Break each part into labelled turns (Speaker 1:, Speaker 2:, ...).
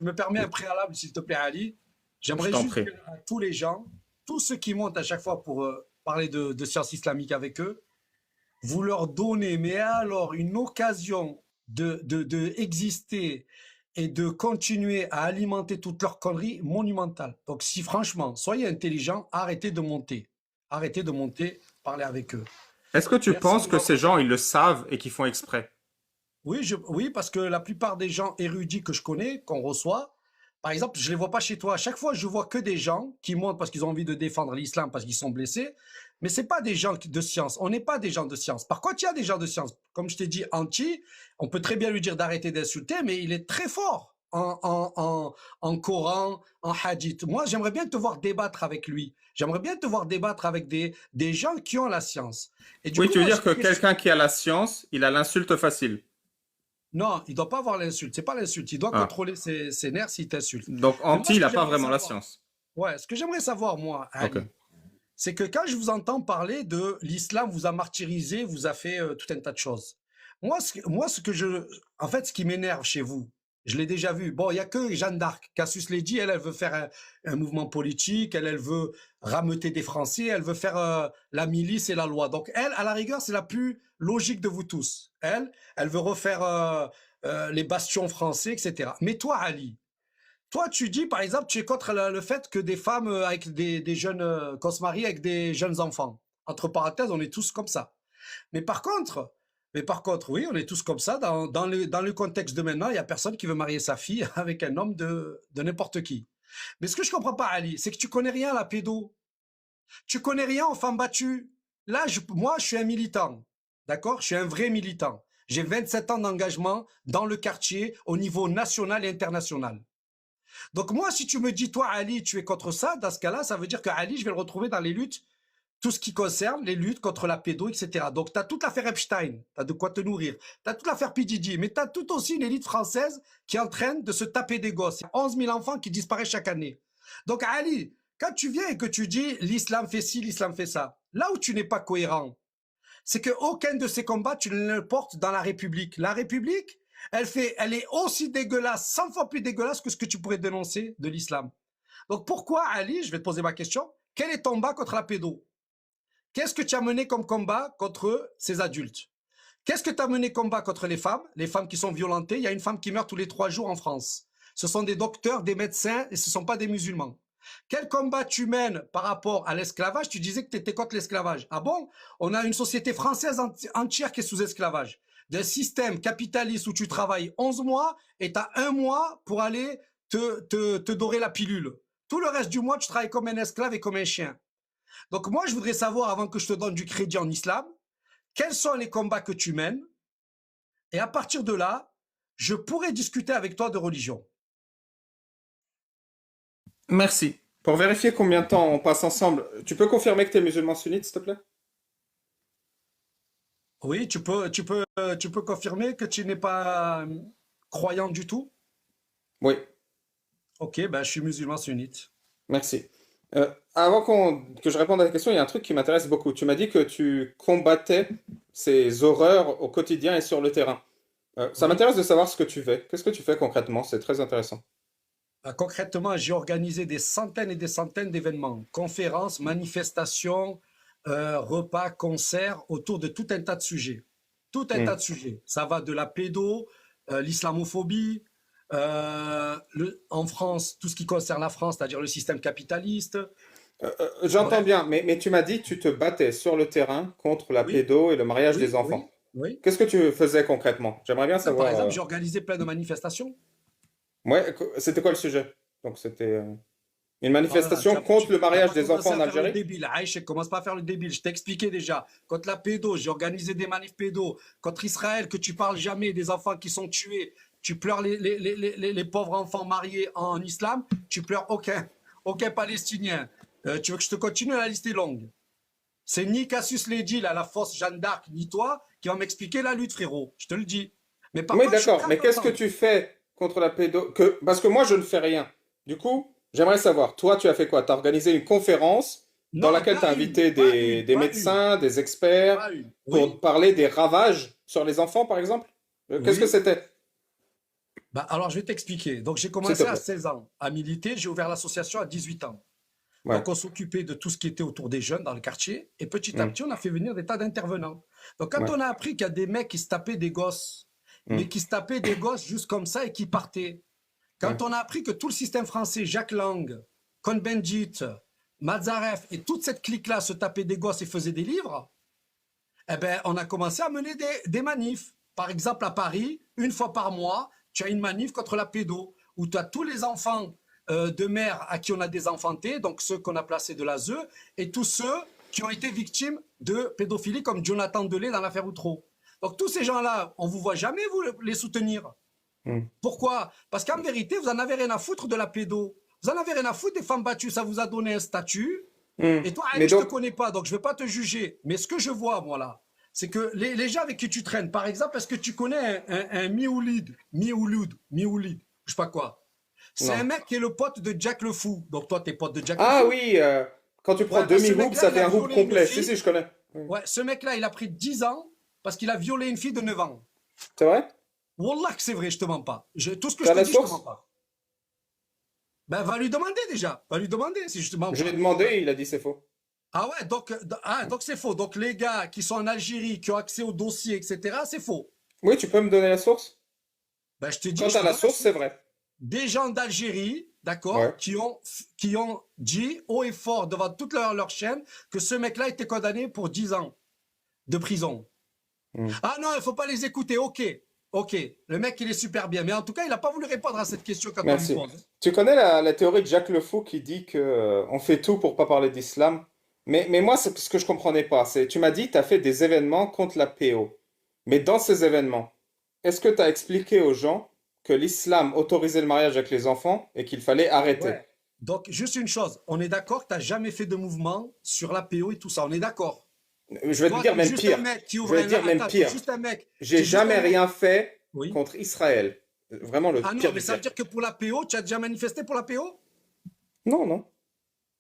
Speaker 1: me permets un préalable, s'il te plaît, Ali.
Speaker 2: Je
Speaker 1: J'aimerais
Speaker 2: t'en
Speaker 1: juste
Speaker 2: prie.
Speaker 1: que tous les gens, tous ceux qui montent à chaque fois pour parler de sciences islamiques avec eux, vous leur donnez, mais alors, une occasion de exister et de continuer à alimenter toutes leurs conneries monumentales. Donc, si franchement, soyez intelligents, arrêtez de monter. Arrêtez de monter, parlez avec eux.
Speaker 2: Est-ce que tu
Speaker 1: Merci
Speaker 2: penses
Speaker 1: de
Speaker 2: que ces
Speaker 1: votre
Speaker 2: gens,
Speaker 1: temps.
Speaker 2: ils le savent et qu'ils font exprès?
Speaker 1: Oui, oui, parce que la plupart des gens érudits que je connais, qu'on reçoit, par exemple, je ne les vois pas chez toi. À chaque fois, je vois que des gens qui montent parce qu'ils ont envie de défendre l'islam, parce qu'ils sont blessés. Mais ce n'est pas des gens de science. On n'est pas des gens de science. Par contre, il y a des gens de science. Comme je t'ai dit, Anti, on peut très bien lui dire d'arrêter d'insulter, mais il est très fort en Coran, en Hadith. Moi, j'aimerais bien te voir débattre avec lui. J'aimerais bien te voir débattre avec des gens qui ont la science. Et du
Speaker 2: Oui,
Speaker 1: coup,
Speaker 2: tu veux
Speaker 1: moi, j'ai
Speaker 2: dire
Speaker 1: une
Speaker 2: que
Speaker 1: question.
Speaker 2: quelqu'un qui a la science, il a l'insulte facile.
Speaker 1: Non, il doit pas avoir l'insulte. C'est pas l'insulte. Il doit
Speaker 2: Ah.
Speaker 1: contrôler ses nerfs s'il t'insulte.
Speaker 2: Donc,
Speaker 1: Mais moi,
Speaker 2: Anti,
Speaker 1: ce
Speaker 2: il
Speaker 1: que
Speaker 2: n'a pas
Speaker 1: j'aimerais
Speaker 2: vraiment la
Speaker 1: savoir,
Speaker 2: science.
Speaker 1: ouais, ce que j'aimerais savoir, moi,
Speaker 2: Ok.
Speaker 1: Ali, c'est que quand je vous entends parler de l'islam vous a martyrisé, vous a fait tout un tas de choses. Moi, en fait, ce qui m'énerve chez vous, je l'ai déjà vu. Bon, il y a que Jeanne d'Arc. Cassius l'a dit, elle veut faire un mouvement politique, elle veut rameuter des Français, elle veut faire la milice et la loi. Donc, elle, à la rigueur, c'est la plus logique de vous tous. Elle veut refaire les bastions français, etc. Mais toi, Ali, toi, tu dis, par exemple, tu es contre le fait que des femmes avec des jeunes, qu'on se marie avec des jeunes enfants. Entre parenthèses, on est tous comme ça. Mais par contre, oui, on est tous comme ça. Dans le contexte de maintenant, il n'y a personne qui veut marier sa fille avec un homme de n'importe qui. Mais ce que je comprends pas, Ali, c'est que tu connais rien à la pédo. Tu connais rien aux femmes battues. Là, moi, je suis un militant. D'accord? Je suis un vrai militant. J'ai 27 ans d'engagement dans le quartier au niveau national et international. Donc moi, si tu me dis, toi, Ali, tu es contre ça, dans ce cas-là, ça veut dire que Ali, je vais le retrouver dans les luttes, tout ce qui concerne les luttes contre la pédo, etc. Donc tu as toute l'affaire Epstein, tu as de quoi te nourrir, tu as toute l'affaire P. Diddy, mais tu as tout aussi une élite française qui est en train de se taper des gosses. Il y a 11 000 enfants qui disparaissent chaque année. Donc Ali, quand tu viens et que tu dis l'islam fait ci, l'islam fait ça, là où tu n'es pas cohérent, c'est qu'aucun de ces combats, tu ne le portes dans la République. La République, elle est aussi dégueulasse, 100 fois plus dégueulasse que ce que tu pourrais dénoncer de l'islam. Donc pourquoi, Ali, je vais te poser ma question, quel est ton combat contre la pédo? Qu'est-ce que tu as mené comme combat contre ces adultes? Qu'est-ce que tu as mené comme combat contre les femmes qui sont violentées? Il y a une femme qui meurt tous les 3 jours en France. Ce sont des docteurs, des médecins, et ce ne sont pas des musulmans. Quel combat tu mènes par rapport à l'esclavage? Tu disais que tu étais contre l'esclavage. Ah bon? On a une société française entière qui est sous esclavage. D'un système capitaliste où tu travailles 11 mois et tu as un mois pour aller te dorer la pilule. Tout le reste du mois, tu travailles comme un esclave et comme un chien. Donc moi, je voudrais savoir, avant que je te donne du crédit en islam, quels sont les combats que tu mènes? Et à partir de là, je pourrais discuter avec toi de religion.
Speaker 2: Merci. Pour vérifier combien de temps on passe ensemble, tu peux confirmer que tu es musulman sunnite, s'il te plaît?
Speaker 1: Oui, tu peux confirmer que tu n'es pas croyant du tout?
Speaker 2: Oui,
Speaker 1: Ok, ben je suis musulman sunnite.
Speaker 2: merci. Avant que je réponde à la question, il y a un truc qui m'intéresse beaucoup. Tu m'as dit que tu combattais ces horreurs au quotidien et sur le terrain. Ça
Speaker 1: Oui.
Speaker 2: m'intéresse de savoir ce que tu fais. Qu'est-ce que tu fais concrètement? C'est très intéressant.
Speaker 1: Concrètement, j'ai organisé des centaines et des centaines d'événements, conférences, manifestations, repas, concerts, autour de tout un tas de sujets. Tout un tas
Speaker 2: Hmm.
Speaker 1: de sujets. Ça va de la pédo, l'islamophobie, en France, tout ce qui concerne la France, c'est-à-dire le système capitaliste.
Speaker 2: J'entends
Speaker 1: Bref,
Speaker 2: bien, mais tu m'as dit que tu te battais sur le terrain contre la
Speaker 1: oui,
Speaker 2: pédo et le mariage des
Speaker 1: oui, oui,
Speaker 2: enfants.
Speaker 1: oui.
Speaker 2: Qu'est-ce que tu faisais concrètement? J'aimerais bien
Speaker 1: Par
Speaker 2: savoir.
Speaker 1: exemple, j'ai organisé plein de manifestations.
Speaker 2: Ouais, c'était quoi le sujet? Donc c'était une
Speaker 1: Voilà,
Speaker 2: manifestation contre le
Speaker 1: t'as
Speaker 2: mariage
Speaker 1: pas
Speaker 2: des
Speaker 1: commencé
Speaker 2: enfants en
Speaker 1: à faire le
Speaker 2: Algérie?
Speaker 1: débile. Aïcha, commence pas à faire le débile. Je t'ai expliqué déjà. Contre la pédo, j'ai organisé des manifs pédo. Contre Israël, que tu parles jamais des enfants qui sont tués. Tu pleures les pauvres enfants mariés en islam. Tu pleures aucun Palestinien. Tu veux que je te continue? La liste est longue. C'est ni Cassius Lady, là, la fausse Jeanne d'Arc, ni toi, qui va m'expliquer la lutte, frérot. Je te le dis. Mais par
Speaker 2: Oui,
Speaker 1: contre, je suis
Speaker 2: d'accord,
Speaker 1: prêt à
Speaker 2: mais qu'est-ce que
Speaker 1: t'entendre.
Speaker 2: tu fais contre la pédo? Parce que moi, je ne fais rien. Du coup, j'aimerais savoir, toi, tu as fait quoi? Tu as organisé une conférence dans
Speaker 1: Non,
Speaker 2: laquelle tu
Speaker 1: pas
Speaker 2: as
Speaker 1: une,
Speaker 2: invité
Speaker 1: pas une,
Speaker 2: des
Speaker 1: pas une,
Speaker 2: médecins, des experts,
Speaker 1: pas une.
Speaker 2: pour
Speaker 1: Oui,
Speaker 2: parler des ravages sur les enfants, par exemple? Qu'est-ce que
Speaker 1: oui.
Speaker 2: c'était?
Speaker 1: Bah, alors, je vais t'expliquer. Donc, j'ai
Speaker 2: S'il te
Speaker 1: commencé à
Speaker 2: plaît.
Speaker 1: 16 ans à militer. J'ai ouvert l'association à 18 ans.
Speaker 2: Ouais.
Speaker 1: Donc, on s'occupait de tout ce qui était autour des jeunes dans le quartier. Et petit à
Speaker 2: Hmm.
Speaker 1: petit, on a fait venir des tas d'intervenants. Donc, quand
Speaker 2: Ouais.
Speaker 1: on a appris qu'il y a des mecs qui se tapaient des gosses,
Speaker 2: Hmm.
Speaker 1: mais qui se tapaient des gosses juste comme ça et qui partaient. Quand
Speaker 2: Ouais.
Speaker 1: on a appris que tout le système français, Jacques Lang, Cohn-Bendit, Mazaref et toute cette clique-là se tapaient des gosses et faisaient des livres, eh ben, on a commencé à mener des manifs. Par exemple, à Paris, une fois par mois, tu as une manif contre la pédo, où tu as tous les enfants de mères à qui on a désenfanté, donc ceux qu'on a placés de l'ASE, et tous ceux qui ont été victimes de pédophilie, comme Jonathan Delay dans l'affaire Outreau. Donc tous ces gens-là, on ne vous voit jamais vous les soutenir.
Speaker 2: Hmm.
Speaker 1: Pourquoi? Parce qu'en vérité, vous n'en avez rien à foutre de la pédo. Vous n'en avez rien à foutre des femmes battues. Ça vous a donné un statut.
Speaker 2: Hmm.
Speaker 1: Et toi,
Speaker 2: Mais
Speaker 1: Ali, je ne te
Speaker 2: donc,
Speaker 1: connais pas, donc je ne vais pas te juger. Mais ce que je vois, moi, là, c'est que les gens avec qui tu traînes, par exemple, est-ce que tu connais un Mioulid, je sais pas quoi. C'est un
Speaker 2: non.
Speaker 1: mec qui est le pote de Jack le Fou. Donc toi, t'es pote de Jack le
Speaker 2: Ah
Speaker 1: Fou.
Speaker 2: oui, quand tu prends
Speaker 1: Ouais, ben ce
Speaker 2: demi-hoop,
Speaker 1: mec-là,
Speaker 2: ça
Speaker 1: il
Speaker 2: fait
Speaker 1: a
Speaker 2: un hoop
Speaker 1: violé une
Speaker 2: complet. Si,
Speaker 1: fille.
Speaker 2: si, je connais. Oui.
Speaker 1: Ouais, ce mec-là, il a pris 10 ans parce qu'il a violé une fille de 9 ans.
Speaker 2: C'est vrai?
Speaker 1: Wallah que c'est vrai, je te mens pas. Tout ce que je
Speaker 2: T'as
Speaker 1: te
Speaker 2: la
Speaker 1: dis, je te mens
Speaker 2: source?
Speaker 1: pas. Ben, va lui demander déjà. Va lui demander si je te mens
Speaker 2: Je lui ai
Speaker 1: pas.
Speaker 2: demandé, il a dit c'est faux.
Speaker 1: Ah ouais, donc c'est faux. Donc les gars qui sont en Algérie, qui ont accès au dossier, etc., c'est faux.
Speaker 2: Oui, tu peux me donner la source?
Speaker 1: Ben, je te dis,
Speaker 2: Quand
Speaker 1: je
Speaker 2: t'as
Speaker 1: te
Speaker 2: la
Speaker 1: donne la
Speaker 2: source, c'est
Speaker 1: source.
Speaker 2: vrai.
Speaker 1: Des gens d'Algérie,
Speaker 2: Ouais.
Speaker 1: d'accord, qui ont dit haut et fort devant toute leur chaîne que ce mec-là était condamné pour 10 ans de prison.
Speaker 2: Hmm.
Speaker 1: Ah non, il ne faut pas les écouter. Ok, ok. Le mec, il est super bien. Mais en tout cas, il n'a pas voulu répondre à cette question quand on lui
Speaker 2: Merci.
Speaker 1: pose.
Speaker 2: Tu connais la théorie de Jacques Le Fou qui dit que on fait tout pour pas parler d'islam. Mais moi, c'est ce que je comprenais pas. C'est, tu m'as dit, tu as fait des événements contre la PO. Mais dans ces événements, est-ce que tu as expliqué aux gens que l'islam autorisait le mariage avec les enfants et qu'il fallait arrêter?
Speaker 1: Ouais. Donc, juste une chose. On est d'accord que tu n'as jamais fait de mouvement sur la PO et tout ça. On est d'accord.
Speaker 2: Je vais te
Speaker 1: Toi,
Speaker 2: dire
Speaker 1: tu es
Speaker 2: même
Speaker 1: juste un
Speaker 2: pire.
Speaker 1: mec qui
Speaker 2: Je
Speaker 1: ouvre
Speaker 2: vais te
Speaker 1: un...
Speaker 2: dire même
Speaker 1: Attends, tu es
Speaker 2: pire.
Speaker 1: juste un mec. Tu
Speaker 2: J'ai
Speaker 1: es juste un
Speaker 2: jamais
Speaker 1: mec.
Speaker 2: rien fait
Speaker 1: Oui.
Speaker 2: contre Israël. Vraiment le
Speaker 1: Ah
Speaker 2: pire
Speaker 1: non, mais
Speaker 2: du
Speaker 1: ça
Speaker 2: pire.
Speaker 1: veut dire que pour la PO, tu as déjà manifesté pour la PO?
Speaker 2: Non, non.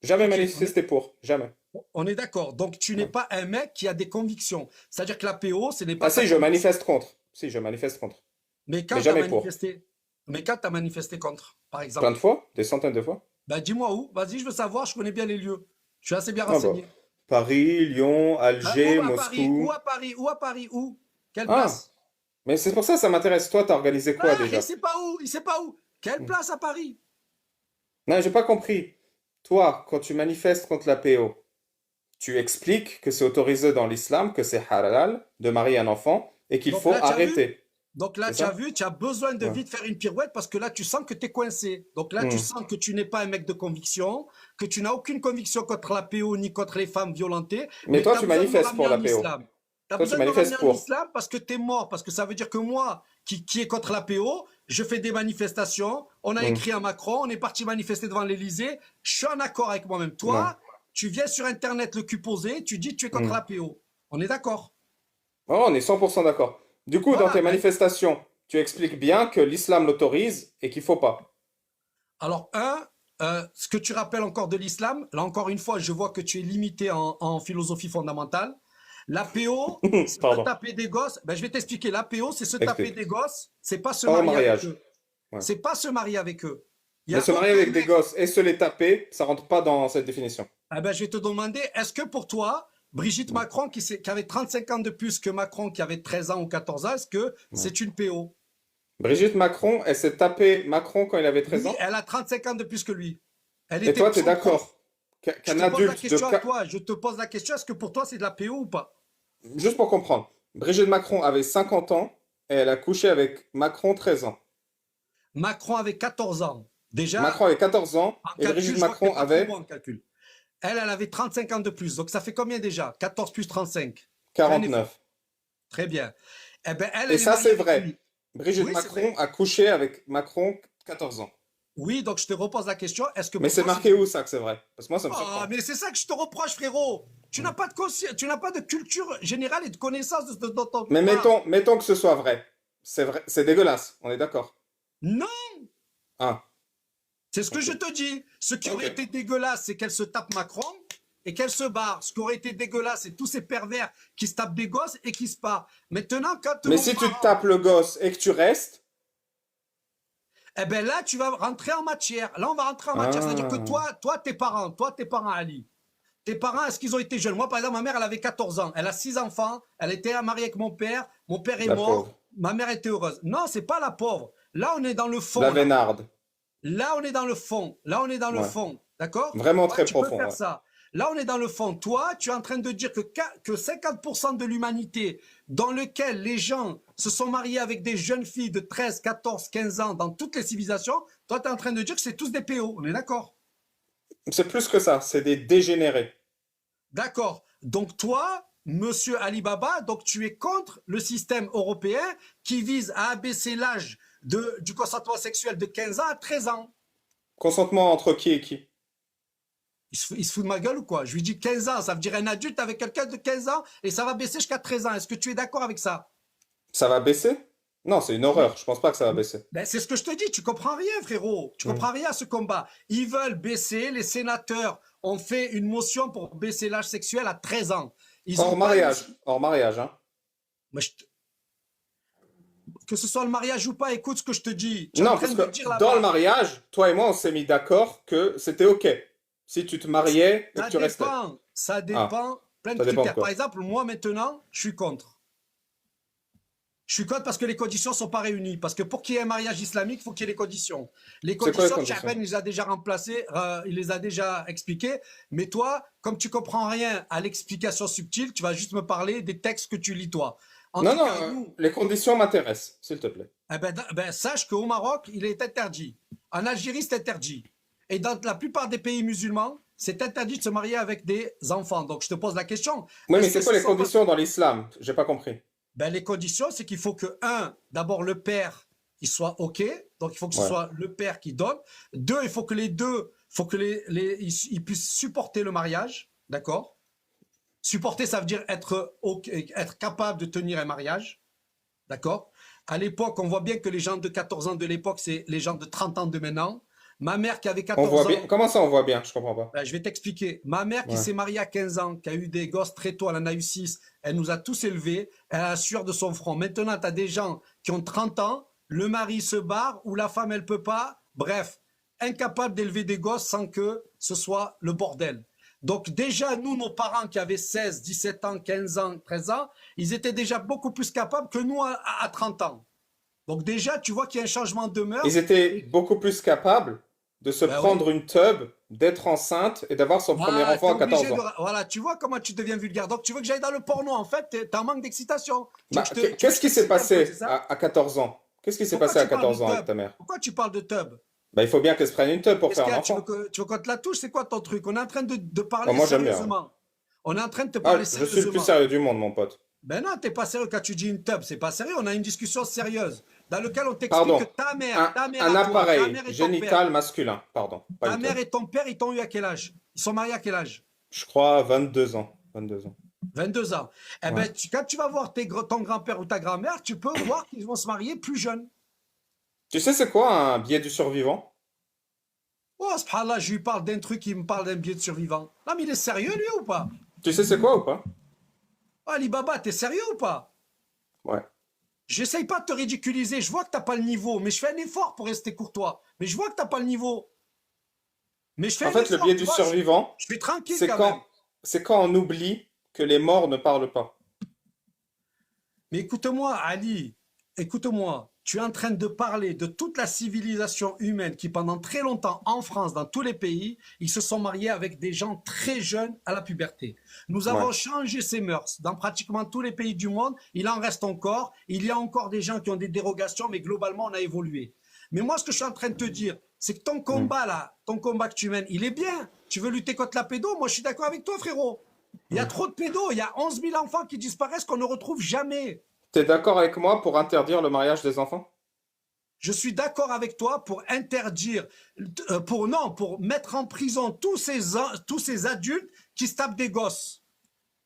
Speaker 2: Jamais
Speaker 1: Ok,
Speaker 2: manifesté pour. Jamais.
Speaker 1: on est d'accord. Donc, tu n'es
Speaker 2: Ouais.
Speaker 1: pas un mec qui a des convictions. C'est-à-dire que la PO, ce n'est
Speaker 2: Ah
Speaker 1: pas ta
Speaker 2: si, je
Speaker 1: conviction.
Speaker 2: manifeste contre. Si, je manifeste contre.
Speaker 1: Mais
Speaker 2: Mais
Speaker 1: quand tu as
Speaker 2: jamais pour.
Speaker 1: manifesté, mais quand tu as manifesté contre, par
Speaker 2: Plein
Speaker 1: exemple,
Speaker 2: de fois, des centaines de fois.
Speaker 1: ben dis-moi où. Vas-y, je veux savoir, je connais bien les lieux. Je suis assez bien
Speaker 2: Ah bah.
Speaker 1: renseigné.
Speaker 2: Paris, Lyon,
Speaker 1: Où
Speaker 2: Alger,
Speaker 1: à Paris? Où
Speaker 2: Moscou.
Speaker 1: à Paris? Où à Paris? Où? Quelle
Speaker 2: Ah,
Speaker 1: place?
Speaker 2: mais c'est pour ça que ça m'intéresse. Toi, t'as organisé quoi
Speaker 1: Ah, il
Speaker 2: déjà?
Speaker 1: sait pas où. Il sait pas où. Quelle
Speaker 2: Hmm.
Speaker 1: place à Paris?
Speaker 2: Non, j'ai pas compris. Toi, quand tu manifestes contre la PO, tu expliques que c'est autorisé dans l'islam, que c'est halal de marier un enfant et qu'il
Speaker 1: Donc
Speaker 2: faut
Speaker 1: là, tu as vu?
Speaker 2: arrêter.
Speaker 1: Donc là,
Speaker 2: C'est
Speaker 1: tu as
Speaker 2: ça?
Speaker 1: vu, tu as besoin de
Speaker 2: Ouais.
Speaker 1: vite faire une pirouette parce que là, tu sens que tu es coincé. Donc là, tu
Speaker 2: Hmm.
Speaker 1: sens que tu n'es pas un mec de conviction, que tu n'as aucune conviction contre la PO ni contre les femmes violentées,
Speaker 2: Mais
Speaker 1: mais
Speaker 2: toi,
Speaker 1: tu as
Speaker 2: tu
Speaker 1: besoin de me
Speaker 2: manifestes
Speaker 1: ramener
Speaker 2: pour la
Speaker 1: en
Speaker 2: PO.
Speaker 1: islam. Tu as
Speaker 2: Toi, tu
Speaker 1: besoin de me ramener
Speaker 2: manifestes
Speaker 1: en
Speaker 2: pour.
Speaker 1: islam parce que tu es mort, parce que ça veut dire que moi, qui est contre la PO, je fais des manifestations, on a
Speaker 2: Hmm.
Speaker 1: écrit à Macron, on est parti manifester devant l'Elysée, je suis en accord avec moi-même.
Speaker 2: Non.
Speaker 1: Toi, tu viens sur Internet le cul posé, tu dis que tu es contre
Speaker 2: Hmm.
Speaker 1: la PO. On est d'accord?
Speaker 2: Oh, on est 100% d'accord. Du coup, dans
Speaker 1: Voilà,
Speaker 2: tes
Speaker 1: ben,
Speaker 2: manifestations, tu expliques bien que l'islam l'autorise et qu'il faut pas.
Speaker 1: alors, ce que tu rappelles encore de l'islam, là encore une fois, je vois que tu es limité en philosophie fondamentale. L'APO, c'est se
Speaker 2: Pardon.
Speaker 1: taper des gosses. Ben, je vais t'expliquer. L'APO, c'est se taper
Speaker 2: Explique.
Speaker 1: des gosses, c'est pas se
Speaker 2: Pas au
Speaker 1: marier avec
Speaker 2: mariage.
Speaker 1: eux.
Speaker 2: Ouais.
Speaker 1: C'est pas se marier avec eux. Il n'y
Speaker 2: Mais
Speaker 1: a
Speaker 2: se marier
Speaker 1: aucun
Speaker 2: avec des
Speaker 1: mec.
Speaker 2: gosses et se les taper, ça rentre pas dans cette définition.
Speaker 1: Ah ben, je vais te demander, est-ce que pour toi, Brigitte
Speaker 2: Ouais.
Speaker 1: Macron, qui avait 35 ans de plus que Macron, qui avait 13 ans ou 14 ans, est-ce que
Speaker 2: Ouais.
Speaker 1: c'est une PO?
Speaker 2: Brigitte Macron, elle s'est tapée Macron quand il avait 13
Speaker 1: Oui,
Speaker 2: ans.
Speaker 1: elle a 35 ans de plus que lui. Elle
Speaker 2: Et
Speaker 1: était
Speaker 2: toi, tu es
Speaker 1: son prof.
Speaker 2: d'accord
Speaker 1: Je
Speaker 2: qu'un
Speaker 1: te pose la
Speaker 2: adulte de...
Speaker 1: question à toi. Je te pose la question, est-ce que pour toi, c'est de la PO ou pas?
Speaker 2: Juste pour comprendre, Brigitte Macron avait 50 ans et elle a couché avec Macron 13 ans.
Speaker 1: Macron avait 14 ans. Déjà,
Speaker 2: Macron avait 14 ans
Speaker 1: en
Speaker 2: et
Speaker 1: calcul,
Speaker 2: Brigitte
Speaker 1: je vois que t'es
Speaker 2: Macron
Speaker 1: pas très
Speaker 2: avait
Speaker 1: bon en calcul. Elle avait 35 ans de plus. Donc, ça fait combien déjà? 14 plus 35. Fais un effort.
Speaker 2: 49.
Speaker 1: Très bien. Eh bien, elle,
Speaker 2: Et
Speaker 1: elle est
Speaker 2: ça,
Speaker 1: mariée
Speaker 2: c'est
Speaker 1: avec
Speaker 2: vrai.
Speaker 1: lui.
Speaker 2: Brigitte
Speaker 1: Oui, c'est
Speaker 2: Macron
Speaker 1: vrai.
Speaker 2: a couché avec Macron 14 ans.
Speaker 1: Oui, donc je te repose la question. Est-ce que
Speaker 2: Mais
Speaker 1: pour
Speaker 2: c'est
Speaker 1: toi, c'est...
Speaker 2: marqué où ça que c'est vrai? Parce que moi, ça me
Speaker 1: Ah,
Speaker 2: surprend.
Speaker 1: mais c'est ça que je te reproche, frérot. Tu
Speaker 2: Hmm.
Speaker 1: n'as pas de tu n'as pas de culture générale et de connaissance de ce dont on
Speaker 2: Mais
Speaker 1: parle.
Speaker 2: mettons que ce soit vrai. C'est vrai, c'est dégueulasse, on est d'accord.
Speaker 1: Non,
Speaker 2: Ah,
Speaker 1: c'est ce que
Speaker 2: ok.
Speaker 1: je te dis. Ce qui
Speaker 2: Ok.
Speaker 1: aurait été dégueulasse, c'est qu'elle se tape Macron et qu'elle se barre. Ce qui aurait été dégueulasse, c'est tous ces pervers qui se tapent des gosses et qui se barrent. Maintenant, quand
Speaker 2: Mais
Speaker 1: mon
Speaker 2: si tu te
Speaker 1: parent...
Speaker 2: tapes le gosse et que tu restes,
Speaker 1: Eh ben là, tu vas rentrer en matière. Là, on va rentrer en matière. C'est-à-dire que
Speaker 2: Ah,
Speaker 1: tes parents, Ali, tes parents, est-ce qu'ils ont été jeunes? Moi, par exemple, ma mère, elle avait 14 ans. Elle a 6 enfants. Elle était mariée avec mon père. Mon père est
Speaker 2: la pauvre.
Speaker 1: mort. Ma mère était heureuse. Non, c'est pas la pauvre. Là, on est dans le
Speaker 2: La
Speaker 1: fond, là.
Speaker 2: Vénarde.
Speaker 1: Là, on est dans le fond. Là, on est dans le
Speaker 2: Ouais.
Speaker 1: fond. D'accord?
Speaker 2: Vraiment
Speaker 1: Ouais,
Speaker 2: très
Speaker 1: tu peux
Speaker 2: profond,
Speaker 1: faire
Speaker 2: ouais.
Speaker 1: ça. Là, on est dans le fond. Toi, tu es en train de dire que 50% de l'humanité, dans lequel les gens se sont mariés avec des jeunes filles de 13, 14, 15 ans dans toutes les civilisations, toi, tu es en train de dire que c'est tous des PO. On est d'accord?
Speaker 2: C'est plus que ça, c'est des dégénérés.
Speaker 1: D'accord. Donc, toi, monsieur Alibaba, donc tu es contre le système européen qui vise à abaisser l'âge du consentement sexuel de 15 ans à 13 ans.
Speaker 2: Consentement entre qui et qui?
Speaker 1: Il se fout de ma gueule ou quoi? Je lui dis 15 ans, ça veut dire un adulte avec quelqu'un de 15 ans et ça va baisser jusqu'à 13 ans. Est-ce que tu es d'accord avec ça?
Speaker 2: Ça va baisser? Non, c'est une
Speaker 1: Mais
Speaker 2: horreur, je pense pas que ça va baisser.
Speaker 1: ben, c'est ce que je te dis, tu comprends rien, frérot. Tu
Speaker 2: Hmm.
Speaker 1: comprends rien à ce combat. Ils veulent baisser, les sénateurs ont fait une motion pour baisser l'âge sexuel à 13 ans. Ils ont pas réussi.
Speaker 2: Hors mariage, hein.
Speaker 1: Moi, que ce soit le mariage ou pas, écoute ce que je te dis. Tu es en
Speaker 2: Non,
Speaker 1: train
Speaker 2: parce que
Speaker 1: de dire
Speaker 2: dans le
Speaker 1: là-bas.
Speaker 2: mariage, toi et moi, on s'est mis d'accord que c'était OK si tu te mariais et que
Speaker 1: Ça
Speaker 2: tu restais.
Speaker 1: dépend. Ça
Speaker 2: Ah,
Speaker 1: dépend. Plein de
Speaker 2: ça dépend de
Speaker 1: critères. Par
Speaker 2: quoi?
Speaker 1: exemple, moi maintenant, je suis contre. Je suis contre parce que les conditions ne sont pas réunies. Parce que pour qu'il y ait un mariage islamique, il faut qu'il y ait les conditions. Les
Speaker 2: C'est quoi les
Speaker 1: conditions,
Speaker 2: conditions?
Speaker 1: Chahben les a déjà remplacées, il les a déjà expliquées. Mais toi, comme tu comprends rien à l'explication subtile, tu vas juste me parler des textes que tu lis toi. En
Speaker 2: Non,
Speaker 1: tout
Speaker 2: non,
Speaker 1: cas, nous,
Speaker 2: les conditions m'intéressent, s'il te plaît.
Speaker 1: eh ben, sache qu'au Maroc, il est interdit. En Algérie, c'est interdit. Et dans la plupart des pays musulmans, c'est interdit de se marier avec des enfants. Donc, je te pose la question.
Speaker 2: Oui, mais
Speaker 1: Est-ce que
Speaker 2: c'est quoi
Speaker 1: ce
Speaker 2: les
Speaker 1: sont pas...
Speaker 2: conditions dans l'islam? J'ai pas compris.
Speaker 1: Ben, les conditions, c'est qu'il faut que, un, d'abord le père, il soit OK. Donc, il faut que ce
Speaker 2: Ouais.
Speaker 1: soit le père qui donne. Deux, il faut que les deux, faut que ils puissent supporter le mariage. D'accord? Supporter, ça veut dire être capable de tenir un mariage. D'accord? À l'époque, on voit bien que les gens de 14 ans de l'époque, c'est les gens de 30 ans de maintenant. Ma mère qui avait
Speaker 2: On voit
Speaker 1: 14
Speaker 2: bien.
Speaker 1: ans,
Speaker 2: Comment ça, on voit bien? Je comprends pas.
Speaker 1: ben, je vais t'expliquer. Ma mère qui
Speaker 2: Ouais.
Speaker 1: s'est mariée à 15 ans, qui a eu des gosses très tôt, elle en a eu 6, elle nous a tous élevés, elle a la sueur de son front. Maintenant, tu as des gens qui ont 30 ans, le mari se barre ou la femme, elle peut pas. Bref, incapable d'élever des gosses sans que ce soit le bordel. Donc déjà, nous, nos parents qui avaient 16, 17 ans, 15 ans, 13 ans, ils étaient déjà beaucoup plus capables que nous à 30 ans. Donc déjà, tu vois qu'il y a un changement de
Speaker 2: Ils
Speaker 1: mœurs.
Speaker 2: étaient
Speaker 1: Et,
Speaker 2: beaucoup plus capables de se
Speaker 1: ben oui.
Speaker 2: prendre une tub, d'être enceinte et d'avoir son premier
Speaker 1: Voilà,
Speaker 2: enfant
Speaker 1: t'es
Speaker 2: à 14
Speaker 1: obligé de.
Speaker 2: ans.
Speaker 1: Voilà, tu vois comment tu deviens vulgaire. Donc tu veux que j'aille dans le porno, en fait, t'es en manque d'excitation.
Speaker 2: Bah,
Speaker 1: Tu veux que
Speaker 2: qu'est-ce
Speaker 1: je
Speaker 2: qui s'est
Speaker 1: t'excite un peu, c'est
Speaker 2: passé
Speaker 1: ça?
Speaker 2: à 14 ans? Qu'est-ce qui s'est
Speaker 1: Pourquoi
Speaker 2: passé à
Speaker 1: tu parles de
Speaker 2: 14 ans avec
Speaker 1: tub?
Speaker 2: ta mère?
Speaker 1: Pourquoi tu parles de tub?
Speaker 2: Bah, il faut bien qu'elle se prenne une tub pour
Speaker 1: Qu'est-ce
Speaker 2: faire
Speaker 1: qu'il
Speaker 2: un
Speaker 1: y a?
Speaker 2: enfant.
Speaker 1: Tu veux qu'on te la touche? C'est quoi ton truc? On est en train de
Speaker 2: Bah,
Speaker 1: parler
Speaker 2: moi, j'aime bien, ouais.
Speaker 1: sérieusement. On est en train de te parler
Speaker 2: Ah, je suis le plus
Speaker 1: sérieusement.
Speaker 2: sérieux du monde, mon pote.
Speaker 1: Ben non, t'es pas sérieux quand tu dis une tub, c'est pas sérieux. On a une discussion sérieuse dans laquelle on t'explique que
Speaker 2: Pardon.
Speaker 1: ta mère
Speaker 2: Un
Speaker 1: à toi, ta
Speaker 2: appareil
Speaker 1: mère et ton père,
Speaker 2: génital masculin. Pardon, pas
Speaker 1: ta
Speaker 2: une
Speaker 1: mère
Speaker 2: tub.
Speaker 1: et ton père, ils t'ont eu à quel âge? Ils sont mariés à quel âge?
Speaker 2: Je crois 22 ans. 22 ans.
Speaker 1: 22 ans. Eh
Speaker 2: Ouais.
Speaker 1: ben, quand tu vas voir ton grand-père ou ta grand-mère, tu peux voir qu'ils vont se marier plus jeunes.
Speaker 2: Tu sais, c'est quoi un biais du survivant?
Speaker 1: Oh, subhanallah, je lui parle d'un truc, il me parle d'un biais de survivant. Non, mais il est sérieux, lui, ou pas?
Speaker 2: Tu sais, c'est quoi ou pas?
Speaker 1: Oh, Alibaba, t'es sérieux ou pas?
Speaker 2: Ouais.
Speaker 1: J'essaye pas de te ridiculiser, je vois que t'as pas le niveau, mais je fais un effort pour rester courtois. Mais je vois que t'as pas le niveau. Mais je fais
Speaker 2: En
Speaker 1: un
Speaker 2: fait, le
Speaker 1: effort,
Speaker 2: biais
Speaker 1: tu
Speaker 2: du
Speaker 1: vois,
Speaker 2: survivant,
Speaker 1: je suis tranquille
Speaker 2: c'est
Speaker 1: quand même.
Speaker 2: c'est quand on oublie que les morts ne parlent pas.
Speaker 1: Mais écoute-moi, Ali, écoute-moi. Tu es en train de parler de toute la civilisation humaine qui, pendant très longtemps, en France, dans tous les pays, ils se sont mariés avec des gens très jeunes à la puberté. Nous
Speaker 2: Ouais.
Speaker 1: avons changé ces mœurs. Dans pratiquement tous les pays du monde, il en reste encore. Il y a encore des gens qui ont des dérogations, mais globalement, on a évolué. Mais moi, ce que je suis en train de te dire, c'est que ton
Speaker 2: Hmm.
Speaker 1: combat, là, ton combat que tu mènes, il est bien. Tu veux lutter contre la pédo? Moi, je suis d'accord avec toi, frérot. Il y a
Speaker 2: Hmm.
Speaker 1: trop de pédos. Il y a 11 000 enfants qui disparaissent qu'on ne retrouve jamais.
Speaker 2: T'es d'accord avec moi pour interdire le mariage des enfants?
Speaker 1: Je suis d'accord avec toi pour interdire, pour mettre en prison tous ces adultes qui se tapent des gosses.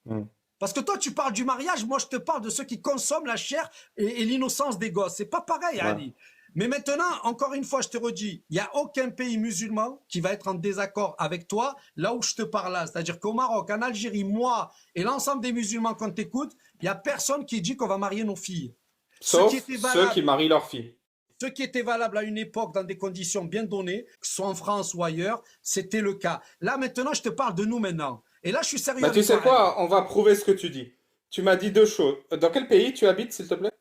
Speaker 2: Hmm.
Speaker 1: Parce que toi, tu parles du mariage, moi, je te parle de ceux qui consomment la chair et l'innocence des gosses. C'est pas pareil,
Speaker 2: Ouais.
Speaker 1: Ali. Mais maintenant, encore une fois, je te redis, il n'y a aucun pays musulman qui va être en désaccord avec toi là où je te parle là. C'est-à-dire qu'au Maroc, en Algérie, moi et l'ensemble des musulmans qu'on t'écoute, il n'y a personne qui dit qu'on va marier nos filles. Ce qui
Speaker 2: Sauf
Speaker 1: était
Speaker 2: ceux qui
Speaker 1: valable
Speaker 2: marient leurs filles.
Speaker 1: Ce qui était valable à une époque dans des conditions bien données, que ce soit en France ou ailleurs, c'était le cas. Là, maintenant, je te parle de nous maintenant. Et là, je suis sérieux
Speaker 2: Bah, tu
Speaker 1: avec
Speaker 2: sais
Speaker 1: toi, Ali.
Speaker 2: quoi? On va prouver ce que tu dis. Tu m'as dit deux choses. Dans quel pays tu habites, s'il te plaît?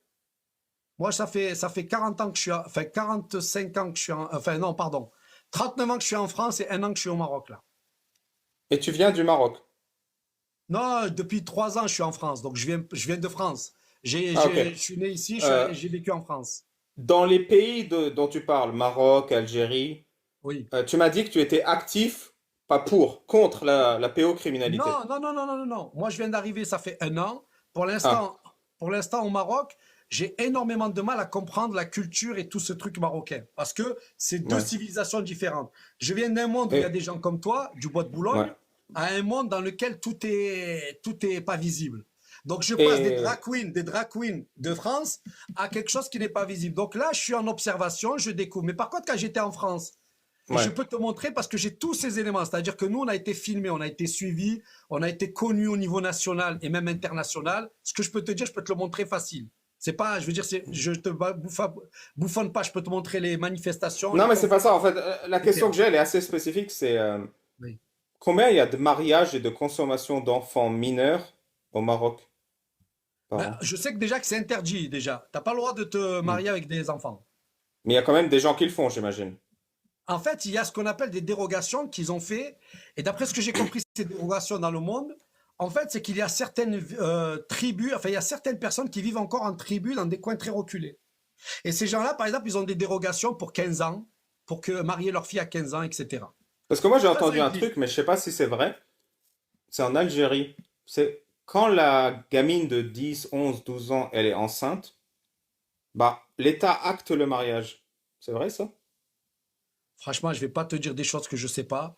Speaker 1: Moi, ça fait 40 ans que je suis, enfin 45 ans que je suis enfin non, pardon, 39 ans que je suis en France et 1 an que je suis au Maroc, là.
Speaker 2: Et tu viens du Maroc.
Speaker 1: Non, depuis 3 ans, je suis en France, donc je viens de France.
Speaker 2: Ah, ok.
Speaker 1: Je suis né ici,
Speaker 2: Euh,
Speaker 1: j'ai vécu en France.
Speaker 2: Dans les pays dont tu parles, Maroc, Algérie,
Speaker 1: Oui.
Speaker 2: tu m'as dit que tu étais actif, pas pour, contre la pédocriminalité.
Speaker 1: Non, non, non, non, non, non, non. Moi, je viens d'arriver, ça fait 1 an. Pour
Speaker 2: Ah,
Speaker 1: l'instant, pour l'instant, au Maroc, j'ai énormément de mal à comprendre la culture et tout ce truc marocain. Parce que c'est deux
Speaker 2: ouais.
Speaker 1: civilisations différentes. Je viens d'un monde où il y a
Speaker 2: Et,
Speaker 1: des gens comme toi, du bois de
Speaker 2: ouais.
Speaker 1: Boulogne, à un monde dans lequel tout est pas visible. Donc, je passe
Speaker 2: Et,
Speaker 1: des drag queens de France à quelque chose qui n'est pas visible. Donc là, je suis en observation, je découvre. Mais par contre, quand j'étais en France, et je
Speaker 2: ouais.
Speaker 1: peux te montrer parce que j'ai tous ces éléments. C'est-à-dire que nous, on a été filmés, on a été suivis, on a été connus au niveau national et même international. Ce que je peux te dire, je peux te le montrer facile. C'est pas, je veux dire, je te bouffonne pas. Je peux te montrer les manifestations,
Speaker 2: Non,
Speaker 1: les
Speaker 2: mais c'est pas ça. En
Speaker 1: conférences,
Speaker 2: fait, la question
Speaker 1: etc.
Speaker 2: que j'ai, elle est assez spécifique. C'est
Speaker 1: Oui.
Speaker 2: combien il y a de mariages et de consommation d'enfants mineurs au Maroc par
Speaker 1: Ben,
Speaker 2: an?
Speaker 1: je sais que déjà que c'est interdit déjà. T'as pas le droit de te
Speaker 2: Hmm.
Speaker 1: marier avec des enfants.
Speaker 2: Mais il y a quand même des gens qui le font, j'imagine.
Speaker 1: En fait, il y a ce qu'on appelle des dérogations qu'ils ont fait. Et d'après ce que j'ai compris, ces dérogations dans le monde, en fait, c'est qu'il y a certaines tribus, enfin, il y a certaines personnes qui vivent encore en tribu dans des coins très reculés. Et ces gens-là, par exemple, ils ont des dérogations pour 15 ans, pour que marier leur fille à 15 ans, etc.
Speaker 2: Parce que moi, j'ai
Speaker 1: Ça
Speaker 2: entendu un
Speaker 1: existe.
Speaker 2: truc, mais je sais pas si c'est vrai. C'est en Algérie. C'est quand la gamine de 10, 11, 12 ans, elle est enceinte, bah, l'État acte le mariage. C'est vrai, ça?
Speaker 1: Franchement, je vais pas te dire des choses que je sais pas.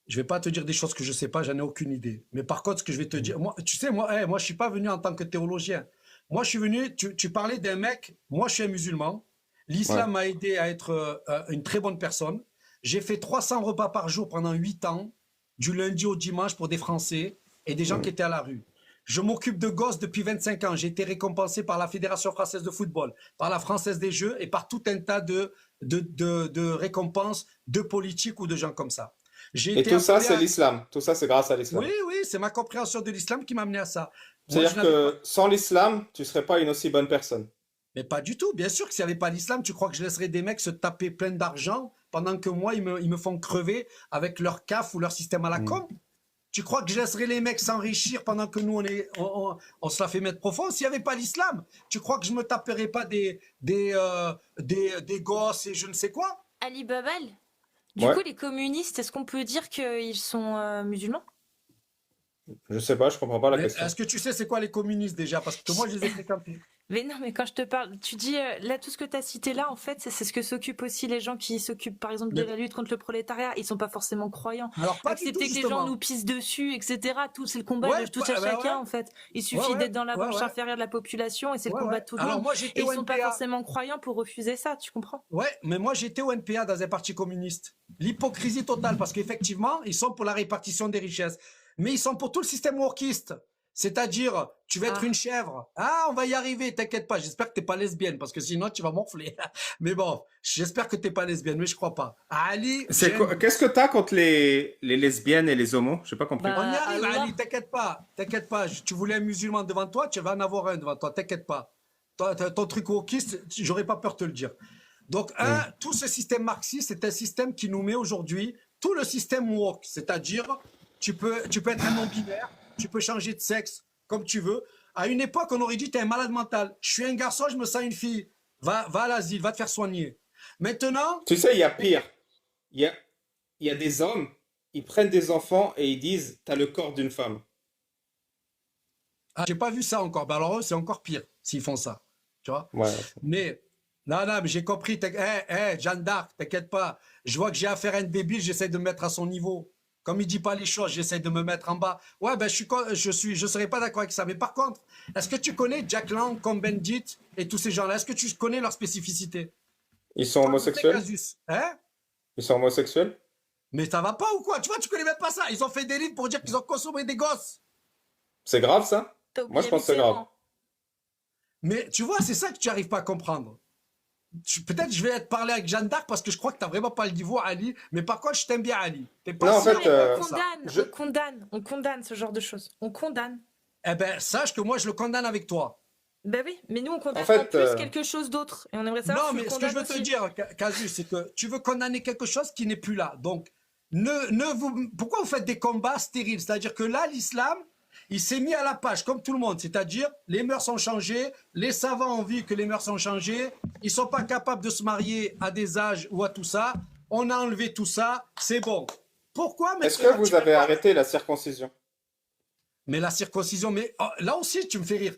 Speaker 1: Je vais pas te dire des choses que je sais pas, j'en ai aucune idée. Mais par contre, ce que je vais te
Speaker 2: Hmm.
Speaker 1: dire, moi, tu sais, moi, je suis pas venu en tant que théologien. Moi, je suis venu, tu parlais d'un mec, moi, je suis un musulman.
Speaker 2: Ouais.
Speaker 1: L'islam m'a aidé à être une très bonne personne. J'ai fait 300 repas par jour pendant 8 ans, du lundi au dimanche pour des Français et des gens
Speaker 2: Hmm.
Speaker 1: qui étaient à la rue. Je m'occupe de gosses depuis 25 ans. J'ai été récompensé par la Fédération française de football, par la Française des Jeux et par tout un tas de récompenses de politiques ou de gens comme ça. J'ai
Speaker 2: Et
Speaker 1: été
Speaker 2: tout ça,
Speaker 1: appelé
Speaker 2: c'est
Speaker 1: à...
Speaker 2: l'islam. Tout ça, c'est grâce à
Speaker 1: Oui,
Speaker 2: l'islam.
Speaker 1: oui, c'est ma compréhension de l'islam qui m'a amené à ça. Moi, je
Speaker 2: C'est-à-dire
Speaker 1: n'avais pas...
Speaker 2: que sans l'islam, tu serais pas une aussi bonne personne.
Speaker 1: Mais pas du tout. Bien sûr que s'il n'y avait pas l'islam, tu crois que je laisserais des mecs se taper plein d'argent pendant que moi, ils me font crever avec leur CAF ou leur système à la
Speaker 2: Hmm.
Speaker 1: con? Tu crois que je laisserais les mecs s'enrichir pendant que nous, on se la fait mettre profond? S'il n'y avait pas l'islam, tu crois que je me taperais pas des gosses et je ne sais quoi?
Speaker 3: Ali Babal, du
Speaker 2: Ouais,
Speaker 3: coup, les communistes, est-ce qu'on peut dire qu'ils sont musulmans?
Speaker 2: je sais pas, je comprends pas la
Speaker 1: Mais
Speaker 2: question.
Speaker 1: est-ce que tu sais c'est quoi les communistes déjà? Parce que moi, je les ai fréquentés.
Speaker 3: Mais non, mais quand je te parle, tu dis, là, tout ce que tu as cité là, en fait, c'est ce que s'occupent aussi les gens qui s'occupent, par exemple, de
Speaker 1: Mais,
Speaker 3: la lutte contre le prolétariat. Ils sont pas forcément croyants.
Speaker 1: alors, pas du tout,
Speaker 3: Accepter que les gens nous
Speaker 1: justement.
Speaker 3: pissent dessus, etc. Tout, c'est le combat
Speaker 1: Ouais,
Speaker 3: de tous à
Speaker 1: bah
Speaker 3: chacun,
Speaker 1: ouais,
Speaker 3: en fait. Il
Speaker 1: ouais,
Speaker 3: suffit
Speaker 1: ouais,
Speaker 3: d'être dans la
Speaker 1: ouais,
Speaker 3: branche
Speaker 1: ouais,
Speaker 3: inférieure de la population et c'est le
Speaker 1: ouais,
Speaker 3: combat
Speaker 1: ouais.
Speaker 3: de tout le
Speaker 1: Alors,
Speaker 3: monde.
Speaker 1: moi,
Speaker 3: Et
Speaker 1: j'étais
Speaker 3: ils
Speaker 1: au
Speaker 3: sont pas
Speaker 1: NPA.
Speaker 3: forcément croyants pour refuser ça, tu comprends?
Speaker 1: Ouais, mais moi, j'étais au NPA dans un parti communiste. L'hypocrisie totale, parce qu'effectivement, ils sont pour la répartition des richesses. Mais ils sont pour tout le système wokiste. C'est-à-dire, tu vas être une
Speaker 3: Ah.
Speaker 1: chèvre. Ah, on va y arriver, t'inquiète pas. J'espère que t'es pas lesbienne, parce que sinon, tu vas morfler. Mais bon, j'espère que t'es pas lesbienne, mais je crois pas. Ali,
Speaker 2: C'est quoi, qu'est-ce que t'as contre les lesbiennes et les homos? J'ai pas compris.
Speaker 1: on y
Speaker 3: Bah,
Speaker 1: arrive,
Speaker 3: Allah.
Speaker 1: Ali, t'inquiète pas. T'inquiète pas. Tu voulais un musulman devant toi, tu vas en avoir un devant toi. T'inquiète pas. Ton truc wokiste, j'aurais pas peur de te le dire. Donc,
Speaker 2: Hmm.
Speaker 1: tout ce système marxiste, c'est un système qui nous met aujourd'hui tout le système woke, c'est-à-dire tu peux être un non-binaire, tu peux changer de sexe comme tu veux. À une époque, on aurait dit tu es un malade mental. Je suis un garçon, je me sens une fille. Va à l'asile, va te faire soigner. Maintenant,
Speaker 2: Tu sais, il y a pire. Il y a, il y a des hommes, ils prennent des enfants et ils disent, t'as le corps d'une femme.
Speaker 1: j'ai pas vu ça encore. Ben alors eux, c'est encore pire s'ils font ça. Tu vois?
Speaker 2: Ouais.
Speaker 1: Mais non, non, mais j'ai compris. Jeanne d'Arc, t'inquiète pas. Je vois que j'ai affaire à un débile, j'essaie de me mettre à son niveau. Comme il dit pas les choses, j'essaie de me mettre en bas. Ouais, ben je serais pas d'accord avec ça. Mais par contre, est-ce que tu connais Jack Lang, Cohn-Bendit et tous ces gens-là? Est-ce que tu connais leur spécificité?
Speaker 2: Ils sont
Speaker 1: Parle de
Speaker 2: homosexuels?
Speaker 1: Pegasus, hein?
Speaker 2: Ils sont homosexuels?
Speaker 1: Mais ça va pas ou quoi? Tu vois, tu connais même pas ça. Ils ont fait des livres pour dire qu'ils ont consommé des gosses.
Speaker 2: C'est grave ça?
Speaker 3: T'as
Speaker 2: Moi je
Speaker 3: oublié
Speaker 2: pense que c'est grave.
Speaker 3: Mitterrand.
Speaker 1: Mais tu vois, c'est ça que tu arrives pas à comprendre. Peut-être je vais être parlé avec Jeanne d'Arc parce que je crois que tu n'as vraiment pas le niveau, Ali. Mais par contre, je t'aime bien, Ali. T'es
Speaker 2: Non,
Speaker 1: pas
Speaker 2: en
Speaker 1: si
Speaker 2: fait,
Speaker 3: On
Speaker 1: que ça.
Speaker 3: condamne,
Speaker 2: je...
Speaker 3: on condamne ce genre de choses. On condamne.
Speaker 1: Eh ben, sache que moi, je le condamne avec toi.
Speaker 3: Ben oui, mais nous on
Speaker 2: En
Speaker 3: condamne en
Speaker 2: fait,
Speaker 3: plus quelque chose d'autre. Et on aimerait savoir
Speaker 1: Non,
Speaker 3: si tu le
Speaker 1: mais ce que je
Speaker 3: condamnes
Speaker 1: veux te
Speaker 3: aussi.
Speaker 1: dire, Casus, c'est que tu veux condamner quelque chose qui n'est plus là. Donc, pourquoi vous faites des combats stériles? C'est-à-dire que là, l'islam, il s'est mis à la page, comme tout le monde. C'est-à-dire, les mœurs ont changé, les savants ont vu que les mœurs ont changé, ils sont pas capables de se marier à des âges ou à tout ça. On a enlevé tout ça, c'est bon. Pourquoi
Speaker 2: est-ce
Speaker 1: maintenant
Speaker 2: que vous
Speaker 1: tu
Speaker 2: avez
Speaker 1: veux pas...
Speaker 2: arrêté la circoncision?
Speaker 1: Mais la circoncision, mais oh, là aussi, tu me fais rire.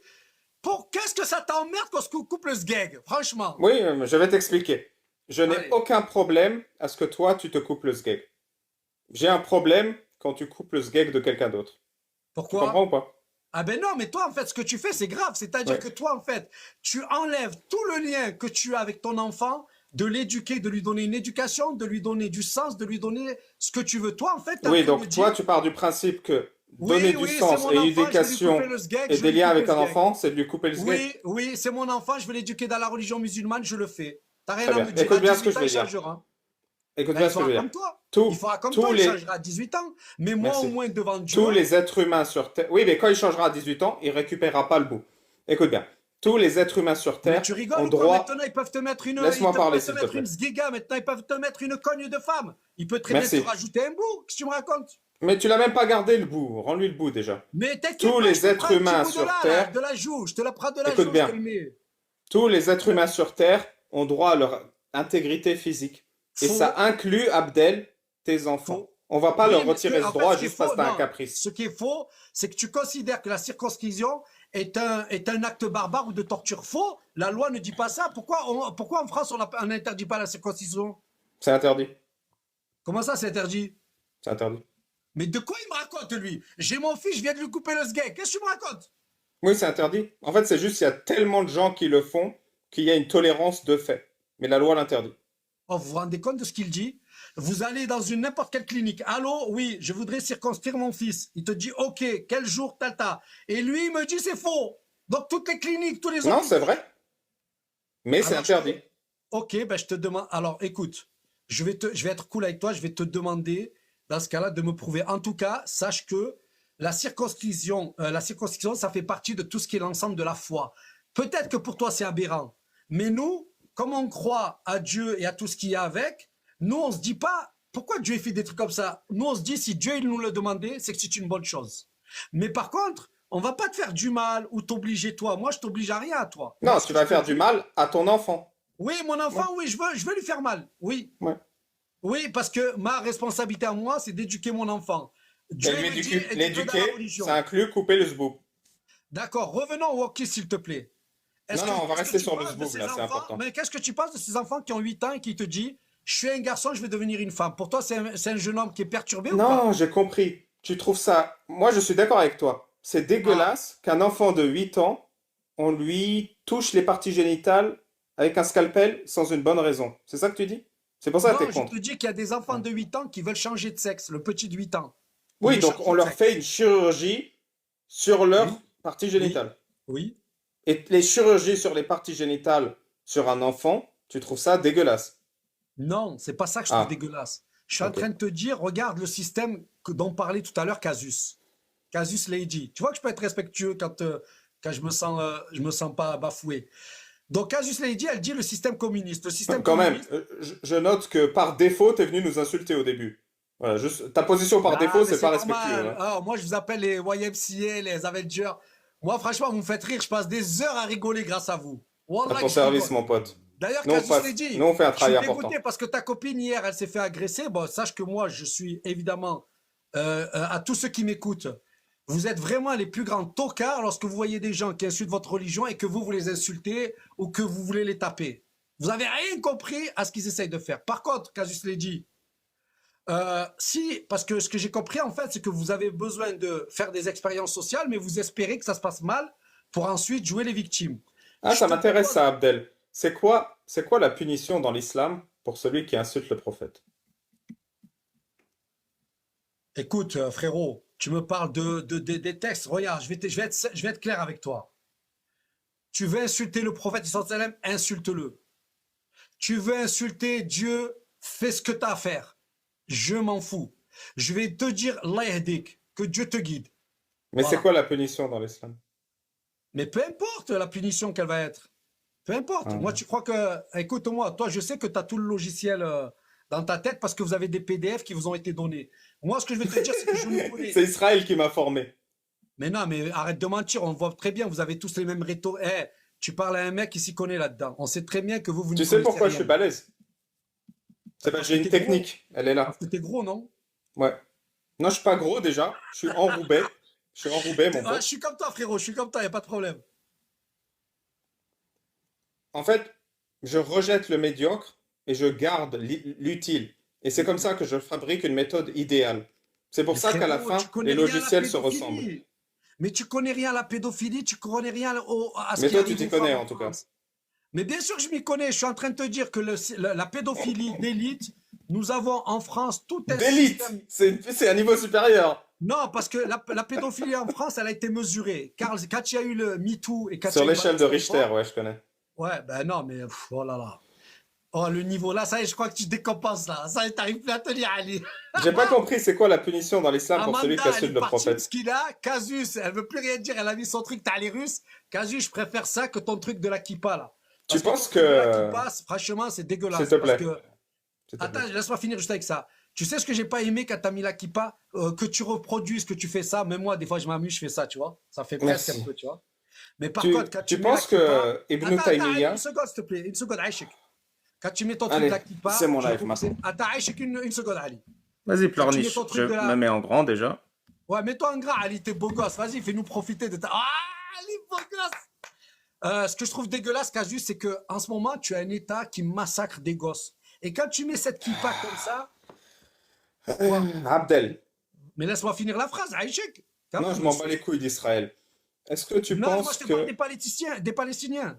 Speaker 1: Qu'est-ce que ça t'emmerde quand on coupe le sgeg? Franchement.
Speaker 2: Oui, je vais t'expliquer. Je n'ai
Speaker 1: Allez.
Speaker 2: aucun problème à ce que toi, tu te coupes le sgeg. J'ai un problème quand tu coupes le sgeg de quelqu'un d'autre. Tu comprends
Speaker 1: Pourquoi?
Speaker 2: ou pas?
Speaker 1: Ah ben non, mais toi, en fait, ce que tu fais, c'est grave.
Speaker 2: Oui.
Speaker 1: C'est-à-dire que toi, en fait, tu enlèves tout le lien que tu as avec ton enfant, de l'éduquer, de lui donner une éducation, de lui donner du sens, de lui donner ce que tu veux. Toi, en fait, tu es en
Speaker 2: Oui,
Speaker 1: train de me
Speaker 2: donc toi,
Speaker 1: dire,
Speaker 2: tu pars du principe que donner
Speaker 1: oui,
Speaker 2: du
Speaker 1: oui, c'est
Speaker 2: sens
Speaker 1: mon
Speaker 2: et
Speaker 1: enfant, je vais lui couper
Speaker 2: éducation
Speaker 1: le sgeg,
Speaker 2: et
Speaker 1: je vais
Speaker 2: des
Speaker 1: lui
Speaker 2: liens
Speaker 1: couper
Speaker 2: avec
Speaker 1: le
Speaker 2: un
Speaker 1: sgeg.
Speaker 2: enfant, c'est de lui couper le sgeg.
Speaker 1: Oui, oui, c'est mon enfant, je vais l'éduquer dans la religion musulmane, je le fais. T'as rien
Speaker 2: Très
Speaker 1: à
Speaker 2: bien.
Speaker 1: me dire, à
Speaker 2: Écoute bien ce que
Speaker 1: 18
Speaker 2: je
Speaker 1: ans,
Speaker 2: vais
Speaker 1: il
Speaker 2: dire.
Speaker 1: changera.
Speaker 2: Écoute
Speaker 1: Ben,
Speaker 2: bien
Speaker 1: il
Speaker 2: ce que je
Speaker 1: fera
Speaker 2: veux dire.
Speaker 1: comme toi. Il
Speaker 2: Tous,
Speaker 1: fera comme
Speaker 2: tous
Speaker 1: toi, il
Speaker 2: les,
Speaker 1: changera à 18 ans. Mais moi, au
Speaker 2: merci.
Speaker 1: moins, devant Dieu,
Speaker 2: Tous les êtres humains sur Terre. Oui, mais quand il changera à 18 ans, il récupérera pas le bout. Écoute bien. Tous les êtres humains sur
Speaker 1: mais
Speaker 2: Terre
Speaker 1: tu rigoles
Speaker 2: ont
Speaker 1: ou quoi?
Speaker 2: droit.
Speaker 1: Maintenant, ils peuvent te mettre
Speaker 2: Laisse-moi parler, s'il te
Speaker 1: une
Speaker 2: plaît.
Speaker 1: sgiga. Maintenant, ils peuvent te mettre une cogne de femme. Il peut très bien te
Speaker 2: Merci.
Speaker 1: rajouter un bout. Qu'est-ce que tu me racontes?
Speaker 2: Mais tu l'as même pas gardé le bout. Rends-lui le bout déjà.
Speaker 1: Mais t'inquiète
Speaker 2: Tous
Speaker 1: pas, je
Speaker 2: les
Speaker 1: te prends
Speaker 2: êtres
Speaker 1: un petit
Speaker 2: humains
Speaker 1: bout de
Speaker 2: sur
Speaker 1: là,
Speaker 2: Terre,
Speaker 1: de la joue. Je te la prends de la
Speaker 2: écoute
Speaker 1: joue, je te
Speaker 2: bien.
Speaker 1: le mets.
Speaker 2: Tous les êtres humains sur Terre ont droit à leur intégrité physique. Et ça
Speaker 1: Faux,
Speaker 2: inclut, Abdel, tes enfants.
Speaker 1: faux.
Speaker 2: On va pas
Speaker 1: Oui,
Speaker 2: leur
Speaker 1: mais
Speaker 2: retirer ce
Speaker 1: en fait,
Speaker 2: droit
Speaker 1: ce qui est
Speaker 2: juste parce
Speaker 1: faux,
Speaker 2: que t'as un
Speaker 1: non.
Speaker 2: caprice.
Speaker 1: Ce qui est faux, c'est que tu considères que la circoncision est un acte barbare ou de torture. Faux. La loi ne dit pas ça. Pourquoi en France, on n'interdit pas la circoncision?
Speaker 2: C'est interdit.
Speaker 1: Comment ça, c'est interdit?
Speaker 2: C'est interdit.
Speaker 1: Mais de quoi il me raconte, lui? J'ai mon fils, je viens de lui couper le sgeg. Qu'est-ce que tu me racontes?
Speaker 2: Oui, c'est interdit. En fait, c'est juste qu'il y a tellement de gens qui le font qu'il y a une tolérance de fait. Mais la loi l'interdit.
Speaker 1: Oh, vous vous rendez compte de ce qu'il dit? Vous allez dans une n'importe quelle clinique. Allô, oui, je voudrais circonscrire mon fils. Il te dit, ok, quel jour, tata. Et lui, il me dit, c'est faux. Donc, toutes les cliniques, tous les
Speaker 2: Non,
Speaker 1: hôpitaux.
Speaker 2: c'est vrai. Mais c'est
Speaker 1: Alors,
Speaker 2: interdit.
Speaker 1: ok, ben, je te demande. Alors, écoute, je vais être cool avec toi. Je vais te demander, dans ce cas-là, de me prouver. En tout cas, sache que la circoncision, ça fait partie de tout ce qui est l'ensemble de la foi. Peut-être que pour toi, c'est aberrant. Mais nous, comme on croit à Dieu et à tout ce qu'il y a avec, nous, on se dit pas, pourquoi Dieu fait des trucs comme ça? Nous, on se dit, si Dieu il nous le demandait, c'est que c'est une bonne chose. Mais par contre, on va pas te faire du mal ou t'obliger toi. Moi, je t'oblige à rien à toi.
Speaker 2: Non,
Speaker 1: Moi, ce
Speaker 2: tu
Speaker 1: que
Speaker 2: vas
Speaker 1: je te
Speaker 2: faire du
Speaker 1: dis,
Speaker 2: mal à ton enfant.
Speaker 1: oui, mon
Speaker 2: Ouais.
Speaker 1: enfant, oui, je veux lui faire mal. Oui,
Speaker 2: Ouais.
Speaker 1: oui, parce que ma responsabilité à moi, c'est d'éduquer mon enfant. Dieu
Speaker 2: Mais
Speaker 1: il me dit, éduque-le dans la
Speaker 2: l'éduquer, ça
Speaker 1: religion.
Speaker 2: inclut couper le zboob.
Speaker 1: D'accord, revenons au hockey, s'il te plaît.
Speaker 2: Non, non, on va
Speaker 1: Qu'est-ce que
Speaker 2: rester
Speaker 1: tu
Speaker 2: sur le
Speaker 1: penses de
Speaker 2: zboob,
Speaker 1: ces
Speaker 2: là, c'est
Speaker 1: enfants?
Speaker 2: important.
Speaker 1: Mais qu'est-ce que tu penses de ces enfants qui ont 8 ans et qui te disent, je suis un garçon, je vais devenir une femme? Pour toi, c'est un jeune homme qui est perturbé ou pas?
Speaker 2: Non, j'ai compris. Tu trouves ça. Moi, je suis d'accord avec toi. C'est
Speaker 1: Ah,
Speaker 2: dégueulasse qu'un enfant de 8 ans, on lui touche les parties génitales avec un scalpel sans une bonne raison. C'est ça que tu dis? C'est pour ça que
Speaker 1: non,
Speaker 2: t'es
Speaker 1: je
Speaker 2: contre.
Speaker 1: te dis qu'il y a des enfants de 8 ans qui veulent changer de sexe, le petit de 8 ans. Pour
Speaker 2: Oui,
Speaker 1: lui
Speaker 2: donc
Speaker 1: changer
Speaker 2: on
Speaker 1: de
Speaker 2: leur
Speaker 1: sexe.
Speaker 2: fait une chirurgie sur
Speaker 1: Oui,
Speaker 2: leurs parties
Speaker 1: oui,
Speaker 2: génitales.
Speaker 1: oui.
Speaker 2: Et les chirurgies sur les parties génitales sur un enfant, tu trouves ça dégueulasse?
Speaker 1: Non, c'est pas ça que je trouve
Speaker 2: Ah,
Speaker 1: dégueulasse. Je suis en
Speaker 2: ok.
Speaker 1: train de te dire, regarde le système dont parlait tout à l'heure Casus. Casus Lady. Tu vois que je peux être respectueux quand je me sens pas bafoué. Donc Casus Lady, elle dit le système communiste. Le système
Speaker 2: Quand même,
Speaker 1: communiste.
Speaker 2: je note que par défaut, t'es venu nous insulter au début. Voilà, juste, ta position par
Speaker 1: Ah,
Speaker 2: défaut,
Speaker 1: mais
Speaker 2: c'est
Speaker 1: c'est
Speaker 2: pas respectueux,
Speaker 1: normal.
Speaker 2: hein.
Speaker 1: Ah, moi, je vous appelle les YMCA, les Avengers. Moi, franchement, vous me faites rire. Je passe des heures à rigoler grâce à vous.
Speaker 2: À
Speaker 1: Wallah
Speaker 2: ton
Speaker 1: que je
Speaker 2: service,
Speaker 1: rigole.
Speaker 2: mon pote.
Speaker 1: D'ailleurs,
Speaker 2: Nous, on
Speaker 1: Casus
Speaker 2: passe,
Speaker 1: Lady,
Speaker 2: nous, on fait un
Speaker 1: je suis
Speaker 2: travail
Speaker 1: dégoûté
Speaker 2: important.
Speaker 1: parce que ta copine hier, elle s'est fait agresser. Bon, sache que moi, je suis évidemment à tous ceux qui m'écoutent. Vous êtes vraiment les plus grands tocards lorsque vous voyez des gens qui insultent votre religion et que vous les insultez ou que vous voulez les taper. Vous n'avez rien compris à ce qu'ils essayent de faire. Par contre, Casus Lady, si, parce que ce que j'ai compris en fait, c'est que vous avez besoin de faire des expériences sociales, mais vous espérez que ça se passe mal pour ensuite jouer les victimes.
Speaker 2: Ah,
Speaker 1: Je
Speaker 2: ça
Speaker 1: te
Speaker 2: m'intéresse
Speaker 1: propose,
Speaker 2: ça, Abdel. C'est quoi la punition dans l'islam pour celui qui insulte le prophète?
Speaker 1: écoute, frérot, tu me parles des textes. Regarde, je vais être clair avec toi. Tu veux insulter le prophète, insulte-le. Tu veux insulter Dieu, fais ce que tu as à faire. Je m'en fous. Je vais te dire, Allah yahdik, que Dieu te guide.
Speaker 2: Mais c'est
Speaker 1: Voilà.
Speaker 2: quoi la punition dans l'islam?
Speaker 1: Mais peu importe la punition qu'elle va être. Peu importe. Moi, tu crois que... Écoute-moi, toi, je sais que tu as tout le logiciel dans ta tête parce que vous avez des PDF qui vous ont été donnés. Moi, ce que je vais te dire, c'est que je me connais.
Speaker 2: C'est Israël qui m'a formé.
Speaker 1: Mais non, mais arrête de mentir. On voit très bien, vous avez tous les mêmes rétos. Eh, tu parles à un mec qui s'y connaît là-dedans. On sait très bien que vous
Speaker 2: Tu
Speaker 1: ne
Speaker 2: sais
Speaker 1: connaissez
Speaker 2: pourquoi je
Speaker 1: rien.
Speaker 2: suis balèze? C'est parce
Speaker 1: Parce
Speaker 2: que j'ai
Speaker 1: que
Speaker 2: une
Speaker 1: t'es gros.
Speaker 2: technique. Elle est là.
Speaker 1: Parce que t'es gros, non?
Speaker 2: Ouais. Non, je suis pas gros déjà. Je suis enrobé. Je suis enrobé, mon
Speaker 1: Ah, je
Speaker 2: pote.
Speaker 1: suis comme toi, frérot. Je suis comme toi, y a pas de problème.
Speaker 2: En fait, je rejette le médiocre et je garde l'utile. Et c'est comme ça que je fabrique une méthode idéale. C'est pour
Speaker 1: Mais
Speaker 2: ça qu'à la
Speaker 1: frérot, tu
Speaker 2: fin,
Speaker 1: connais
Speaker 2: les
Speaker 1: rien à la
Speaker 2: logiciels se ressemblent.
Speaker 1: pédophilie. Mais tu connais rien à la pédophilie, tu connais rien à ce
Speaker 2: Mais
Speaker 1: qui
Speaker 2: toi, tu
Speaker 1: arrive
Speaker 2: t'y
Speaker 1: aux femmes
Speaker 2: connais
Speaker 1: en
Speaker 2: en tout cas.
Speaker 1: France. Mais bien sûr que je m'y connais. Je suis en train de te dire que la pédophilie d'élite, nous avons en France tout un
Speaker 2: D'élite!
Speaker 1: système.
Speaker 2: C'est un niveau supérieur.
Speaker 1: Non, parce que la pédophilie en France, elle a été mesurée. Car quand il y a eu le MeToo et quand il y
Speaker 2: Sur
Speaker 1: a eu
Speaker 2: l'échelle de
Speaker 1: Balancez
Speaker 2: Richter, ouais, je connais.
Speaker 1: ouais, ben non, mais oh là là. Oh, le niveau là, ça y est, je crois que tu décompenses là. Ça y est, t'arrives plus à tenir, Ali.
Speaker 2: J'ai pas compris c'est quoi la punition dans l'islam pour celui qui
Speaker 1: Amanda, elle
Speaker 2: insulte
Speaker 1: est
Speaker 2: le
Speaker 1: partie de
Speaker 2: prophète.
Speaker 1: ce qu'il a. Casus, elle veut plus rien dire. Elle a mis son truc, t'as les Russes. Casus, je préfère ça que ton truc de la kippa là.
Speaker 2: Tu
Speaker 1: Parce que
Speaker 2: penses
Speaker 1: ton truc de la
Speaker 2: que...
Speaker 1: kippa, franchement, c'est
Speaker 2: S'il
Speaker 1: dégueulasse.
Speaker 2: te
Speaker 1: Parce
Speaker 2: plaît.
Speaker 1: que,
Speaker 2: S'il te
Speaker 1: attends,
Speaker 2: plaît.
Speaker 1: laisse-moi finir juste avec ça. Tu sais ce que j'ai pas aimé quand t'as mis la kippa, que tu reproduises, que tu fais ça. Même moi, des fois, je m'amuse, je fais ça, tu vois. Ça fait presque un
Speaker 2: Merci.
Speaker 1: peu, tu vois. Mais par contre, quand
Speaker 2: Tu
Speaker 1: tu mets la
Speaker 2: penses
Speaker 1: kippa.
Speaker 2: que Ibn
Speaker 1: Attends,
Speaker 2: Taymiyyah...
Speaker 1: une seconde, s'il te plaît. Une seconde, Aïchik. Quand tu mets ton truc de
Speaker 2: Allez,
Speaker 1: la kippa,
Speaker 2: c'est mon
Speaker 1: je
Speaker 2: live
Speaker 1: trouve que
Speaker 2: maintenant.
Speaker 1: attends, Aïchik, une seconde, Ali.
Speaker 4: Vas-y,
Speaker 1: Quand tu mets
Speaker 4: pleurniche.
Speaker 1: ton
Speaker 4: Je
Speaker 1: truc de
Speaker 4: me
Speaker 1: la.
Speaker 4: mets en grand déjà.
Speaker 1: Ouais, mets-toi en gras, Ali, t'es beau gosse. Vas-y, fais-nous profiter de ta. Ah, Ali, beau gosse! Ce que je trouve dégueulasse, Casus, c'est que en ce moment, tu as un État qui massacre des gosses. Et quand tu mets cette kippa comme ça, quoi?
Speaker 2: Abdel.
Speaker 1: Mais laisse-moi finir la phrase, Aïchik.
Speaker 2: Non, je m'en bats les couilles d'Israël. Est-ce que tu
Speaker 1: Non, moi,
Speaker 2: penses
Speaker 1: je te parle
Speaker 2: que...
Speaker 1: des Palestiniens. Des Palestiniens.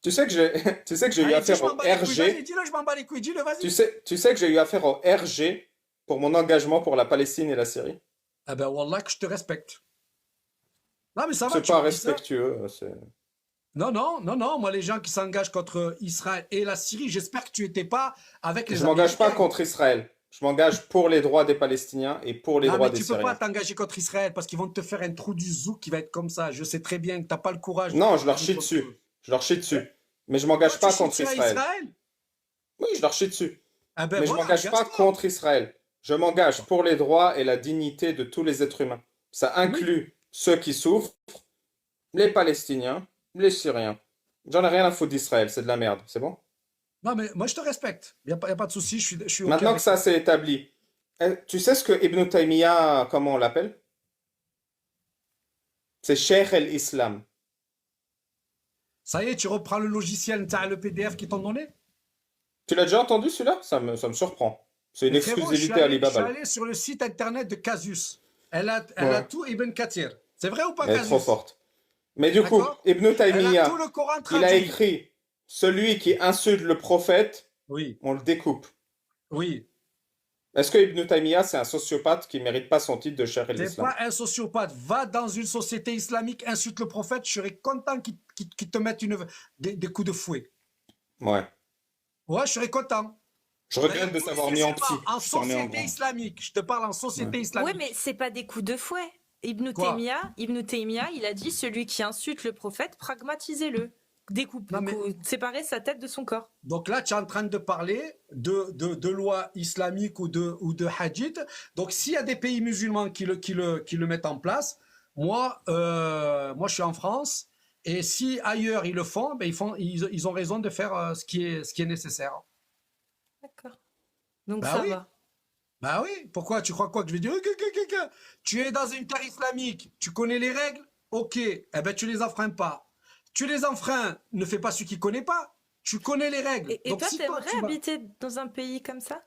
Speaker 2: Tu sais que tu sais que j'ai eu
Speaker 1: Allez, dis,
Speaker 2: affaire
Speaker 1: je m'en
Speaker 2: au
Speaker 1: bats les couilles. Vas-y,
Speaker 2: RG.
Speaker 1: dis-le, je m'en bats les couilles. Dis-le, vas-y.
Speaker 2: Tu sais que j'ai eu affaire au RG pour mon engagement pour la Palestine et la Syrie.
Speaker 1: Ah ben, Wallah, que je te respecte. Non, mais ça va,
Speaker 2: C'est
Speaker 1: tu
Speaker 2: pas
Speaker 1: me dis ça.
Speaker 2: respectueux.
Speaker 1: Non, non, non, non. Moi, les gens qui s'engagent contre Israël et la Syrie, j'espère que tu n'étais pas avec les
Speaker 2: Je m'engage pas
Speaker 1: Américains.
Speaker 2: contre Israël. Je m'engage pour les droits des Palestiniens et pour les
Speaker 1: Non,
Speaker 2: droits
Speaker 1: mais
Speaker 2: des
Speaker 1: tu peux pas
Speaker 2: Syriens.
Speaker 1: t'engager contre Israël parce qu'ils vont te faire un trou du zouk qui va être comme ça. Je sais très bien que tu n'as pas le courage.
Speaker 2: Non, je leur
Speaker 1: de
Speaker 2: chie
Speaker 1: contre
Speaker 2: dessus.
Speaker 1: eux.
Speaker 2: Je leur chie dessus. Mais je
Speaker 1: Toi,
Speaker 2: m'engage
Speaker 1: tu
Speaker 2: pas
Speaker 1: chies
Speaker 2: contre
Speaker 1: dessus à
Speaker 2: Israël.
Speaker 1: Israël?
Speaker 2: Oui, je leur chie dessus.
Speaker 1: Ah ben
Speaker 2: Mais je
Speaker 1: voilà,
Speaker 2: m'engage pas
Speaker 1: casse-toi.
Speaker 2: contre Israël. Je m'engage pour les droits et la dignité de tous les êtres humains. Ça
Speaker 1: Oui.
Speaker 2: inclut ceux qui souffrent, les Palestiniens, les Syriens. J'en ai rien à foutre d'Israël, c'est de la merde, c'est bon?
Speaker 1: Non, mais moi, je te respecte. Il n'y a pas de souci. Je suis OK
Speaker 2: Maintenant
Speaker 1: avec
Speaker 2: que ça
Speaker 1: ça.
Speaker 2: s'est établi, tu sais ce que Ibn Taymiyyah, comment on l'appelle? C'est Cheikh el-Islam.
Speaker 1: Ça y est, tu reprends le logiciel, tu as le PDF qu'ils t'ont donné?
Speaker 2: Tu l'as déjà entendu celui-là? Ça me surprend. C'est une
Speaker 1: Mais frérot,
Speaker 2: exclusivité
Speaker 1: je suis
Speaker 2: Alibaba.
Speaker 1: allé sur le site internet de Casus. Elle a
Speaker 2: Ouais.
Speaker 1: tout Ibn Kathir. C'est vrai ou pas,
Speaker 2: Elle est trop
Speaker 1: Casus?
Speaker 2: forte. Mais du coup,
Speaker 1: D'accord?
Speaker 2: Ibn
Speaker 1: Elle a
Speaker 2: Taymiyyah,
Speaker 1: tout le Coran
Speaker 2: il a
Speaker 1: traduit.
Speaker 2: écrit celui qui insulte le prophète,
Speaker 1: Oui,
Speaker 2: on le découpe.
Speaker 1: oui.
Speaker 2: Est-ce que Ibn Taymiyyah, c'est un sociopathe qui mérite pas son titre de Cheikh
Speaker 1: T'es
Speaker 2: el-Islam?
Speaker 1: pas un sociopathe. Va dans une société islamique, insulte le prophète. Je serais content qu'ils te mettent des coups de fouet.
Speaker 2: Ouais.
Speaker 1: Ouais, je serais content.
Speaker 2: Je regrette de t'avoir mis en psy.
Speaker 1: En
Speaker 2: Je t'en mets en
Speaker 1: société
Speaker 2: grand.
Speaker 1: islamique. Je te parle en société
Speaker 3: Ouais,
Speaker 1: islamique.
Speaker 3: mais c'est pas des coups de fouet. Ibn
Speaker 1: Quoi?
Speaker 3: Taymiyyah, il a dit celui qui insulte le prophète, pragmatisez-le. Découpe,
Speaker 1: Non, mais-
Speaker 3: séparez sa tête de son corps.
Speaker 1: Donc là, tu es en train de parler de loi islamique ou de hadith. Donc s'il y a des pays musulmans qui le mettent en place, moi, je suis en France. Et si ailleurs ils le font, ben ils ont raison de faire ce qui est nécessaire.
Speaker 3: D'accord. Donc
Speaker 1: Bah
Speaker 3: ça
Speaker 1: oui.
Speaker 3: va.
Speaker 1: Bah oui, pourquoi? Tu crois quoi que je vais dire? Tu es dans une terre islamique, tu connais les règles? Ok, eh ben tu les enfreins pas. Tu les enfreins, ne fais pas celui qui connaît pas. Tu connais les règles.
Speaker 3: Et
Speaker 1: Donc
Speaker 3: toi,
Speaker 1: si
Speaker 3: t'aimerais
Speaker 1: tu vas
Speaker 3: habiter dans un pays comme ça?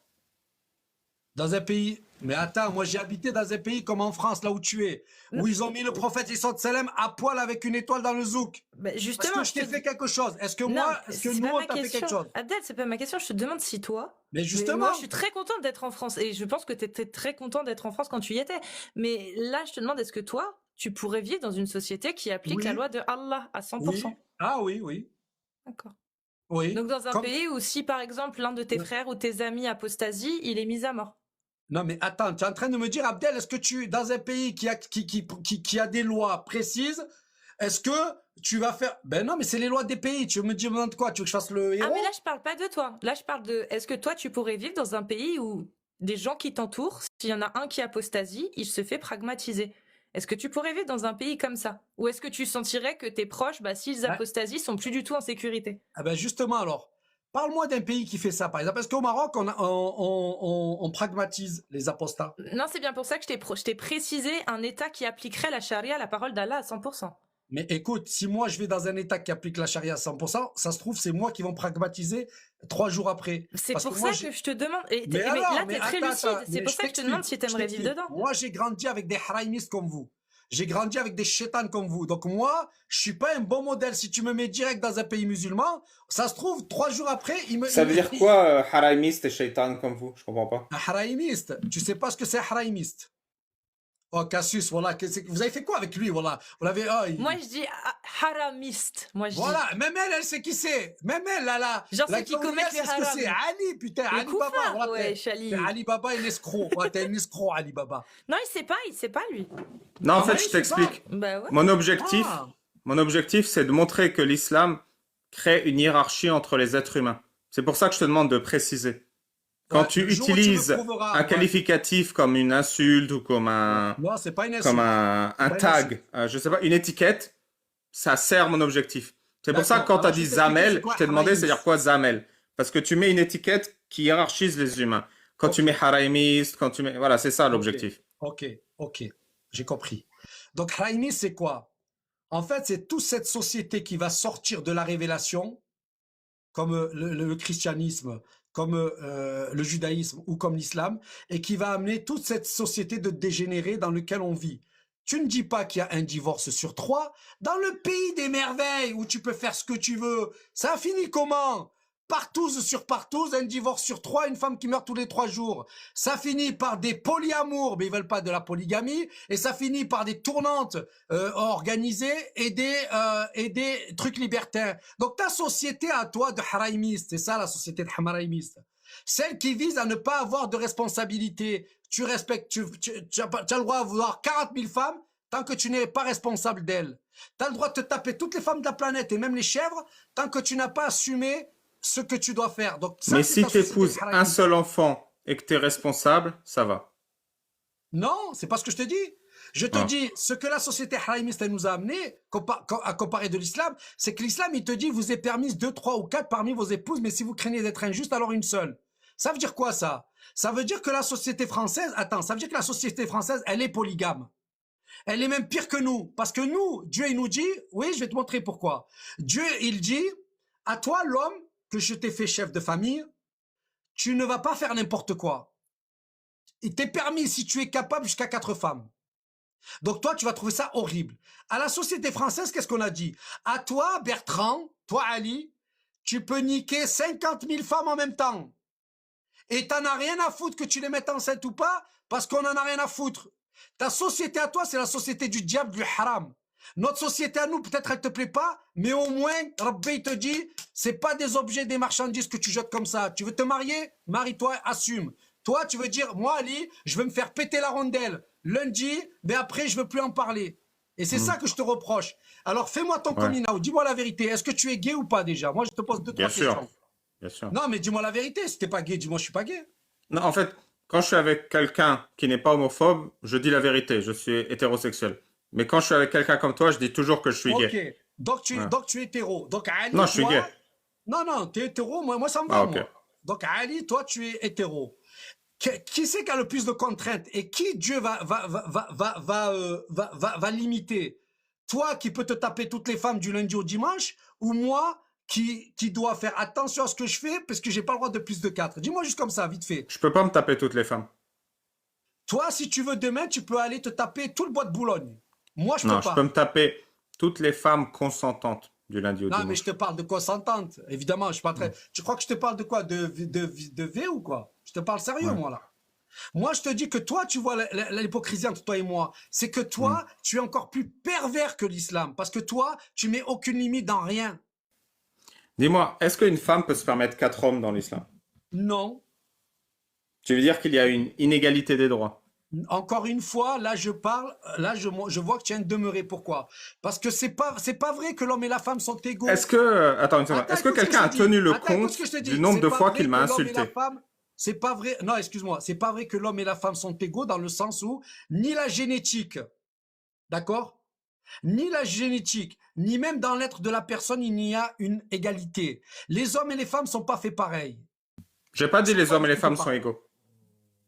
Speaker 1: dans un pays... Mais attends, moi j'ai habité dans un pays comme en France, là où tu es, où ils ont mis le prophète Salem à poil avec une étoile dans le zouk.
Speaker 3: Bah,
Speaker 1: Est-ce
Speaker 3: justement,
Speaker 1: que je t'ai fait quelque chose? Est-ce que
Speaker 3: Non,
Speaker 1: moi, est-ce que
Speaker 3: c'est
Speaker 1: nous,
Speaker 3: pas
Speaker 1: on
Speaker 3: ma
Speaker 1: t'a fait quelque
Speaker 3: question.
Speaker 1: chose?
Speaker 3: Abdel, c'est pas ma question. Je te demande si toi.
Speaker 1: Mais
Speaker 3: Mais
Speaker 1: justement,
Speaker 3: moi, je suis très contente d'être en France et je pense que tu étais très content d'être en France quand tu y étais. Mais là, je te demande, est-ce que toi, tu pourrais vivre dans une société qui applique la
Speaker 1: oui,
Speaker 3: loi de Allah à 100%?
Speaker 1: oui. Ah oui, oui.
Speaker 3: D'accord.
Speaker 1: Oui.
Speaker 3: Donc dans un
Speaker 1: Comme...
Speaker 3: pays où si par exemple l'un de tes frères ou tes amis apostasie, il est mis à mort.
Speaker 1: Non, mais attends, tu es en train de me dire, Abdel, est-ce que dans un pays qui a des lois précises, est-ce que tu vas faire... Ben non, mais c'est les lois des pays. Tu veux me dire quoi? Tu veux que je fasse le
Speaker 3: Ah
Speaker 1: héros?
Speaker 3: mais là je parle pas de toi. Là je parle de est-ce que toi tu pourrais vivre dans un pays où des gens qui t'entourent, s'il y en a un qui apostasie, il se fait pragmatiser. Est-ce que tu pourrais vivre dans un pays comme ça? Ou est-ce que tu sentirais que tes proches, bah, s'ils
Speaker 1: Ouais.
Speaker 3: apostasient, sont plus du tout en sécurité?
Speaker 1: Ah ben justement alors, parle-moi d'un pays qui fait ça, par exemple. Est-ce qu'au Maroc, on pragmatise les apostats?
Speaker 3: Non, c'est bien pour ça que je t'ai précisé un État qui appliquerait la charia, la parole d'Allah à 100%.
Speaker 1: Mais écoute, si moi je vais dans un État qui applique la charia à 100%, ça se trouve, c'est moi qui vont pragmatiser 3 jours après.
Speaker 3: C'est
Speaker 1: Parce
Speaker 3: pour
Speaker 1: que moi,
Speaker 3: ça que je te demande.
Speaker 1: Mais
Speaker 3: Mais
Speaker 1: alors,
Speaker 3: là,
Speaker 1: mais
Speaker 3: t'es très
Speaker 1: attends,
Speaker 3: lucide. C'est
Speaker 1: mais
Speaker 3: pour
Speaker 1: je
Speaker 3: ça que je te demande si
Speaker 1: t'explique, je
Speaker 3: t'aimerais vivre
Speaker 1: t'explique.
Speaker 3: dedans.
Speaker 1: Moi, j'ai grandi avec des haraïmistes comme vous. J'ai grandi avec des chétans comme vous. Donc moi, je suis pas un bon modèle. Si tu me mets direct dans un pays musulman, ça se trouve, 3 jours après,
Speaker 2: Ça veut dire quoi, haraïmiste et shaitan comme vous? Je comprends pas.
Speaker 1: Un haraïmiste, tu sais pas ce que c'est un haraïmiste? Oh, Cassius, voilà. Vous avez fait quoi avec lui, voilà? Vous l'avez... Oh,
Speaker 3: Moi, je dis haramiste. Moi, je dis.
Speaker 1: Voilà, même elle sait qui c'est. Même elle, là.
Speaker 3: Genre
Speaker 1: La
Speaker 3: ceux qui commettent les
Speaker 1: c'est ce que c'est.
Speaker 3: haram.
Speaker 1: Ali, putain,
Speaker 3: Le
Speaker 1: Ali Baba.
Speaker 3: koufar,
Speaker 1: Voilà,
Speaker 3: ouais,
Speaker 1: t'es
Speaker 3: Chali.
Speaker 1: Ali Baba et l'escroc. Ouais, t'es un escroc, Ali Baba.
Speaker 3: Non, il sait pas, lui.
Speaker 2: Non, en
Speaker 1: Ah
Speaker 2: fait,
Speaker 1: ouais,
Speaker 2: je
Speaker 1: je sais
Speaker 2: t'explique.
Speaker 3: Bah ouais.
Speaker 2: Mon objectif,
Speaker 1: Ah.
Speaker 2: mon objectif, c'est de montrer que l'islam crée une hiérarchie entre les êtres humains. C'est pour ça que je te demande de préciser. Quand
Speaker 1: Ouais,
Speaker 2: tu
Speaker 1: le jour où tu me
Speaker 2: utilises
Speaker 1: prouveras,
Speaker 2: un
Speaker 1: ouais.
Speaker 2: qualificatif comme une insulte ou comme
Speaker 1: Non, c'est pas une insulte.
Speaker 2: comme un
Speaker 1: pas une
Speaker 2: tag, je sais pas, une étiquette, ça sert mon objectif. C'est pour ça que
Speaker 1: D'accord.
Speaker 2: quand tu as
Speaker 1: Alors, je
Speaker 2: dit
Speaker 1: vais t'expliquer c'est
Speaker 2: Zamel,
Speaker 1: quoi
Speaker 2: je t'ai demandé
Speaker 1: haraïmis.
Speaker 2: c'est-à-dire quoi Zamel. Parce que tu mets une étiquette qui hiérarchise les humains. Quand tu
Speaker 1: Ok.
Speaker 2: mets haraïmiste, quand tu mets... Voilà, c'est ça
Speaker 1: Ok,
Speaker 2: l'objectif.
Speaker 1: ok, j'ai compris. Donc, haraïmis, c'est quoi? En fait, c'est toute cette société qui va sortir de la révélation, comme le christianisme, comme le judaïsme ou comme l'islam, et qui va amener toute cette société de dégénérés dans lequel on vit. Tu ne dis pas qu'il y a un divorce sur 3. Dans le pays des merveilles, où tu peux faire ce que tu veux, ça finit comment? Partouze sur partouze, un divorce sur 3, une femme qui meurt tous les 3 jours. Ça finit par des polyamours, mais ils veulent pas de la polygamie, et ça finit par des tournantes organisées et des trucs libertins. Donc ta société à toi de haraïmiste, c'est ça la société de haraïmiste. Celle qui vise à ne pas avoir de responsabilité. Tu respectes, tu as le droit d'avoir 40 000 femmes tant que tu n'es pas responsable d'elles. Tu as le droit de te taper toutes les femmes de la planète et même les chèvres tant que tu n'as pas assumé ce que tu dois faire. Donc, ça,
Speaker 2: Mais
Speaker 1: c'est
Speaker 2: si
Speaker 1: ta
Speaker 2: tu
Speaker 1: société
Speaker 2: épouses un
Speaker 1: haraïmiste.
Speaker 2: seul enfant et que tu es responsable, ça va.
Speaker 1: Non, c'est pas ce que je te dis. Je te
Speaker 2: Ah.
Speaker 1: dis, ce que la société haraïmiste elle nous a amené, à comparer de l'islam, c'est que l'islam, il te dit, vous est permis 2, 3 ou 4 parmi vos épouses, mais si vous craignez d'être injuste, alors une seule. Ça veut dire quoi, ça? Ça veut dire que la société française, attends, ça veut dire que la société française, elle est polygame. Elle est même pire que nous. Parce que nous, Dieu, il nous dit, oui, je vais te montrer pourquoi. Dieu, il dit, à toi, l'homme, que je t'ai fait chef de famille, tu ne vas pas faire n'importe quoi. Il t'est permis, si tu es capable, jusqu'à 4 femmes. Donc toi, tu vas trouver ça horrible. À la société française, qu'est-ce qu'on a dit? À toi, Bertrand, toi, Ali, tu peux niquer 50 000 femmes en même temps. Et t'en as rien à foutre que tu les mettes enceintes ou pas, parce qu'on en a rien à foutre. Ta société à toi, c'est la société du diable, du haram. Notre société à nous, peut-être elle te plaît pas, mais au moins, Rabbi te dit, c'est pas des objets, des marchandises que tu jettes comme ça. Tu veux te marier? Marie-toi, assume. Toi, tu veux dire, moi, Ali, je veux me faire péter la rondelle lundi, mais après, je veux plus en parler. Et c'est ça que je te reproche. Alors, fais-moi ton coming out. Dis-moi la vérité. Est-ce que tu es gay ou pas déjà? Moi, je te pose 2, 3
Speaker 2: Bien sûr.
Speaker 1: questions.
Speaker 2: Bien sûr.
Speaker 1: Non, mais dis-moi la vérité. Si t'es pas gay, dis-moi je suis pas gay.
Speaker 2: Non, en fait, quand je suis avec quelqu'un qui n'est pas homophobe, je dis la vérité, je suis hétérosexuel. Mais quand je suis avec quelqu'un comme toi, je dis toujours que je suis
Speaker 1: Ok.
Speaker 2: gay.
Speaker 1: Donc tu es hétéro. Donc Ali,
Speaker 2: Non, je suis
Speaker 1: toi...
Speaker 2: gay.
Speaker 1: Non, tu es hétéro. Moi, ça me va,
Speaker 2: Ah, ok.
Speaker 1: moi. Donc Ali, toi, tu es hétéro. Qui c'est qui a le plus de contraintes et qui Dieu va limiter? Toi qui peux te taper toutes les femmes du lundi au dimanche ou moi qui dois faire attention à ce que je fais parce que j'ai pas le droit de plus de 4? Dis-moi juste comme ça, vite fait.
Speaker 2: Je peux pas me taper toutes les femmes.
Speaker 1: Toi, si tu veux demain, tu peux aller te taper tout le bois de Boulogne. Moi, je
Speaker 2: Non,
Speaker 1: peux
Speaker 2: je
Speaker 1: pas.
Speaker 2: peux me taper toutes les femmes consentantes du lundi au
Speaker 1: Non, mais
Speaker 2: dimanche.
Speaker 1: je te parle de consentante. Évidemment, je suis pas très... Tu crois que je te parle de quoi? De V ou quoi? Je te parle sérieux, moi, là. Moi, je te dis que toi, tu vois l'hypocrisie entre toi et moi. C'est que toi, tu es encore plus pervers que l'islam. Parce que toi, tu mets aucune limite dans rien.
Speaker 2: Dis-moi, est-ce qu'une femme peut se permettre 4 hommes dans l'islam?
Speaker 1: Non.
Speaker 2: Tu veux dire qu'il y a une inégalité des droits?
Speaker 1: Encore une fois, là je parle, là je vois que tu viens de demeurer. Pourquoi? Parce que c'est pas vrai que l'homme et la femme sont égaux.
Speaker 2: Est-ce que, attends une seconde,
Speaker 1: Attends,
Speaker 2: est-ce que
Speaker 1: écoute ce que je
Speaker 2: quelqu'un a
Speaker 1: te dis.
Speaker 2: tenu le
Speaker 1: Attends, écoute ce que je
Speaker 2: compte
Speaker 1: te
Speaker 2: du
Speaker 1: dis.
Speaker 2: nombre
Speaker 1: C'est
Speaker 2: de
Speaker 1: pas
Speaker 2: fois
Speaker 1: vrai
Speaker 2: qu'il
Speaker 1: que
Speaker 2: m'a
Speaker 1: l'homme et la
Speaker 2: insulté?
Speaker 1: femme, c'est pas vrai. Non, excuse-moi, c'est pas vrai que l'homme et la femme sont égaux dans le sens où ni la génétique, d'accord? Ni la génétique, ni même dans l'être de la personne, il n'y a une égalité. Les hommes et les femmes sont pas faits pareil.
Speaker 2: J'ai pas
Speaker 1: Ils
Speaker 2: dit
Speaker 1: sont
Speaker 2: les
Speaker 1: pas
Speaker 2: hommes
Speaker 1: du
Speaker 2: et les
Speaker 1: tout faits
Speaker 2: femmes sont
Speaker 1: pareil.
Speaker 2: égaux.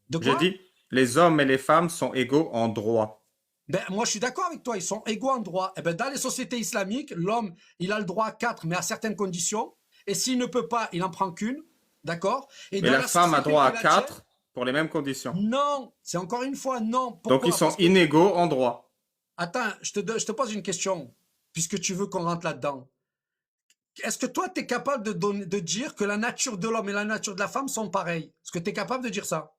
Speaker 1: De
Speaker 2: J'ai
Speaker 1: quoi?
Speaker 2: dit les hommes et les femmes sont égaux en droit.
Speaker 1: Ben, moi, je suis d'accord avec toi, ils sont égaux en droit. Eh ben, dans les sociétés islamiques, l'homme, il a le droit à 4, mais à certaines conditions. Et s'il ne peut pas, il n'en prend qu'une. D'accord? Et
Speaker 2: Mais
Speaker 1: dans
Speaker 2: la
Speaker 1: la
Speaker 2: femme a
Speaker 1: société
Speaker 2: droit
Speaker 1: qui
Speaker 2: à
Speaker 1: est la tienne,
Speaker 2: 4 pour les mêmes conditions.
Speaker 1: non. C'est encore une fois non.
Speaker 2: Donc ils
Speaker 1: Pourquoi?
Speaker 2: sont
Speaker 1: Parce que,
Speaker 2: inégaux en droit.
Speaker 1: attends, je te pose une question, puisque tu veux qu'on rentre là-dedans. Est-ce que toi, tu es capable de dire que la nature de l'homme et la nature de la femme sont pareilles? Est-ce que tu es capable de dire ça?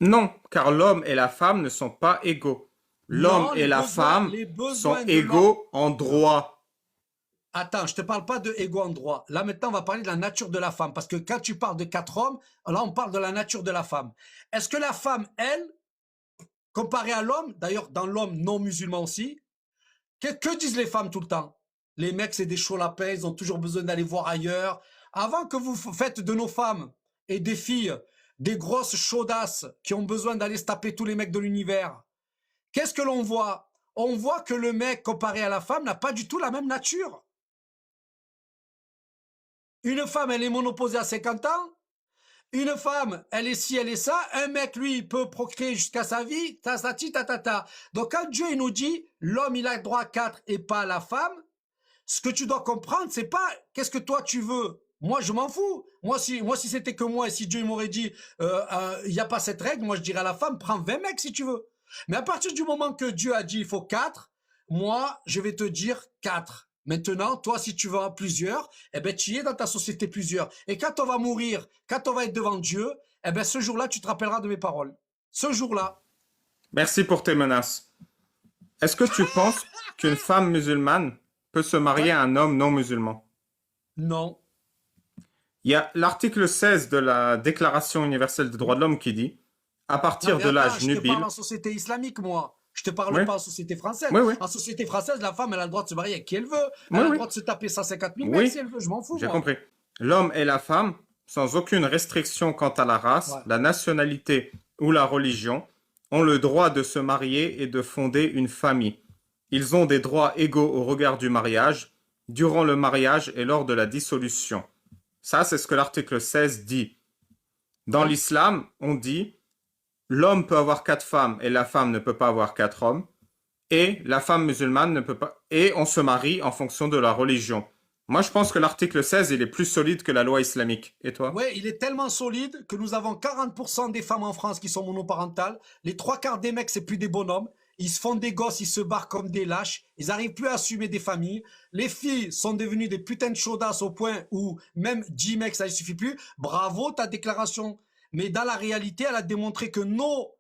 Speaker 2: Non, car l'homme et la femme ne sont pas égaux. L'homme
Speaker 1: Non,
Speaker 2: et la femme
Speaker 1: les
Speaker 2: sont
Speaker 1: besoins de l'homme.
Speaker 2: égaux en droit.
Speaker 1: Attends, je te parle pas de égaux en droit. Là, maintenant, on va parler de la nature de la femme. Parce que quand tu parles de 4 hommes, là, on parle de la nature de la femme. Est-ce que la femme, elle, comparée à l'homme, d'ailleurs, dans l'homme non musulman aussi, que disent les femmes tout le temps? Les mecs, c'est des chauds lapins, ils ont toujours besoin d'aller voir ailleurs. Avant que vous faites de nos femmes et des filles des grosses chaudasses qui ont besoin d'aller se taper tous les mecs de l'univers, qu'est-ce que l'on voit? On voit que le mec, comparé à la femme, n'a pas du tout la même nature. Une femme, elle est monoposée à 50 ans. Une femme, elle est ci, elle est ça. Un mec, lui, il peut procréer jusqu'à sa vie. Ta, ta, ta, ta. Donc, quand Dieu il nous dit, l'homme, il a le droit à 4 et pas la femme, ce que tu dois comprendre, c'est pas qu'est-ce que toi tu veux. Moi, je m'en fous. Moi, si c'était que moi et si Dieu m'aurait dit, il n'y a pas cette règle, moi, je dirais à la femme, prends 20 mecs si tu veux. Mais à partir du moment que Dieu a dit, il faut 4, moi, je vais te dire 4. Maintenant, toi, si tu veux en plusieurs, eh ben, tu y es dans ta société plusieurs. Et quand on va mourir, quand on va être devant Dieu, eh ben, ce jour-là, tu te rappelleras de mes paroles. Ce jour-là.
Speaker 2: Merci pour tes menaces. Est-ce que tu penses qu'une femme musulmane peut se marier
Speaker 1: Ouais.
Speaker 2: à un homme non musulman?
Speaker 1: Non.
Speaker 2: Il y a l'article 16 de la Déclaration universelle des droits de l'homme qui dit, à
Speaker 1: Non,
Speaker 2: partir
Speaker 1: mais
Speaker 2: de
Speaker 1: attends,
Speaker 2: l'âge
Speaker 1: je te parle
Speaker 2: nubile,
Speaker 1: en société islamique, moi. Je te parle
Speaker 2: oui,
Speaker 1: pas en société française.
Speaker 2: oui, oui,
Speaker 1: En société française, la femme, elle a le droit de se marier avec qui elle veut. Elle
Speaker 2: oui,
Speaker 1: a le
Speaker 2: oui,
Speaker 1: droit de se taper 150 000 mecs si
Speaker 2: oui,
Speaker 1: elle veut. Je m'en fous,
Speaker 2: j'ai
Speaker 1: moi.
Speaker 2: compris. L'homme et la femme, sans aucune restriction quant à la race,
Speaker 1: Ouais.
Speaker 2: la nationalité ou la religion, ont le droit de se marier et de fonder une famille. Ils ont des droits égaux au regard du mariage, durant le mariage et lors de la dissolution. Ça, c'est ce que l'article 16 dit. Dans
Speaker 1: Ouais.
Speaker 2: l'islam, on dit l'homme peut avoir 4 femmes et la femme ne peut pas avoir 4 hommes, et la femme musulmane ne peut pas, et on se marie en fonction de la religion. Moi, je pense que l'article 16, il est plus solide que la loi islamique. Et toi?
Speaker 1: Ouais, il est tellement solide que nous avons 40% des femmes en France qui sont monoparentales. Les 3 quarts des mecs, c'est plus des bonhommes. Ils se font des gosses, ils se barrent comme des lâches. Ils n'arrivent plus à assumer des familles. Les filles sont devenues des putains de chaudasses au point où même 10 mecs, ça ne suffit plus. Bravo ta déclaration. Mais dans la réalité, elle a démontré que nos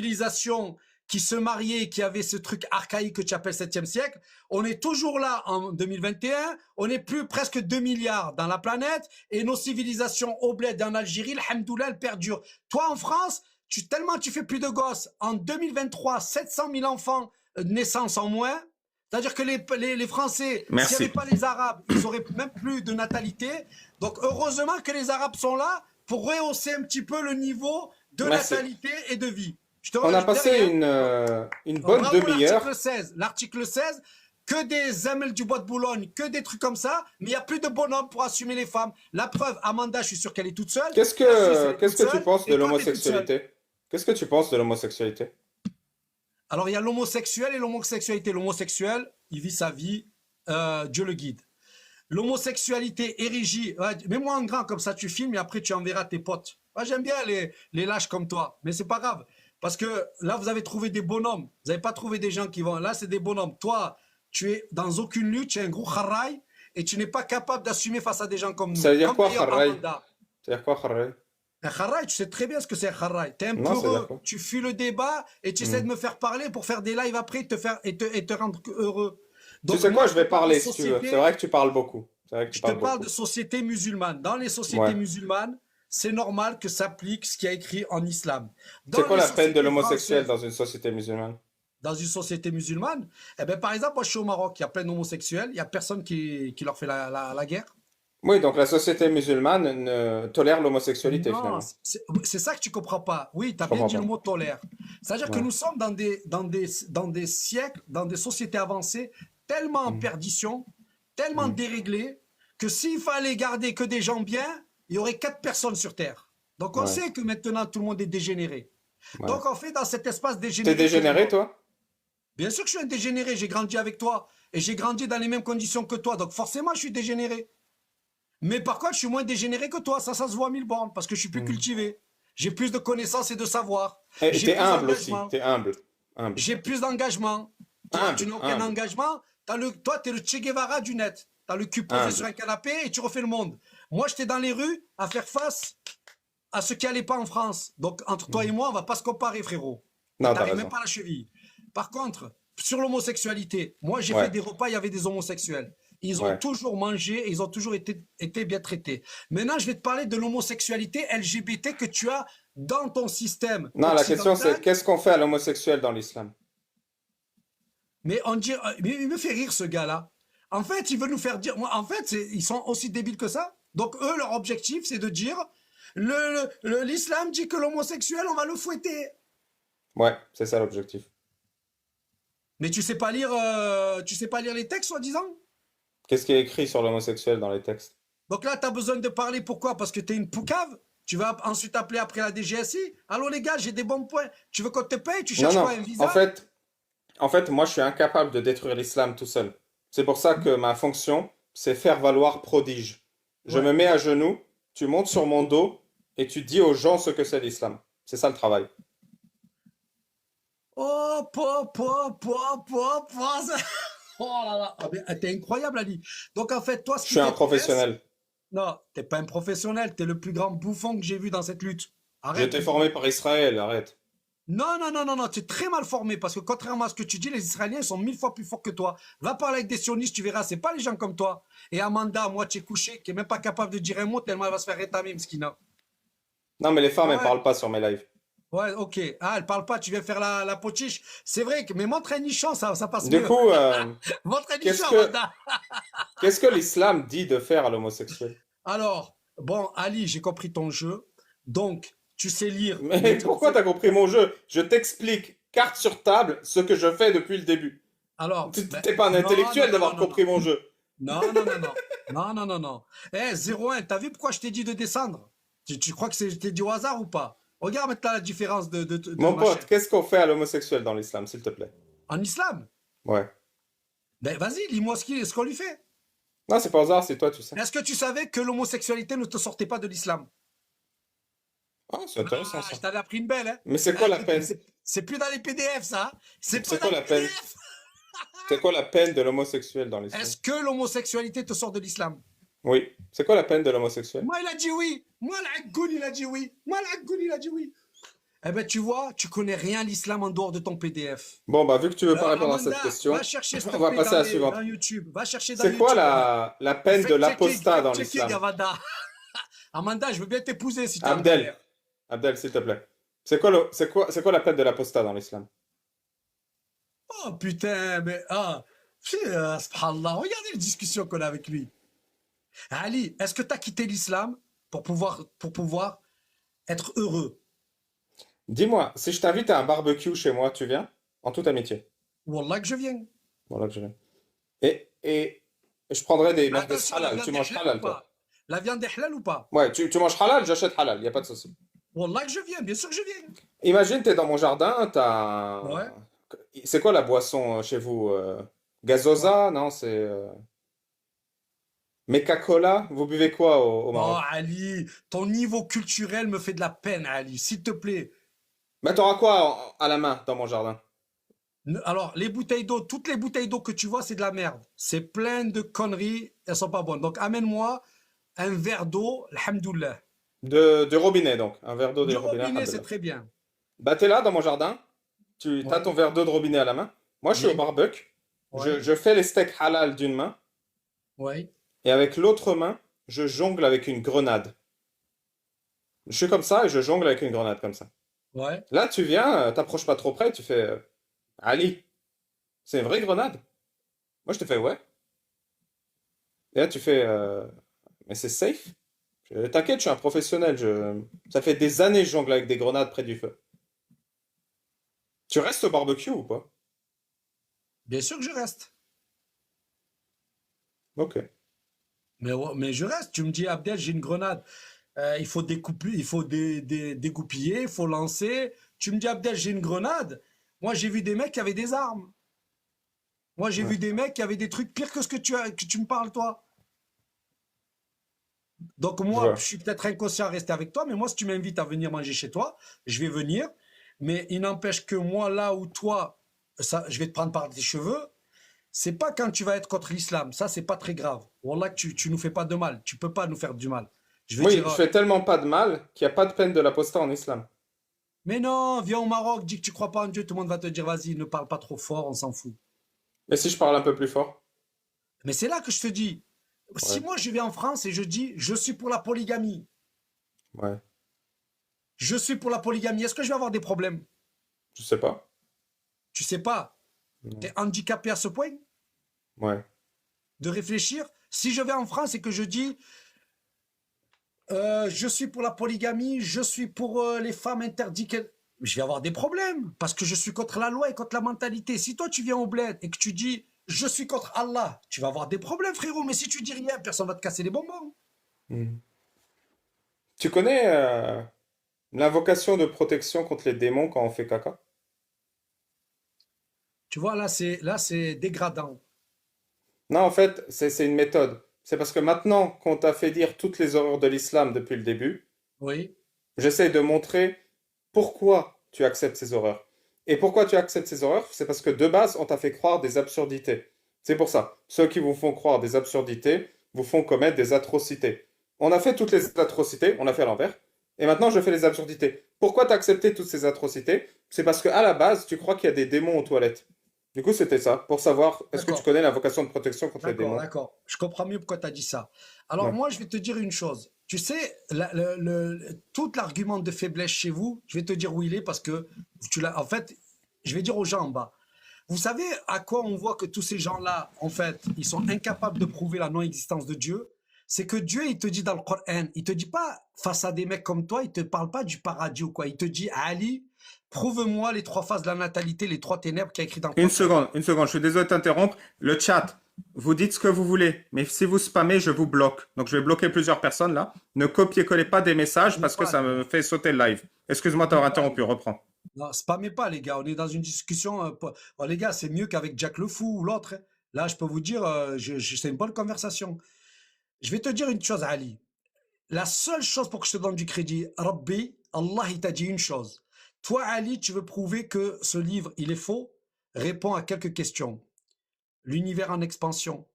Speaker 1: civilisations qui se mariaient, qui avaient ce truc archaïque que tu appelles 7e siècle, on est toujours là en 2021, on est plus presque 2 milliards dans la planète et nos civilisations au bled en Algérie, alhamdoulilah, elles perdurent. Toi en France, tellement tu fais plus de gosses. En 2023, 700 000 enfants de naissance en moins. C'est-à-dire que les Français, s'il n'y
Speaker 2: Merci.
Speaker 1: avait pas les Arabes, ils auraient même plus de natalité. Donc heureusement que les Arabes sont là pour rehausser un petit peu le niveau de
Speaker 2: Merci.
Speaker 1: natalité et de vie. Je te
Speaker 2: On a
Speaker 1: rajoute
Speaker 2: passé
Speaker 1: derrière,
Speaker 2: une bonne
Speaker 1: bravo
Speaker 2: demi-heure.
Speaker 1: l'article 16. L'article 16, que des amels du bois de Boulogne, que des trucs comme ça, mais il n'y a plus de bonhomme pour assumer les femmes. La preuve, Amanda, je suis sûr qu'elle est toute seule.
Speaker 2: Qu'est-ce
Speaker 1: La Suisse, elle
Speaker 2: que,
Speaker 1: est
Speaker 2: qu'est-ce
Speaker 1: toute
Speaker 2: que tu
Speaker 1: seule,
Speaker 2: penses de
Speaker 1: et toi, t'es toute seule.
Speaker 2: l'homosexualité? Qu'est-ce que tu penses de l'homosexualité?
Speaker 1: Alors, il y a l'homosexuel et l'homosexualité. L'homosexuel, il vit sa vie, Dieu le guide. L'homosexualité érigie, ouais, mets-moi en grand comme ça tu filmes et après tu enverras tes potes. Moi j'aime bien les lâches comme toi, mais c'est pas grave. Parce que là vous avez trouvé des bonhommes, vous n'avez pas trouvé des gens qui vont, là c'est des bonhommes. Toi, tu es dans aucune lutte, tu es un gros haraï et tu n'es pas capable d'assumer face à des gens comme nous.
Speaker 2: Ça veut dire
Speaker 1: Comme
Speaker 2: quoi,
Speaker 1: d'ailleurs
Speaker 2: Harry?
Speaker 1: Amanda.
Speaker 2: Ça veut dire quoi, Harry?
Speaker 1: Un haraï, tu sais très bien ce que c'est un haraï. Tu es un
Speaker 2: Non, ça veut dire
Speaker 1: peureux,
Speaker 2: quoi?
Speaker 1: tu fuis le débat et tu essaies de me faire parler pour faire des lives après et te rendre heureux.
Speaker 2: Tu
Speaker 1: Donc
Speaker 2: sais
Speaker 1: moi
Speaker 2: quoi,
Speaker 1: je
Speaker 2: je vais
Speaker 1: te parle de
Speaker 2: parler si tu veux.
Speaker 1: société.
Speaker 2: C'est vrai que tu parles beaucoup. C'est vrai que tu
Speaker 1: Je te
Speaker 2: parles
Speaker 1: parle de
Speaker 2: beaucoup.
Speaker 1: sociétés musulmanes. Dans les sociétés
Speaker 2: Ouais.
Speaker 1: musulmanes, c'est normal que s'applique ce qui est écrit en islam.
Speaker 2: C'est
Speaker 1: Dans
Speaker 2: quoi
Speaker 1: les
Speaker 2: la peine de
Speaker 1: sociétés
Speaker 2: l'homosexuel
Speaker 1: françaises,
Speaker 2: dans une société musulmane?
Speaker 1: dans une société musulmane, eh ben, par exemple, moi je suis au Maroc, il y a plein d'homosexuels, il n'y a personne qui leur fait la guerre.
Speaker 2: Oui, donc la société musulmane ne tolère l'homosexualité
Speaker 1: Non,
Speaker 2: finalement.
Speaker 1: c'est ça que tu comprends pas. Oui, tu
Speaker 2: Je
Speaker 1: as bien
Speaker 2: comprends
Speaker 1: dit le
Speaker 2: pas.
Speaker 1: mot tolère. C'est-à-dire que
Speaker 2: Ouais.
Speaker 1: nous sommes dans des siècles, dans des sociétés avancées, tellement en
Speaker 2: Mm.
Speaker 1: perdition, tellement
Speaker 2: Mm.
Speaker 1: déréglées, que s'il fallait garder que des gens bien, il y aurait 4 personnes sur Terre. Donc on
Speaker 2: Ouais.
Speaker 1: sait que maintenant tout le monde est dégénéré.
Speaker 2: Ouais.
Speaker 1: Donc on fait dans cet espace
Speaker 2: T'es
Speaker 1: dégénéré que je
Speaker 2: dégénéré,
Speaker 1: vois.
Speaker 2: toi?
Speaker 1: Bien sûr que je suis un dégénéré, j'ai grandi avec toi. Et j'ai grandi dans les mêmes conditions que toi. Donc forcément, je suis dégénéré. Mais par contre, je suis moins dégénéré que toi. Ça se voit à 1000 bornes parce que je suis plus
Speaker 2: Mm.
Speaker 1: cultivé. J'ai plus de connaissances et de savoir.
Speaker 2: Et
Speaker 1: J'ai
Speaker 2: t'es
Speaker 1: plus
Speaker 2: humble aussi.
Speaker 1: d'engagement.
Speaker 2: T'es humble. Humble.
Speaker 1: J'ai plus d'engagement. Toi, tu
Speaker 2: Humble.
Speaker 1: n'as aucun
Speaker 2: Humble.
Speaker 1: engagement. Toi, tu es le Che Guevara du net. Tu as le cul posé sur
Speaker 2: Humble.
Speaker 1: un canapé et tu refais le monde. Moi, j'étais dans les rues à faire face à ce qui allait pas en France. Donc, entre toi et
Speaker 2: Mm.
Speaker 1: moi, on va pas se comparer, frérot.
Speaker 2: Non, t'as
Speaker 1: T'arrives même
Speaker 2: raison.
Speaker 1: pas à la cheville. Par contre, sur l'homosexualité, moi, j'ai fait
Speaker 2: Ouais.
Speaker 1: des repas, il y avait des homosexuels. Ils ont
Speaker 2: Ouais.
Speaker 1: toujours mangé et ils ont toujours été bien traités. Maintenant, je vais te parler de l'homosexualité LGBT que tu as dans ton système
Speaker 2: Non, la question c'est
Speaker 1: occidental.
Speaker 2: qu'est-ce qu'on fait à l'homosexuel dans l'islam?
Speaker 1: Mais mais il me fait rire ce gars-là. En fait, il veut nous faire dire. Moi, en fait, ils sont aussi débiles que ça. Donc eux, leur objectif, c'est de dire l'islam dit que l'homosexuel, on va le fouetter.
Speaker 2: Ouais, c'est ça l'objectif.
Speaker 1: Mais tu sais pas lire les textes, soi-disant.
Speaker 2: Qu'est-ce qui est écrit sur l'homosexuel dans les textes?
Speaker 1: Donc là, tu as besoin de parler. Pourquoi? Parce que tu es une poucave. Tu vas ensuite appeler après la DGSI. Allô les gars, j'ai des bons points. Tu veux qu'on te paye? Tu
Speaker 2: Non,
Speaker 1: cherches quoi?
Speaker 2: non.
Speaker 1: Un
Speaker 2: En
Speaker 1: visa?
Speaker 2: fait, en fait, moi, je suis incapable de détruire l'islam tout seul. C'est pour ça que ma fonction, c'est faire valoir prodige. Je
Speaker 1: Ouais.
Speaker 2: me mets à genoux, tu montes sur mon dos et tu dis aux gens ce que c'est l'islam. C'est ça le travail.
Speaker 1: Oh, Oh là là. Ah, mais, t'es incroyable, Ali. Donc en fait, toi, ce
Speaker 2: Je
Speaker 1: qui
Speaker 2: suis un
Speaker 1: t'intéresse,
Speaker 2: professionnel.
Speaker 1: non, t'es pas un professionnel, t'es le plus grand bouffon que j'ai vu dans cette lutte.
Speaker 2: J'ai
Speaker 1: Arrête
Speaker 2: été
Speaker 1: de
Speaker 2: formé
Speaker 1: dire.
Speaker 2: par Israël, arrête.
Speaker 1: Non, non, non, non, non, tu es très mal formé parce que contrairement à ce que tu dis, les Israéliens sont 1000 fois plus forts que toi. Va parler avec des sionistes, tu verras, c'est pas les gens comme toi. Et Amanda, moi, tu es couché, qui est même pas capable de dire un mot tellement elle va se faire rétamer, Mskina.
Speaker 2: Non, mais les femmes, elles
Speaker 1: Ouais,
Speaker 2: parlent pas sur mes lives.
Speaker 1: ouais, ok. Ah, elle parle pas, tu viens faire la potiche. C'est vrai que, mais montre un nichon, ça passe
Speaker 2: Du
Speaker 1: mieux.
Speaker 2: coup,
Speaker 1: Montre un
Speaker 2: qu'est-ce
Speaker 1: nichon,
Speaker 2: que,
Speaker 1: Amanda.
Speaker 2: qu'est-ce que l'islam dit de faire à l'homosexuel?
Speaker 1: Alors, bon, Ali, j'ai compris ton jeu. Donc, tu sais lire
Speaker 2: Mais pourquoi t'as compris mon jeu? Je t'explique, carte sur table, ce que je fais depuis le début.
Speaker 1: Alors,
Speaker 2: Tu
Speaker 1: ben,
Speaker 2: t'es pas un
Speaker 1: non, non,
Speaker 2: intellectuel
Speaker 1: non, non,
Speaker 2: d'avoir
Speaker 1: non,
Speaker 2: compris
Speaker 1: non.
Speaker 2: mon jeu.
Speaker 1: Non, non, non, non. Non, non, non, non. Eh, 0-1, t'as vu pourquoi je t'ai dit de descendre? Tu crois que je t'ai dit au hasard ou pas? Regarde maintenant la différence de
Speaker 2: Mon
Speaker 1: ma
Speaker 2: pote,
Speaker 1: chaîne.
Speaker 2: qu'est-ce qu'on fait à l'homosexuel dans l'islam, s'il te plaît?
Speaker 1: En islam,
Speaker 2: Ouais.
Speaker 1: ben vas-y, lis-moi ce qu'on lui fait.
Speaker 2: Non, c'est pas au hasard, c'est toi, tu sais.
Speaker 1: Est-ce que tu savais que l'homosexualité ne te sortait pas de l'islam?
Speaker 2: Ah, c'est intéressant
Speaker 1: Ah,
Speaker 2: ça.
Speaker 1: je t'en ai appris une belle, hein?
Speaker 2: Mais c'est quoi la peine?
Speaker 1: C'est plus dans les PDF, ça. C'est pas
Speaker 2: C'est
Speaker 1: dans
Speaker 2: quoi
Speaker 1: les
Speaker 2: la peine?
Speaker 1: PDF.
Speaker 2: C'est quoi la peine de l'homosexuel dans l'islam?
Speaker 1: Est-ce que l'homosexualité te sort de l'islam?
Speaker 2: Oui. C'est quoi la peine de l'homosexuel?
Speaker 1: Moi, il a dit oui. Moi, l'Aggoun, il a dit oui. Moi, l'Aggoun, il a dit oui. Eh ben, tu vois, tu connais rien à l'islam en dehors de ton PDF.
Speaker 2: Bon, bah, vu que tu veux pas répondre à cette
Speaker 1: Amanda,
Speaker 2: question,
Speaker 1: va chercher s'il te
Speaker 2: on va
Speaker 1: plaît
Speaker 2: passer à la
Speaker 1: dans
Speaker 2: suivante.
Speaker 1: YouTube. Va chercher dans
Speaker 2: C'est quoi
Speaker 1: YouTube, Amanda.
Speaker 2: la peine de l'apostat dans
Speaker 1: Fact-checking,
Speaker 2: l'islam?
Speaker 1: Amanda. Amanda, je veux bien t'épouser si t'es en
Speaker 2: Abdel,
Speaker 1: galère.
Speaker 2: Abdel, s'il te plaît. C'est quoi la peine de l'apostat dans l'islam?
Speaker 1: Oh putain, mais subhanallah, regardez les discussions qu'on a avec lui. Ali, est-ce que tu as quitté l'islam pour pouvoir être heureux?
Speaker 2: Dis-moi, si je t'invite à un barbecue chez moi, tu viens? En toute amitié.
Speaker 1: Wallah que je viens.
Speaker 2: Voilà que je viens. Et je prendrai des merguez
Speaker 1: Attention, la
Speaker 2: halal. Tu
Speaker 1: viande est
Speaker 2: manges
Speaker 1: halal ou
Speaker 2: halal, toi?
Speaker 1: pas? La viande est halal ou pas?
Speaker 2: Ouais, tu manges halal, j'achète halal, y a pas de souci.
Speaker 1: Wallah que je viens, bien sûr que je viens.
Speaker 2: Imagine, t'es dans mon jardin, t'as
Speaker 1: Ouais.
Speaker 2: C'est quoi la boisson chez vous?
Speaker 1: Quoi?
Speaker 2: Gazosa? Non, c'est... Meca Cola? Vous buvez quoi au
Speaker 1: Oh,
Speaker 2: Maroc?
Speaker 1: Ali, ton niveau culturel me fait de la peine, Ali, s'il te plaît.
Speaker 2: Mais t'auras quoi à la main dans mon jardin?
Speaker 1: Alors, les bouteilles d'eau, toutes les bouteilles d'eau que tu vois, c'est de la merde. C'est plein de conneries, elles sont pas bonnes. Donc, amène-moi un verre d'eau, alhamdoulilah.
Speaker 2: De robinet, donc. Un verre d'eau de
Speaker 1: Du
Speaker 2: robinet,
Speaker 1: robinet, c'est
Speaker 2: alhamdoulilah.
Speaker 1: très bien.
Speaker 2: Bah, t'es là dans mon jardin, tu as
Speaker 1: Ouais,
Speaker 2: ton verre d'eau de robinet à la main. Moi, je suis au
Speaker 1: oui,
Speaker 2: barbecue.
Speaker 1: ouais,
Speaker 2: Je fais les steaks halal d'une main.
Speaker 1: ouais.
Speaker 2: et avec l'autre main, je jongle avec une grenade. Je suis comme ça et je jongle avec une grenade comme ça.
Speaker 1: Ouais.
Speaker 2: Là, tu viens, t'approches pas trop près, tu fais Ali, c'est une vraie grenade? Moi, je te fais ouais. Et là, tu fais mais c'est safe? T'inquiète, je suis un professionnel. Ça fait des années que je jongle avec des grenades près du feu. Tu restes au barbecue ou pas?
Speaker 1: Bien sûr que je reste.
Speaker 2: Ok.
Speaker 1: Mais, mais je reste. Tu me dis, Abdel, j'ai une grenade. Il faut découper, il faut dégoupiller, il faut lancer. Tu me dis, Abdel, j'ai une grenade. Moi, j'ai vu des mecs qui avaient des armes. Moi, j'ai
Speaker 2: Ouais.
Speaker 1: vu des mecs qui avaient des trucs pires que ce que tu me parles, toi. Donc,
Speaker 2: Je
Speaker 1: moi, je
Speaker 2: vois.
Speaker 1: suis peut-être inconscient à rester avec toi, mais moi, si tu m'invites à venir manger chez toi, je vais venir. Mais il n'empêche que moi, là où toi, ça, je vais te prendre par les cheveux, c'est pas quand tu vas être contre l'islam. Ça, c'est pas très grave. Wallah, que tu nous fais pas de mal. Tu peux pas nous faire du mal. Je veux
Speaker 2: Oui,
Speaker 1: dire,
Speaker 2: je fais tellement pas de mal qu'il n'y a pas de peine de l'apostat en islam.
Speaker 1: mais non, viens au Maroc, dis que tu crois pas en Dieu, tout le monde va te dire, vas-y, ne parle pas trop fort, on s'en fout.
Speaker 2: Et si je parle un peu plus fort?
Speaker 1: Mais c'est là que je te dis, si
Speaker 2: Ouais,
Speaker 1: moi je vais en France et je dis, je suis pour la polygamie,
Speaker 2: ouais,
Speaker 1: je suis pour la polygamie, est-ce que je vais avoir des problèmes?
Speaker 2: je sais pas.
Speaker 1: Tu sais pas, tu
Speaker 2: Non.
Speaker 1: es handicapé à ce point
Speaker 2: Ouais.
Speaker 1: de réfléchir. Si je vais en France et que je dis, je suis pour la polygamie, je suis pour les femmes interdites, je vais avoir des problèmes parce que je suis contre la loi et contre la mentalité. Si toi tu viens au bled et que tu dis, je suis contre Allah, tu vas avoir des problèmes, frérot. Mais si tu dis rien, personne va te casser les bonbons.
Speaker 2: Hmm. Tu connais l'invocation de protection contre les démons quand on fait caca?
Speaker 1: Tu vois, là c'est dégradant.
Speaker 2: Non, en fait, c'est une méthode. C'est parce que maintenant qu'on t'a fait dire toutes les horreurs de l'islam depuis le début,
Speaker 1: Oui,
Speaker 2: j'essaie de montrer pourquoi tu acceptes ces horreurs. Et pourquoi tu acceptes ces horreurs? C'est parce que de base, on t'a fait croire des absurdités. C'est pour ça. Ceux qui vous font croire des absurdités vous font commettre des atrocités. On a fait toutes les atrocités, on a fait à l'envers. Et maintenant, je fais les absurdités. Pourquoi tu as accepté toutes ces atrocités? C'est parce qu'à la base, tu crois qu'il y a des démons aux toilettes. Du coup, c'était ça, pour savoir, est-ce que tu
Speaker 1: d'accord,
Speaker 2: connais l'invocation de protection contre les
Speaker 1: d'accord,
Speaker 2: démons?
Speaker 1: d'accord. Je comprends mieux pourquoi tu as dit ça. Alors
Speaker 2: Ouais.
Speaker 1: moi, je vais te dire une chose. Tu sais, tout l'argument de faiblesse chez vous, je vais te dire où il est parce que tu l'as. En fait, je vais dire aux gens en bas. Vous savez à quoi on voit que tous ces gens-là, en fait, ils sont incapables de prouver la non-existence de Dieu? C'est que Dieu, il te dit dans le Coran, il te dit pas face à des mecs comme toi, il te parle pas du paradis ou quoi. Il te dit, Ali, prouve-moi les trois phases de la natalité, les trois ténèbres qu'il y a écrit dans le Coran.
Speaker 2: Une seconde, je suis désolé de t'interrompre. Le chat, vous dites ce que vous voulez, mais si vous spammez, je vous bloque. Donc je vais bloquer plusieurs personnes là. Ne copiez-collez pas des messages
Speaker 1: Spammez
Speaker 2: parce que
Speaker 1: pas,
Speaker 2: ça
Speaker 1: les
Speaker 2: me
Speaker 1: gars.
Speaker 2: fait sauter le live. Excuse-moi de
Speaker 1: Spammez
Speaker 2: t'avoir
Speaker 1: pas, les
Speaker 2: interrompu,
Speaker 1: gars.
Speaker 2: reprends.
Speaker 1: Non, spammez pas, les gars. On est dans une discussion. Bon, les gars, c'est mieux qu'avec Jack le Fou ou l'autre, hein. Là, je peux vous dire, c'est une bonne conversation. Je vais te dire une chose, Ali. La seule chose pour que je te donne du crédit, Rabbi, Allah, il t'a dit une chose. Toi, Ali, tu veux prouver que ce livre, il est faux? Réponds à quelques questions. L'univers en expansion,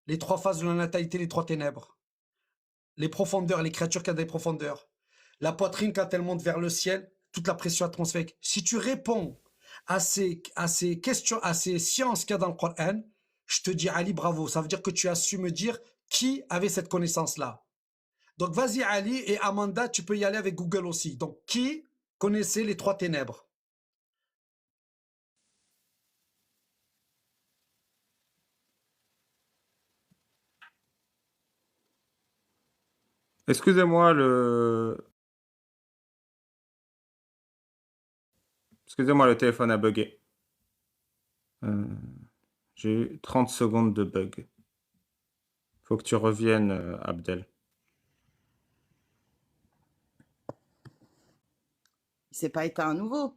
Speaker 1: les trois phases de la natalité, les trois ténèbres, les profondeurs, les créatures qui ont des profondeurs, la poitrine quand elle monte vers le ciel, toute la pression atmosphérique. Si tu réponds à ces questions, à ces sciences qu'il y a dans le Coran, je te dis, Ali, bravo. Ça veut dire que tu as su me dire qui avait cette connaissance-là. Donc vas-y Ali et Amanda, tu peux y aller avec Google aussi. Donc qui connaissait les trois ténèbres?
Speaker 2: Excusez-moi, excusez-moi, le téléphone a bugué. Euh, J'ai eu 30 secondes de bug. Faut que tu reviennes, Abdel.
Speaker 4: Il s'est pas éteint à nouveau.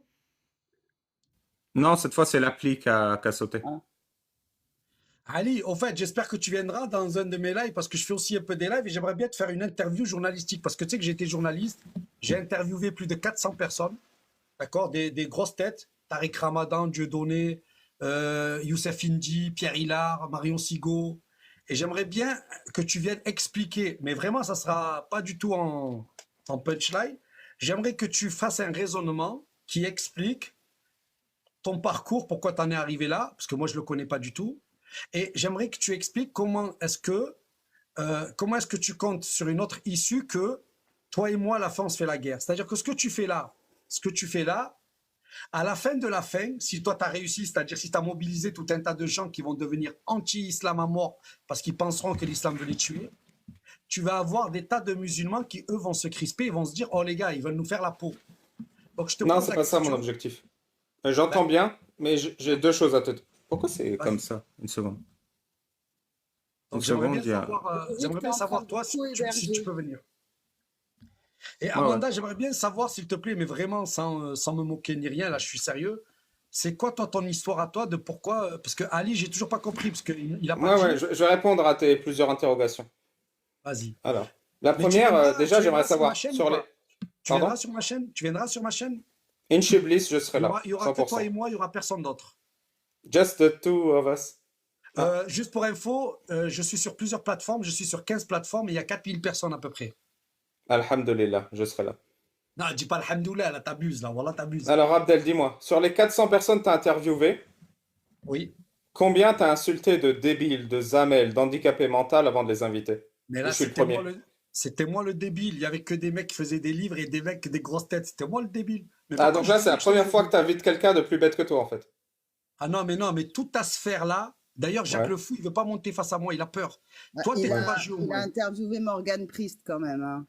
Speaker 2: Non, cette fois, c'est l'appli qui a sauté.
Speaker 4: Hein.
Speaker 1: Ali, au fait, j'espère que tu viendras dans un de mes lives parce que je fais aussi un peu des lives et j'aimerais bien te faire une interview journalistique parce que tu sais que j'ai été journaliste. J'ai interviewé plus de 400 personnes, d'accord, des grosses têtes. Tariq Ramadan, Dieudonné, Youssef Indy, Pierre Hillard, Marion Sigaud. Et j'aimerais bien que tu viennes expliquer, mais vraiment, ça sera pas du tout en punchline. J'aimerais que tu fasses un raisonnement qui explique ton parcours, pourquoi tu en es arrivé là, parce que moi, je ne le connais pas du tout. Et j'aimerais que tu expliques comment est-ce que tu comptes sur une autre issue que toi et moi, la fin, on se fait la guerre. C'est-à-dire que ce que tu fais là, à la fin de la fin, si toi tu as réussi, c'est-à-dire si tu as mobilisé tout un tas de gens qui vont devenir anti-islam à mort parce qu'ils penseront que l'islam veut les tuer, tu vas avoir des tas de musulmans qui, eux, vont se crisper et vont se dire, oh les gars, ils veulent nous faire la peau. Donc je te
Speaker 2: Non,
Speaker 1: pose
Speaker 2: c'est
Speaker 1: la
Speaker 2: pas ça mon
Speaker 1: question.
Speaker 2: objectif.
Speaker 1: Ben,
Speaker 2: J'entends bien, mais j'ai deux choses à te dire. Pourquoi c'est comme
Speaker 1: vas-y.
Speaker 2: ça? Une seconde. Une
Speaker 1: Donc j'aimerais
Speaker 2: seconde,
Speaker 1: bien
Speaker 2: il y a...
Speaker 1: savoir,
Speaker 4: Eric,
Speaker 1: j'aimerais
Speaker 4: t'es
Speaker 1: bien
Speaker 4: en train
Speaker 1: savoir
Speaker 4: de
Speaker 1: toi si tu
Speaker 4: co-héberger.
Speaker 1: peux venir. Et
Speaker 2: Ouais, ouais.
Speaker 1: Amanda, j'aimerais bien savoir, s'il te plaît, mais vraiment sans me moquer ni rien, là je suis sérieux, c'est quoi toi ton histoire à toi de pourquoi, parce que Ali, j'ai toujours pas compris, parce qu'il il a pas
Speaker 2: Ouais, ouais,
Speaker 1: dit,
Speaker 2: je vais répondre à tes plusieurs interrogations.
Speaker 1: vas-y.
Speaker 2: Alors, la
Speaker 1: Mais
Speaker 2: première, déjà,
Speaker 1: tu
Speaker 2: j'aimerais
Speaker 1: viendras sur ma
Speaker 2: savoir
Speaker 1: chaîne ou
Speaker 2: sur les...
Speaker 1: pas? Tu
Speaker 2: Pardon?
Speaker 1: viendras sur ma chaîne? Tu viendras sur ma chaîne?
Speaker 2: Inchiblis, je serai là,
Speaker 1: Il y aura que toi
Speaker 2: 100%.
Speaker 1: et moi, il y aura personne d'autre.
Speaker 2: Just the two of us. Ah,
Speaker 1: Juste pour info, je suis sur plusieurs plateformes, je suis sur 15 plateformes et il y a 4000 personnes à peu près.
Speaker 2: Alhamdulillah, je serai là.
Speaker 1: Non, dis pas alhamdoulilah, là, t'abuses, là, voilà, t'abuses.
Speaker 2: Alors, Abdel, dis-moi, sur les 400 personnes que tu as interviewées,
Speaker 1: Oui,
Speaker 2: combien t'as insulté de débiles, de zamels, d'handicapés mentaux avant de les inviter?
Speaker 1: mais
Speaker 2: Ou
Speaker 1: là,
Speaker 2: je suis le premier?
Speaker 1: c'était moi le débile. Il y avait que des mecs qui faisaient des livres et des mecs, des grosses têtes. C'était moi le débile. Mais
Speaker 2: Ah,
Speaker 1: pourquoi
Speaker 2: donc
Speaker 1: je
Speaker 2: là, c'est
Speaker 1: voulais
Speaker 2: la
Speaker 1: que je te
Speaker 2: première fois que
Speaker 1: faisais?
Speaker 2: tu invites quelqu'un de plus bête que toi, en fait.
Speaker 1: Ah non, mais toute ta sphère-là, d'ailleurs, Jacques
Speaker 2: Ouais,
Speaker 1: Le Fou, il veut pas monter face à moi, il a peur.
Speaker 4: Ouais,
Speaker 1: Toi, t'es
Speaker 4: Il
Speaker 2: ouais.
Speaker 4: a,
Speaker 1: courageux au
Speaker 4: il a
Speaker 1: moins.
Speaker 4: interviewé Morgan Priest quand même, hein.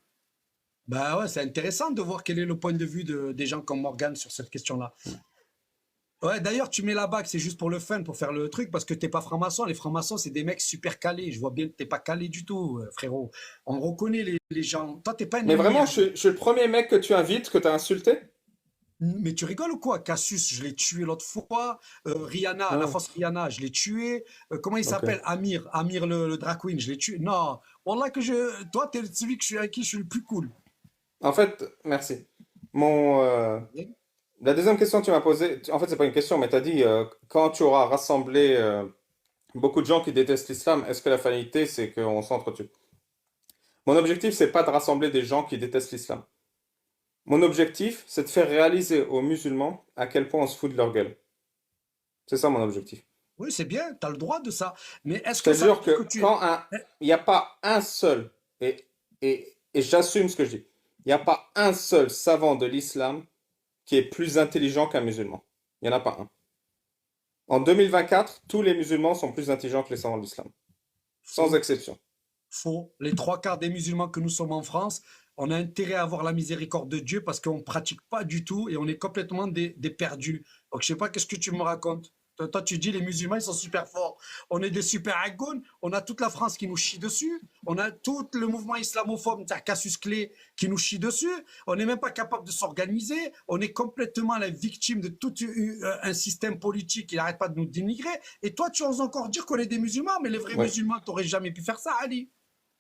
Speaker 1: Bah ouais, c'est intéressant de voir quel est le point de vue des gens comme Morgan sur cette question-là. Ouais, d'ailleurs, tu mets la bague, c'est juste pour le fun, pour faire le truc, parce que t'es pas franc-maçon. Les francs-maçons, c'est des mecs super calés. Je vois bien que t'es pas calé du tout, frérot. On reconnaît les gens. Toi, t'es pas un
Speaker 2: Mais
Speaker 1: ennemi,
Speaker 2: vraiment,
Speaker 1: Ali.
Speaker 2: je suis le premier mec que tu invites, que tu as insulté?
Speaker 1: Mais tu rigoles ou quoi? Cassius, je l'ai tué l'autre fois. Rihanna, la
Speaker 2: Ah,
Speaker 1: fausse Rihanna, je l'ai tué. Comment il
Speaker 2: ok.
Speaker 1: s'appelle? Amir le drag queen, je l'ai tué. Non, Wallah toi, t'es celui avec qui je suis le plus cool.
Speaker 2: En fait, merci. Mon, la deuxième question que tu m'as posée, en fait, c'est pas une question, mais tu as dit, quand tu auras rassemblé beaucoup de gens qui détestent l'islam, est-ce que la finalité, c'est qu'on s'entretue? Mon objectif, c'est pas de rassembler des gens qui détestent l'islam. Mon objectif, c'est de faire réaliser aux musulmans à quel point on se fout de leur gueule. C'est ça mon objectif.
Speaker 1: Oui, c'est bien, t'as le droit de ça. Mais est-ce
Speaker 2: Je te
Speaker 1: que ça veut
Speaker 2: jure
Speaker 1: dire que
Speaker 2: que
Speaker 1: tu...
Speaker 2: quand il n'y a pas un seul, et j'assume ce que je dis, il n'y a pas un seul savant de l'islam qui est plus intelligent qu'un musulman. Il n'y en a pas un. En 2024, tous les musulmans sont plus intelligents que les savants de l'islam. Sans
Speaker 1: Faux,
Speaker 2: exception.
Speaker 1: faux. Les trois quarts des musulmans que nous sommes en France, on a intérêt à avoir la miséricorde de Dieu parce qu'on ne pratique pas du tout et on est complètement des perdus. Donc, je sais pas qu'est-ce que tu me racontes. Toi, tu dis les musulmans, ils sont super forts. On est des super agounes. On a toute la France qui nous chie dessus. On a tout le mouvement islamophobe, Cassius Clay, qui nous chie dessus. On n'est même pas capable de s'organiser. On est complètement la victime de tout un système politique qui n'arrête pas de nous dénigrer. Et toi, tu oses encore dire qu'on est des musulmans, mais les vrais
Speaker 2: Oui.
Speaker 1: musulmans, tu n'aurais jamais pu faire ça, Ali.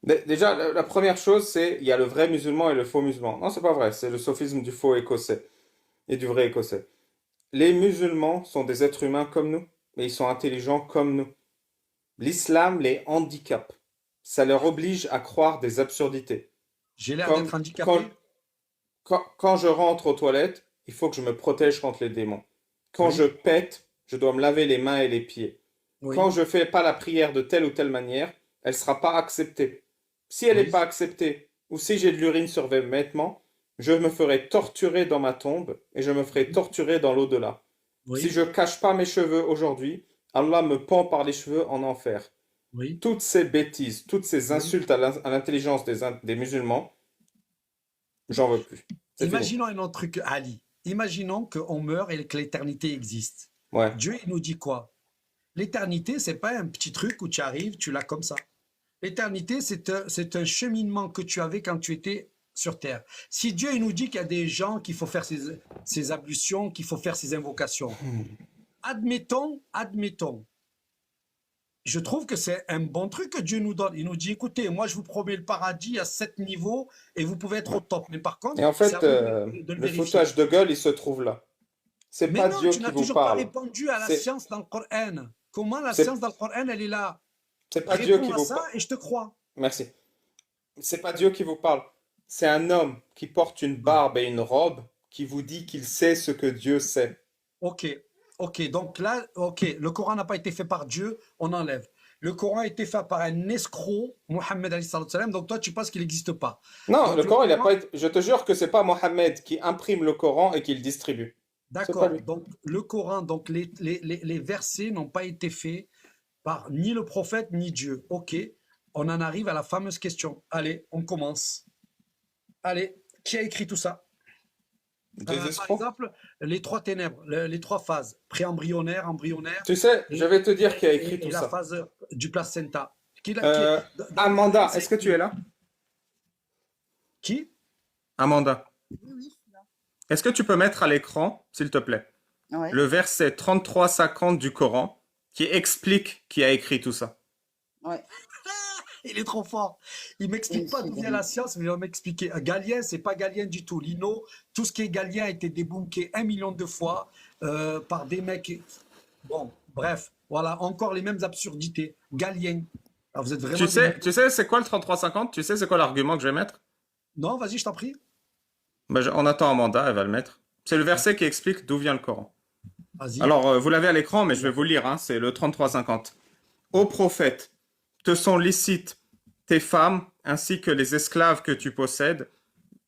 Speaker 2: Déjà, la première chose, c'est il y a le vrai musulman et le faux musulman. Non, c'est pas vrai. C'est le sophisme du faux écossais et du vrai écossais. Les musulmans sont des êtres humains comme nous, mais ils sont intelligents comme nous. L'islam les handicape. Ça leur oblige à croire des absurdités.
Speaker 1: J'ai l'air
Speaker 2: Comme
Speaker 1: d'être
Speaker 2: quand,
Speaker 1: handicapé.
Speaker 2: quand je rentre aux toilettes, il faut que je me protège contre les démons. Quand je
Speaker 1: Oui,
Speaker 2: pète, je dois me laver les mains et les pieds. Quand
Speaker 1: oui,
Speaker 2: je fais pas la prière de telle ou telle manière, elle sera pas acceptée. Si elle n'est
Speaker 1: oui,
Speaker 2: pas acceptée, ou si j'ai de l'urine sur mes vêtements, je me ferai torturer dans ma tombe et je me ferai torturer dans l'au-delà. Si
Speaker 1: oui,
Speaker 2: je cache pas mes cheveux aujourd'hui, Allah me pend par les cheveux en enfer.
Speaker 1: oui,
Speaker 2: Toutes ces bêtises, toutes ces
Speaker 1: oui.
Speaker 2: insultes à l'intelligence des musulmans, j'en veux plus. C'est fini.
Speaker 1: Imaginons un autre truc, Ali. Imaginons qu'on meurt et que l'éternité existe.
Speaker 2: Ouais.
Speaker 1: Dieu, il nous dit quoi? L'éternité, c'est pas un petit truc où tu arrives, tu l'as comme ça. L'éternité, c'est un cheminement que tu avais quand tu étais sur Terre. Si Dieu il nous dit qu'il y a des gens qu'il faut faire ces ablutions, qu'il faut faire ces invocations, admettons, je trouve que c'est un bon truc que Dieu nous donne. Il nous dit, écoutez, moi je vous promets le paradis à 7 niveaux et vous pouvez être au top. Mais par
Speaker 2: Et
Speaker 1: contre,
Speaker 2: en
Speaker 1: c'est à
Speaker 2: fait,
Speaker 1: vous de le
Speaker 2: le
Speaker 1: vérifier.
Speaker 2: foutage de gueule, il se trouve là. C'est
Speaker 1: Mais
Speaker 2: pas
Speaker 1: non,
Speaker 2: Dieu
Speaker 1: tu
Speaker 2: qui
Speaker 1: n'as
Speaker 2: vous
Speaker 1: toujours pas
Speaker 2: parle.
Speaker 1: répondu à la
Speaker 2: C'est,
Speaker 1: science dans le Coran. Comment la
Speaker 2: c'est,
Speaker 1: science dans le Coran, elle est là?
Speaker 2: c'est pas Dieu
Speaker 1: Réponds
Speaker 2: qui
Speaker 1: à
Speaker 2: vous
Speaker 1: ça
Speaker 2: parle.
Speaker 1: et je te crois.
Speaker 2: Merci. C'est pas Dieu qui vous parle. C'est un homme qui porte une
Speaker 1: Ah,
Speaker 2: barbe et une robe qui vous dit qu'il sait ce que Dieu sait.
Speaker 1: ok. Ok, donc là, ok, le Coran n'a pas été fait par Dieu, on enlève. Le Coran a été fait par un escroc, Mohammed alayhi salatu wassalam, donc toi tu penses qu'il n'existe pas.
Speaker 2: Non,
Speaker 1: Donc
Speaker 2: le
Speaker 1: le
Speaker 2: Coran, il a
Speaker 1: Coran,
Speaker 2: pas été... Je te jure que c'est pas Mohammed qui imprime le Coran et qui le distribue. C'est pas
Speaker 1: d'accord,
Speaker 2: lui.
Speaker 1: donc le Coran, donc les versets n'ont pas été faits par ni le prophète ni Dieu. Ok, on en arrive à la fameuse question. Allez, on commence. Allez, qui a écrit tout ça?
Speaker 2: Des
Speaker 1: Par
Speaker 2: escrocs.
Speaker 1: exemple, les trois ténèbres, les trois phases, pré-embryonnaire, embryonnaire
Speaker 2: Tu sais, je
Speaker 1: et,
Speaker 2: vais te dire qui a écrit
Speaker 1: et
Speaker 2: tout
Speaker 1: la
Speaker 2: ça.
Speaker 1: phase du placenta. Qui, dans le Coran,
Speaker 2: Amanda,
Speaker 1: c'est
Speaker 2: est-ce que tu es
Speaker 1: écrit.
Speaker 2: là?
Speaker 1: Qui?
Speaker 2: Amanda,
Speaker 4: Oui, oui, je suis là.
Speaker 2: est-ce que tu peux mettre à l'écran, s'il te plaît,
Speaker 4: Ouais.
Speaker 2: le verset 33-50 du Coran qui explique qui a écrit tout ça?
Speaker 4: Ouais.
Speaker 1: Il est trop fort. Il m'explique pas d'où vient la science, mais il va m'expliquer. Galien, c'est pas galien du tout. Lino, tout ce qui est galien a été débunké 1 million de fois par des mecs. Bon, bref, voilà, encore les mêmes absurdités. Galien. Alors vous êtes vraiment des
Speaker 2: Tu sais, c'est quoi le 33-50? Tu sais, c'est quoi l'argument que je vais mettre?
Speaker 1: Non, vas-y, je t'en prie.
Speaker 2: Ben, on attend Amanda, elle va le mettre. C'est le verset qui explique d'où vient le Coran.
Speaker 1: Vas-y.
Speaker 2: Alors, vous l'avez à l'écran, mais je vais vous le lire, hein, c'est le 33-50. Ô prophète, te sont licites tes femmes ainsi que les esclaves que tu possèdes,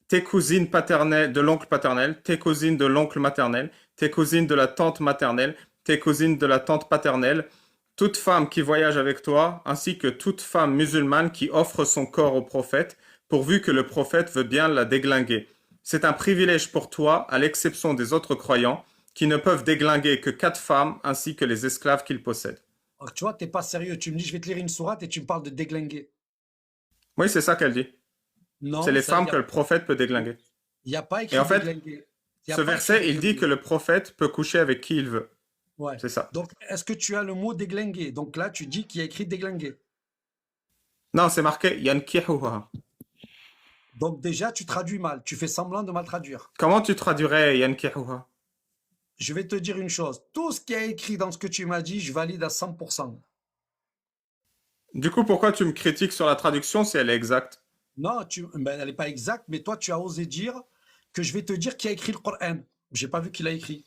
Speaker 2: tes cousines paternelles de l'oncle paternel, tes cousines de l'oncle maternel, tes cousines de la tante maternelle, tes cousines de la tante paternelle, toute femme qui voyage avec toi, ainsi que toute femme musulmane qui offre son corps au prophète, pourvu que le prophète veut bien la déglinguer. C'est un privilège pour toi, à l'exception des autres croyants, qui ne peuvent déglinguer que 4 femmes, ainsi que les esclaves qu'ils possèdent.
Speaker 1: Alors, tu vois, t'es pas sérieux. Tu me dis, je vais te lire une sourate et tu me parles de déglinguer.
Speaker 2: Oui, c'est ça qu'elle dit. C'est
Speaker 1: Non,
Speaker 2: les
Speaker 1: ça,
Speaker 2: femmes que le prophète peut déglinguer.
Speaker 1: y a pas
Speaker 2: Et
Speaker 1: écrit
Speaker 2: en fait,
Speaker 1: déglinguer. Y a
Speaker 2: ce
Speaker 1: pas écrit
Speaker 2: verset, il dit
Speaker 1: déglinguer.
Speaker 2: que le prophète peut coucher avec qui il veut.
Speaker 1: Ouais.
Speaker 2: C'est ça.
Speaker 1: Donc, est-ce que tu as le mot déglinguer? Donc là, tu dis qu'il y a écrit déglinguer.
Speaker 2: Non, c'est marqué yankihuha.
Speaker 1: Donc déjà, tu traduis mal. Tu fais semblant de mal traduire.
Speaker 2: Comment tu traduirais yankihuha?
Speaker 1: Je vais te dire une chose. Tout ce qui est écrit dans ce que tu m'as dit, je valide à 100%.
Speaker 2: Du coup, pourquoi tu me critiques sur la traduction si elle est exacte?
Speaker 1: Non, ben, elle n'est pas exacte, mais toi, tu as osé dire que je vais te dire qui a écrit le Coran. J'ai pas vu qui l'a écrit.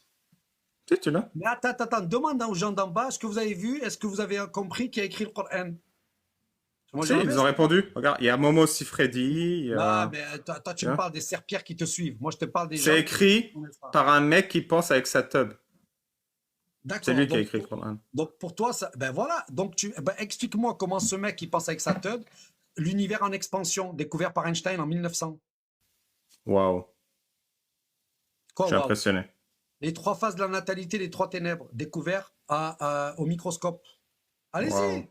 Speaker 2: Si, tu l'as.
Speaker 1: Mais attends, demande aux gens d'en bas, est-ce que vous avez vu, est-ce que vous avez compris qui a écrit le Coran? Moi,
Speaker 2: Si,
Speaker 1: j'aimerais bien
Speaker 2: ils ont
Speaker 1: savoir.
Speaker 2: répondu. Regarde, il y a Momo Sifredi.
Speaker 1: Non, mais toi, tu
Speaker 2: Tu
Speaker 1: me
Speaker 2: vois.
Speaker 1: parles des serpillères qui te suivent. Moi, je te parle des
Speaker 2: C'est
Speaker 1: gens
Speaker 2: écrit
Speaker 1: qui connaissent pas.
Speaker 2: par un mec qui pense avec sa tub. C'est
Speaker 1: D'accord.
Speaker 2: lui qui a écrit le Coran.
Speaker 1: Donc pour toi, ça, ben voilà. Donc explique-moi comment ce mec qui pense avec sa teub, l'univers en expansion, découvert par Einstein en 1900.
Speaker 2: Waouh, je
Speaker 1: Quoi,
Speaker 2: suis
Speaker 1: waouh.
Speaker 2: impressionné.
Speaker 1: Les trois phases de la natalité, les trois ténèbres, découverts au microscope.
Speaker 2: Waouh.
Speaker 1: Allez-y.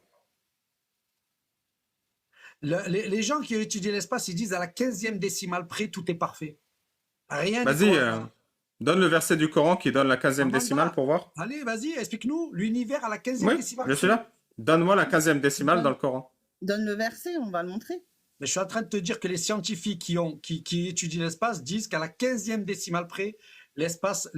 Speaker 1: Les gens qui étudient l'espace, ils disent à la 15e décimale près, tout est parfait. Rien n'est
Speaker 2: Vas-y,
Speaker 1: correct.
Speaker 2: donne le verset du Coran qui donne la 15e décimale
Speaker 1: Amanda,
Speaker 2: pour voir.
Speaker 1: allez, vas-y, explique-nous l'univers à la 15e
Speaker 2: Oui,
Speaker 1: décimale
Speaker 2: je suis
Speaker 1: près.
Speaker 2: là. Donne-moi la 15e décimale dans le Coran.
Speaker 4: Donne le verset, on va le montrer.
Speaker 1: Mais je suis en train de te dire que les scientifiques qui étudient l'espace disent qu'à la 15e décimale près, l'espace,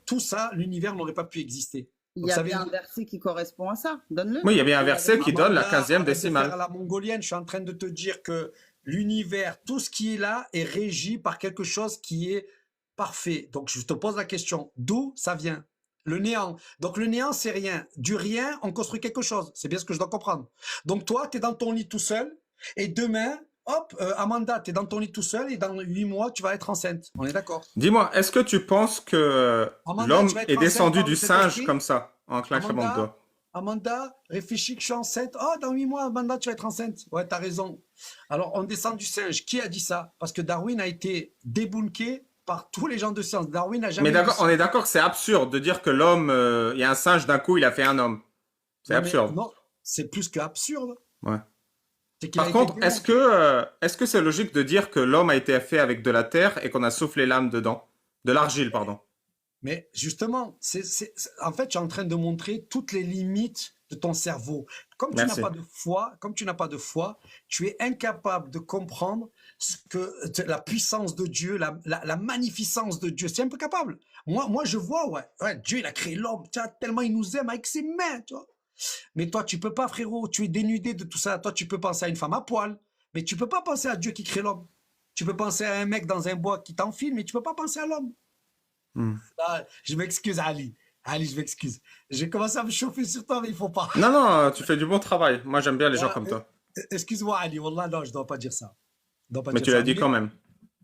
Speaker 1: tout ça, l'univers n'aurait pas pu exister.
Speaker 4: Il
Speaker 1: Donc
Speaker 4: y a
Speaker 1: ça veut
Speaker 4: bien un
Speaker 1: dire,
Speaker 4: verset qui correspond à ça. Donne-le.
Speaker 2: Oui, il y a bien un verset qui donne la
Speaker 1: Amanda,
Speaker 2: 15e
Speaker 1: arrête de faire
Speaker 2: décimale.
Speaker 1: la mongolienne, je suis en train de te dire que l'univers, tout ce qui est là, est régi par quelque chose qui est parfait. Donc je te pose la question, d'où ça vient? Le néant. Donc le néant, c'est rien. Du rien, on construit quelque chose. C'est bien ce que je dois comprendre. Donc toi, tu es dans ton lit tout seul, et demain, hop, Amanda, tu es dans ton lit tout seul, et dans 8 mois, tu vas être enceinte. On est d'accord?
Speaker 2: Dis-moi, est-ce que tu penses que
Speaker 1: Amanda,
Speaker 2: l'homme
Speaker 1: tu vas être
Speaker 2: est
Speaker 1: enceinte
Speaker 2: descendu
Speaker 1: par
Speaker 2: du
Speaker 1: cet
Speaker 2: singe
Speaker 1: esprit?
Speaker 2: comme ça, en claquement de
Speaker 1: Amanda,
Speaker 2: doigts?
Speaker 1: Amanda, réfléchis que je suis enceinte. Oh, dans 8 mois, Amanda, tu vas être enceinte. Ouais, t'as raison. Alors, on descend du singe. Qui a dit ça? Parce que Darwin a été débunké par tous les gens de science. Darwin n'a jamais
Speaker 2: Mais
Speaker 1: dit
Speaker 2: d'accord,
Speaker 1: ça.
Speaker 2: on est d'accord que c'est absurde de dire que l'homme, il y a un singe d'un coup, il a fait un homme. C'est
Speaker 1: Non, mais
Speaker 2: absurde.
Speaker 1: non, c'est plus que absurde.
Speaker 2: Ouais.
Speaker 1: C'est qu'il a
Speaker 2: Par
Speaker 1: été
Speaker 2: contre,
Speaker 1: démontré.
Speaker 2: est-ce que c'est logique de dire que l'homme a été fait avec de la terre et qu'on a soufflé l'âme dedans? De l'argile, pardon.
Speaker 1: Mais justement, en fait, tu es en train de montrer toutes les limites de ton cerveau. Comme tu n'as
Speaker 2: Merci.
Speaker 1: pas de foi, tu es incapable de comprendre la puissance de Dieu, la magnificence de Dieu. C'est un peu capable. Moi, je vois, ouais, Dieu, il a créé l'homme, tu vois, tellement il nous aime avec ses mains, tu vois. Mais toi, tu peux pas, frérot, tu es dénudé de tout ça. Toi, tu peux penser à une femme à poil, mais tu peux pas penser à Dieu qui crée l'homme. Tu peux penser à un mec dans un bois qui t'enfile, mais tu peux pas penser à l'homme.
Speaker 2: Hmm.
Speaker 1: Ah, je m'excuse, Ali. Ali, je m'excuse. J'ai commencé à me chauffer sur toi, mais il faut pas.
Speaker 2: Non, non, tu fais du bon travail. Moi, j'aime bien les gens
Speaker 1: Ouais,
Speaker 2: comme toi.
Speaker 1: excuse-moi, Ali. Wallah, non, je dois pas dire ça. Je dois pas
Speaker 2: Mais
Speaker 1: dire
Speaker 2: tu
Speaker 1: ça.
Speaker 2: l'as dit
Speaker 1: Mais
Speaker 2: quand même.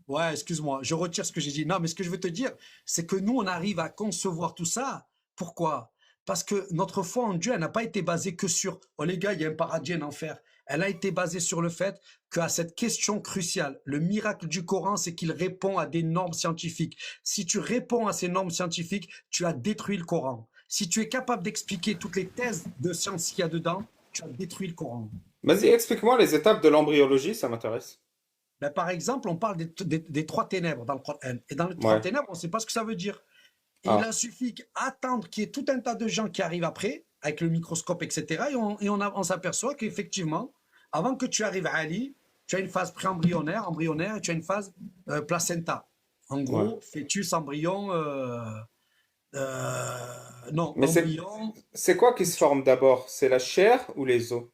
Speaker 1: ouais, excuse-moi, je retire ce que j'ai dit. Non, mais ce que je veux te dire, c'est que nous, on arrive à concevoir tout ça. Pourquoi? Parce que notre foi en Dieu, elle n'a pas été basée que sur, oh les gars, il y a un paradis, un enfer. Elle a été basée sur le fait qu'à cette question cruciale, le miracle du Coran, c'est qu'il répond à des normes scientifiques. Si tu réponds à ces normes scientifiques, tu as détruit le Coran. Si tu es capable d'expliquer toutes les thèses de science qu'il y a dedans, tu as détruit le Coran.
Speaker 2: Vas-y, explique-moi les étapes de l'embryologie, ça m'intéresse.
Speaker 1: Ben, par exemple, on parle des trois ténèbres dans le Coran. Et dans les trois
Speaker 2: Ouais.
Speaker 1: ténèbres, on ne sait pas ce que ça veut dire. Et il
Speaker 2: Ah.
Speaker 1: a suffi attendre qu'il y ait tout un tas de gens qui arrivent après, avec le microscope, etc. Et on s'aperçoit qu'effectivement, avant que tu arrives à Ali, tu as une phase préembryonnaire, embryonnaire, et tu as une phase placenta. En
Speaker 2: Ouais.
Speaker 1: gros, fœtus, embryon, non,
Speaker 2: Mais
Speaker 1: embryon.
Speaker 2: c'est quoi qui se forme d'abord? C'est la chair ou les os?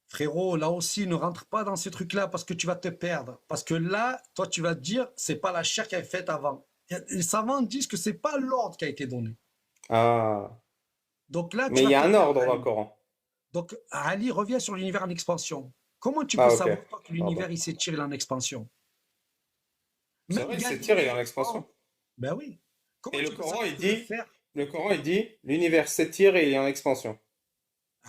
Speaker 1: Frérot, là aussi, ne rentre pas dans ces trucs-là parce que tu vas te perdre. Parce que là, toi, tu vas te dire, c'est pas la chair qui a été faite avant. Les savants disent que c'est pas l'ordre qui a été donné.
Speaker 2: Ah.
Speaker 1: Donc là, tu
Speaker 2: Mais il
Speaker 1: vas
Speaker 2: y a
Speaker 1: te
Speaker 2: un
Speaker 1: perdre,
Speaker 2: ordre dans le
Speaker 1: Ali.
Speaker 2: Coran.
Speaker 1: Donc, Ali revient sur l'univers en expansion. Comment tu peux
Speaker 2: Ah, ok.
Speaker 1: savoir toi, que
Speaker 2: Pardon.
Speaker 1: l'univers il s'étire il est en expansion?
Speaker 2: C'est
Speaker 1: Mais
Speaker 2: vrai,
Speaker 1: il
Speaker 2: il
Speaker 1: y a
Speaker 2: s'étire et il est en
Speaker 1: des
Speaker 2: expansion.
Speaker 1: Ben oui. Comment
Speaker 2: Et
Speaker 1: tu peux savoir que
Speaker 2: le Coran, il dit, l'univers s'étire et il est en expansion.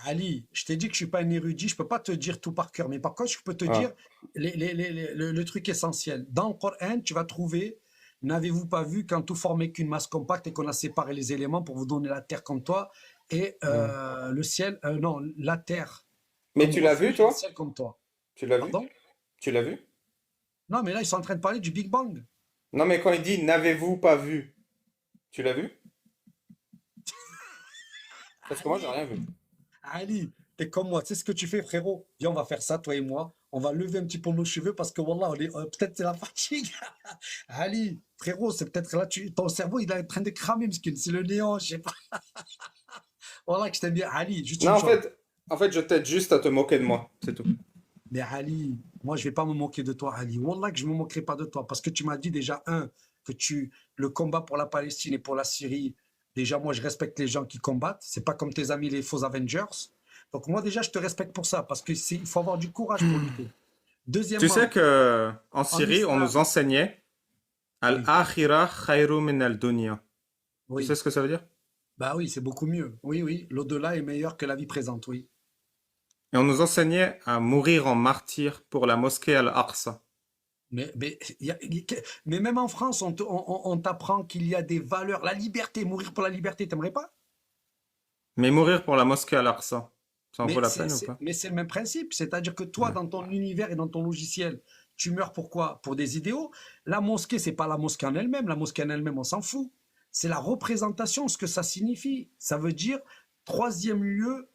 Speaker 1: Ali, je t'ai dit que je suis pas un érudit, je peux pas te dire tout par cœur, mais par contre, je peux te dire
Speaker 2: Ah.
Speaker 1: le truc essentiel. Dans le Coran, tu vas trouver, n'avez-vous pas vu quand tout formait qu'une masse compacte et qu'on a séparé les éléments pour vous donner la terre comme toi et
Speaker 2: Hmm.
Speaker 1: le ciel, non, la terre
Speaker 2: Mais
Speaker 1: comme
Speaker 2: tu l'as vu,
Speaker 1: refuge et le
Speaker 2: toi?
Speaker 1: ciel comme toi.
Speaker 2: Tu l'as vu?
Speaker 1: Pardon?
Speaker 2: Tu l'as vu?
Speaker 1: Non, mais là, ils sont en train de parler du Big Bang.
Speaker 2: Non, mais quand il dit n'avez-vous pas vu? Tu l'as vu? Parce que moi, j'ai
Speaker 1: Ali,
Speaker 2: rien vu.
Speaker 1: Ali, t'es comme moi, tu sais ce que tu fais, frérot? Viens, on va faire ça, toi et moi. On va lever un petit peu nos cheveux parce que, wallah, peut-être c'est la fatigue. Ali, frérot, c'est peut-être là, ton cerveau, il est en train de cramer, parce c'est le néant, je sais pas. Voilà que je t'aime bien. Ali, juste
Speaker 2: Non,
Speaker 1: une chose.
Speaker 2: en fait, je t'aide juste à te moquer de moi. C'est tout.
Speaker 1: Mais Ali, moi, je vais pas me moquer de toi, Ali. Wallah que je me moquerai pas de toi parce que tu m'as dit déjà, que le combat pour la Palestine et pour la Syrie, déjà, moi, je respecte les gens qui combattent. C'est pas comme tes amis, les faux Avengers. Donc, moi, déjà, je te respecte pour ça parce il faut avoir du courage pour lutter.
Speaker 2: Tu sais
Speaker 1: Deuxièmement,
Speaker 2: que en
Speaker 1: en
Speaker 2: Syrie, on nous
Speaker 1: islam,
Speaker 2: enseignait
Speaker 1: oui,
Speaker 2: Al-akhira khayru min al-dunya. Tu sais
Speaker 1: oui,
Speaker 2: ce que ça veut dire?
Speaker 1: bah oui, c'est beaucoup mieux. Oui, oui, l'au-delà est meilleur que la vie présente, oui.
Speaker 2: Et on nous enseignait à mourir en martyr pour la mosquée Al-Aqsa.
Speaker 1: Mais même en France, on t'apprend qu'il y a des valeurs. La liberté, mourir pour la liberté, t'aimerais pas?
Speaker 2: Mais mourir pour la mosquée Al-Aqsa, ça en vaut la peine ou pas?
Speaker 1: Mais c'est le même principe. C'est-à-dire que toi,
Speaker 2: Ouais.
Speaker 1: dans ton univers et dans ton logiciel, tu meurs pourquoi? Pour des idéaux. La mosquée, c'est pas la mosquée en elle-même. La mosquée en elle-même, on s'en fout. C'est la représentation, ce que ça signifie. Ça veut dire troisième lieu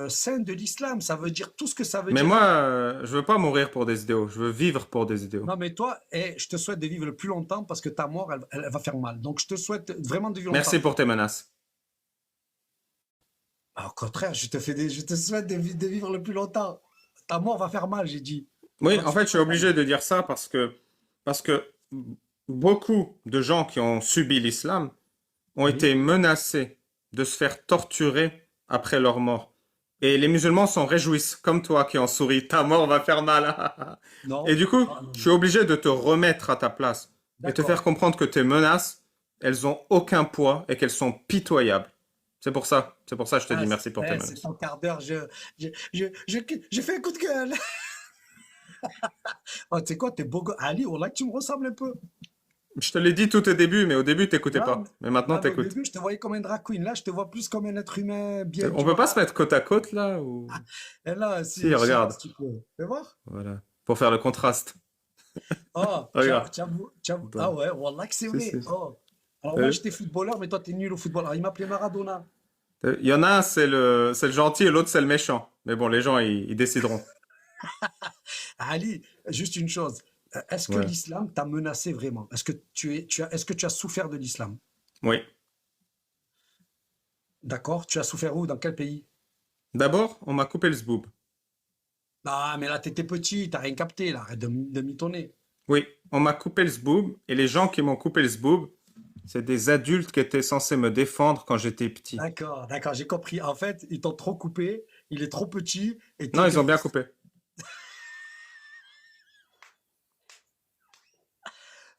Speaker 1: saint de l'islam. Ça veut dire tout ce que ça veut
Speaker 2: Mais
Speaker 1: dire.
Speaker 2: moi, je veux pas mourir pour des idéaux, je veux vivre pour des idéaux.
Speaker 1: Non, mais toi, je te souhaite de vivre le plus longtemps parce que ta mort, elle va faire mal. Donc, je te souhaite vraiment de vivre
Speaker 2: Merci
Speaker 1: longtemps.
Speaker 2: pour tes menaces.
Speaker 1: Au contraire, je te souhaite de vivre le plus longtemps. Ta mort va faire mal, j'ai dit.
Speaker 2: Oui,
Speaker 1: Toi,
Speaker 2: en
Speaker 1: tu
Speaker 2: fait,
Speaker 1: fais
Speaker 2: je suis
Speaker 1: pas mal.
Speaker 2: obligé de dire ça parce que beaucoup de gens qui ont subi l'islam ont
Speaker 1: Oui.
Speaker 2: été menacés de se faire torturer après leur mort. Et les musulmans s'en réjouissent, comme toi qui en souris. Ta mort va faire mal. Et
Speaker 1: Non.
Speaker 2: du coup,
Speaker 1: Ah, non.
Speaker 2: je suis obligé de te remettre à ta place et te faire
Speaker 1: D'accord.
Speaker 2: comprendre que tes menaces, elles ont aucun poids et qu'elles sont pitoyables. C'est pour ça que je te dis
Speaker 1: Ah,
Speaker 2: merci pour tes
Speaker 1: c'est
Speaker 2: menaces.
Speaker 1: ton quart d'heure. Je fais un coup de gueule. Oh, tu sais quoi, t'es beau gosse. Ali, on là que tu me ressembles un peu.
Speaker 2: Je te l'ai dit tout au début, mais au début, t'écoutais
Speaker 1: Non,
Speaker 2: pas. Mais maintenant,
Speaker 1: non, mais au
Speaker 2: t'écoutes.
Speaker 1: début, je te voyais comme un drag queen. Là, je te vois plus comme un être humain bien,
Speaker 2: On
Speaker 1: tu
Speaker 2: peut
Speaker 1: vois.
Speaker 2: pas se mettre côte à côte, là, ou...
Speaker 1: Et là,
Speaker 2: Si,
Speaker 1: je sais pas
Speaker 2: regarde.
Speaker 1: si tu peux. Fais voir.
Speaker 2: Voilà. Pour faire le contraste.
Speaker 1: Oh,
Speaker 2: Regarde.
Speaker 1: ah
Speaker 2: Attends.
Speaker 1: ouais, wallah que c'est
Speaker 2: Si,
Speaker 1: vrai.
Speaker 2: si.
Speaker 1: Oh. Alors
Speaker 2: T'as
Speaker 1: moi,
Speaker 2: vu?
Speaker 1: j'étais footballeur, mais toi, t'es nul au football. Alors, il m'appelait Maradona.
Speaker 2: Il y en a un, c'est le gentil et l'autre, c'est le méchant. Mais bon, les gens, ils décideront.
Speaker 1: Ali, juste une chose. Est-ce que
Speaker 2: Ouais.
Speaker 1: l'islam t'a menacé vraiment? Est-ce que tu as souffert de l'islam?
Speaker 2: Oui.
Speaker 1: D'accord? Tu as souffert où? Dans quel pays?
Speaker 2: D'abord, on m'a coupé le zboob.
Speaker 1: Ah, mais là, t'étais petit, t'as rien capté, là. Arrête de mitonner.
Speaker 2: Oui, on m'a coupé le zboob et les gens qui m'ont coupé le zboob, C'est des adultes qui étaient censés me défendre quand j'étais petit.
Speaker 1: D'accord, d'accord, j'ai compris. En fait, ils t'ont trop coupé, il est trop petit, et
Speaker 2: Non,
Speaker 1: toi,
Speaker 2: ils ont bien coupé.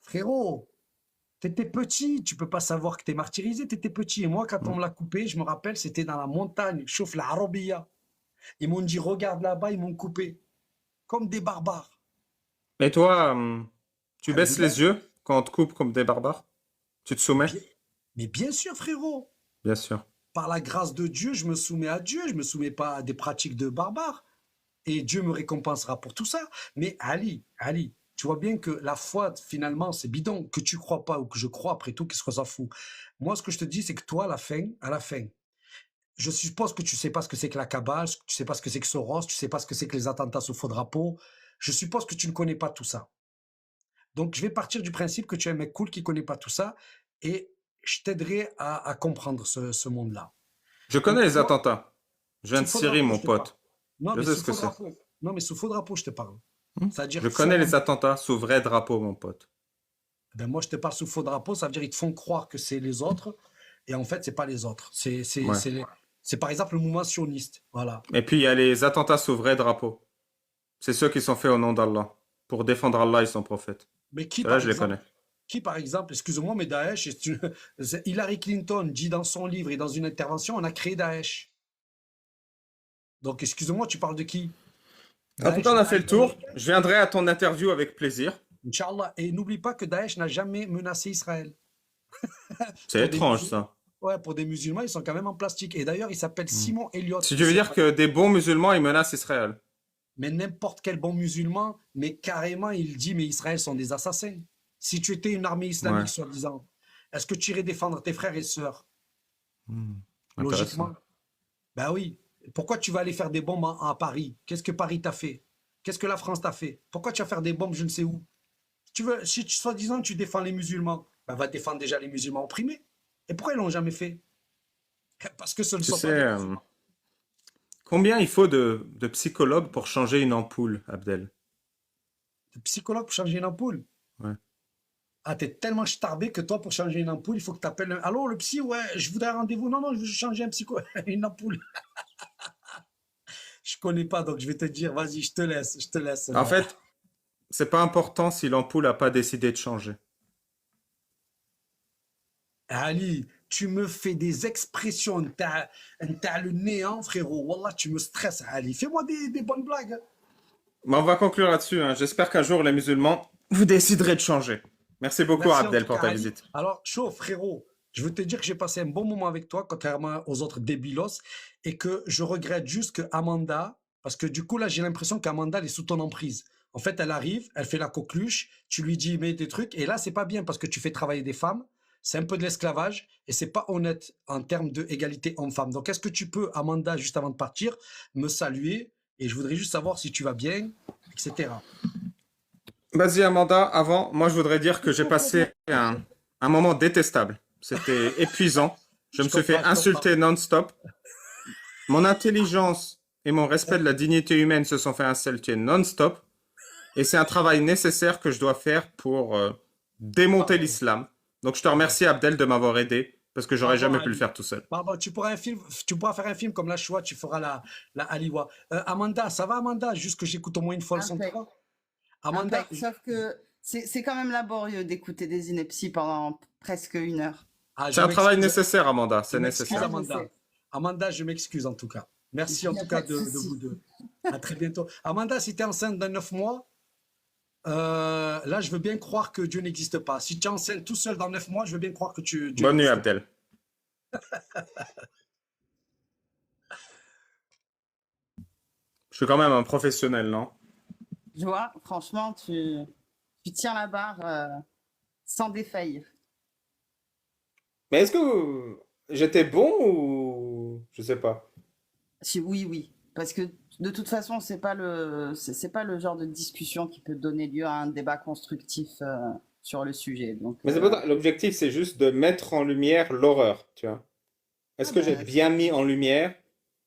Speaker 1: frérot, t'étais petit, tu peux pas savoir que t'es martyrisé, t'étais petit. Et moi, quand on
Speaker 2: Mm.
Speaker 1: me l'a coupé, je me rappelle, c'était dans la montagne, chauffe la Arabia. Ils m'ont dit, regarde là-bas, ils m'ont coupé, comme des barbares.
Speaker 2: Et toi, tu baisses
Speaker 1: Alhamdoulilah.
Speaker 2: les yeux quand on te coupe comme des barbares? Tu te soumets?
Speaker 1: Bien- Mais bien sûr, frérot,
Speaker 2: Bien sûr.
Speaker 1: par la grâce de Dieu, je me soumets à Dieu, je me soumets pas à des pratiques de barbares. Et Dieu me récompensera pour tout ça. Mais Ali, tu vois bien que la foi, finalement, c'est bidon. Que tu crois pas ou que je crois, après tout, qu'est-ce qu'on s'en fout? Moi, ce que je te dis, c'est que toi, à la fin, je suppose que tu sais pas ce que c'est que la Kabbale, tu sais pas ce que c'est que Soros, tu sais pas ce que c'est que les attentats sous faux drapeau. Je suppose que tu ne connais pas tout ça. Donc, je vais partir du principe que tu es un mec cool qui connaît pas tout ça et je t'aiderai à comprendre ce monde-là.
Speaker 2: Je connais
Speaker 1: Donc,
Speaker 2: les
Speaker 1: toi,
Speaker 2: attentats. Je viens
Speaker 1: sous
Speaker 2: de
Speaker 1: faux
Speaker 2: Syrie,
Speaker 1: drapeau,
Speaker 2: mon
Speaker 1: je te parle.
Speaker 2: pote.
Speaker 1: Non,
Speaker 2: Je
Speaker 1: mais
Speaker 2: sais
Speaker 1: sous
Speaker 2: ce que
Speaker 1: faux
Speaker 2: c'est.
Speaker 1: drapeau. Non, mais sous faux drapeau, je te parle.
Speaker 2: Je
Speaker 1: C'est-à-dire
Speaker 2: connais les
Speaker 1: faux.
Speaker 2: attentats sous vrai drapeau, mon pote.
Speaker 1: Ben moi, je te parle sous faux drapeau, ça veut dire qu'ils te font croire que c'est les autres, et en fait, c'est pas les autres.
Speaker 2: Ouais.
Speaker 1: C'est par exemple le mouvement sioniste. Voilà.
Speaker 2: Et puis, il y a les attentats sous vrai drapeau. C'est ceux qui sont faits au nom d'Allah. Pour défendre Allah et son prophète.
Speaker 1: Mais
Speaker 2: Ceux-là, je les connais.
Speaker 1: excuse-moi, mais Daesh, Hillary Clinton dit dans son livre et dans une intervention, on a créé Daesh. Donc, excuse-moi, tu parles de qui?
Speaker 2: En tout
Speaker 1: Daesh,
Speaker 2: cas, on a
Speaker 1: c'est
Speaker 2: fait le tour. Je viendrai à ton interview avec plaisir.
Speaker 1: Inch'Allah. Et n'oublie pas que Daesh n'a jamais menacé Israël.
Speaker 2: C'est
Speaker 1: Pour des
Speaker 2: étrange,
Speaker 1: musul-
Speaker 2: ça.
Speaker 1: Ouais, pour des musulmans, ils sont quand même en plastique. Et d'ailleurs, il s'appelle
Speaker 2: Hmm.
Speaker 1: Simon Elliott.
Speaker 2: Si tu veux dire que des bons musulmans, ils menacent Israël.
Speaker 1: Mais n'importe quel bon musulman, mais carrément, il dit, mais Israël sont des assassins. Si tu étais une armée islamique,
Speaker 2: Ouais.
Speaker 1: soi-disant, est-ce que tu irais défendre tes frères et sœurs?
Speaker 2: Hmm.
Speaker 1: Logiquement.
Speaker 2: Intéressant.
Speaker 1: Ben oui. Pourquoi tu vas aller faire des bombes à Paris? Qu'est-ce que Paris t'a fait? Qu'est-ce que la France t'a fait? Pourquoi tu vas faire des bombes je ne sais où? Si soi-disant tu défends les musulmans, ben va défendre déjà les musulmans opprimés. Et pourquoi ils l'ont jamais fait? Parce que ce ne
Speaker 2: Tu
Speaker 1: sont
Speaker 2: sais,
Speaker 1: pas des musulmans.
Speaker 2: combien il faut de psychologues pour changer une ampoule, Abdel?
Speaker 1: Le psychologue pour changer une ampoule.
Speaker 2: Ouais.
Speaker 1: Ah, t'es tellement starbé que toi, pour changer une ampoule, il faut que tu appelles. Allô, le psy, ouais, je voudrais un rendez-vous. Non, non, je veux changer une ampoule. Je connais pas, donc je vais te dire, vas-y, je te laisse, je te laisse.
Speaker 2: En fait, c'est pas important si l'ampoule n'a pas décidé de changer.
Speaker 1: Ali, tu me fais des expressions, t'as le néant, frérot. Wallah, tu me stresses, Ali. Fais-moi des bonnes blagues.
Speaker 2: Mais on va conclure là-dessus, hein. J'espère qu'un jour, les musulmans, vous déciderez de changer. Merci beaucoup,
Speaker 1: Merci en
Speaker 2: Abdel,
Speaker 1: tout
Speaker 2: pour
Speaker 1: cas,
Speaker 2: ta
Speaker 1: Ali.
Speaker 2: visite.
Speaker 1: Alors, chaud, frérot, je veux te dire que j'ai passé un bon moment avec toi, contrairement aux autres débilos, et que je regrette juste que Amanda, parce que du coup, là, j'ai l'impression qu'Amanda, elle est sous ton emprise. En fait, elle arrive, elle fait la coqueluche, tu lui dis, mets des trucs, et là, c'est pas bien parce que tu fais travailler des femmes, c'est un peu de l'esclavage, et c'est pas honnête en termes d'égalité homme-femme. Donc, est-ce que tu peux, Amanda, juste avant de partir, me saluer, et je voudrais juste savoir si tu vas bien, etc.
Speaker 2: Vas-y, Amanda, avant, moi, je voudrais dire que j'ai passé un moment détestable. C'était épuisant. Je me suis fait
Speaker 1: comprends, je
Speaker 2: insulter non-stop. Mon intelligence et mon respect de la dignité humaine se sont fait insulter non-stop. Et c'est un travail nécessaire que je dois faire pour démonter
Speaker 1: Pardon.
Speaker 2: l'islam. Donc, je te remercie, Abdel, de m'avoir aidé, parce que j'aurais
Speaker 1: Pardon,
Speaker 2: jamais pu le
Speaker 1: Ali.
Speaker 2: faire tout seul.
Speaker 1: Pardon, tu pourras faire un film comme la Shoah, tu feras la Aliwa. Amanda, ça va Amanda? Juste que j'écoute au moins une fois le son de
Speaker 4: Impec.
Speaker 1: toi. Amanda,
Speaker 4: Impec. Sauf que c'est quand même laborieux d'écouter des inepties pendant presque 1 heure.
Speaker 1: ah,
Speaker 2: C'est
Speaker 1: je
Speaker 2: un travail
Speaker 1: m'excuse.
Speaker 2: nécessaire, Amanda.
Speaker 1: Je
Speaker 2: C'est
Speaker 1: m'excuse,
Speaker 2: nécessaire.
Speaker 4: Ah, je
Speaker 1: Amanda.
Speaker 4: sais.
Speaker 1: Amanda, je m'excuse en tout cas. Merci en
Speaker 4: Il n'y a
Speaker 1: tout cas
Speaker 4: pas de
Speaker 1: de
Speaker 4: souci.
Speaker 1: vous deux. À très bientôt. Amanda, si tu es enceinte de 9 mois, là, je veux bien croire que Dieu n'existe pas. Si tu es enceinte tout seul dans 9 mois, je veux bien croire que Dieu
Speaker 2: Bonne nuit,
Speaker 1: n'existe pas.
Speaker 2: Abdel. Je suis quand même un professionnel, non?
Speaker 4: Je vois, franchement, tu tiens la barre sans défaillir.
Speaker 2: Mais est-ce que j'étais bon ou je sais pas?
Speaker 4: Oui, oui. Parce que de toute façon, c'est pas le genre de discussion qui peut donner lieu à un débat constructif sur le sujet. Donc,
Speaker 2: Mais c'est pas ça. L'objectif, c'est juste de mettre en lumière l'horreur, tu vois. Est-ce que j'ai bien mis en lumière?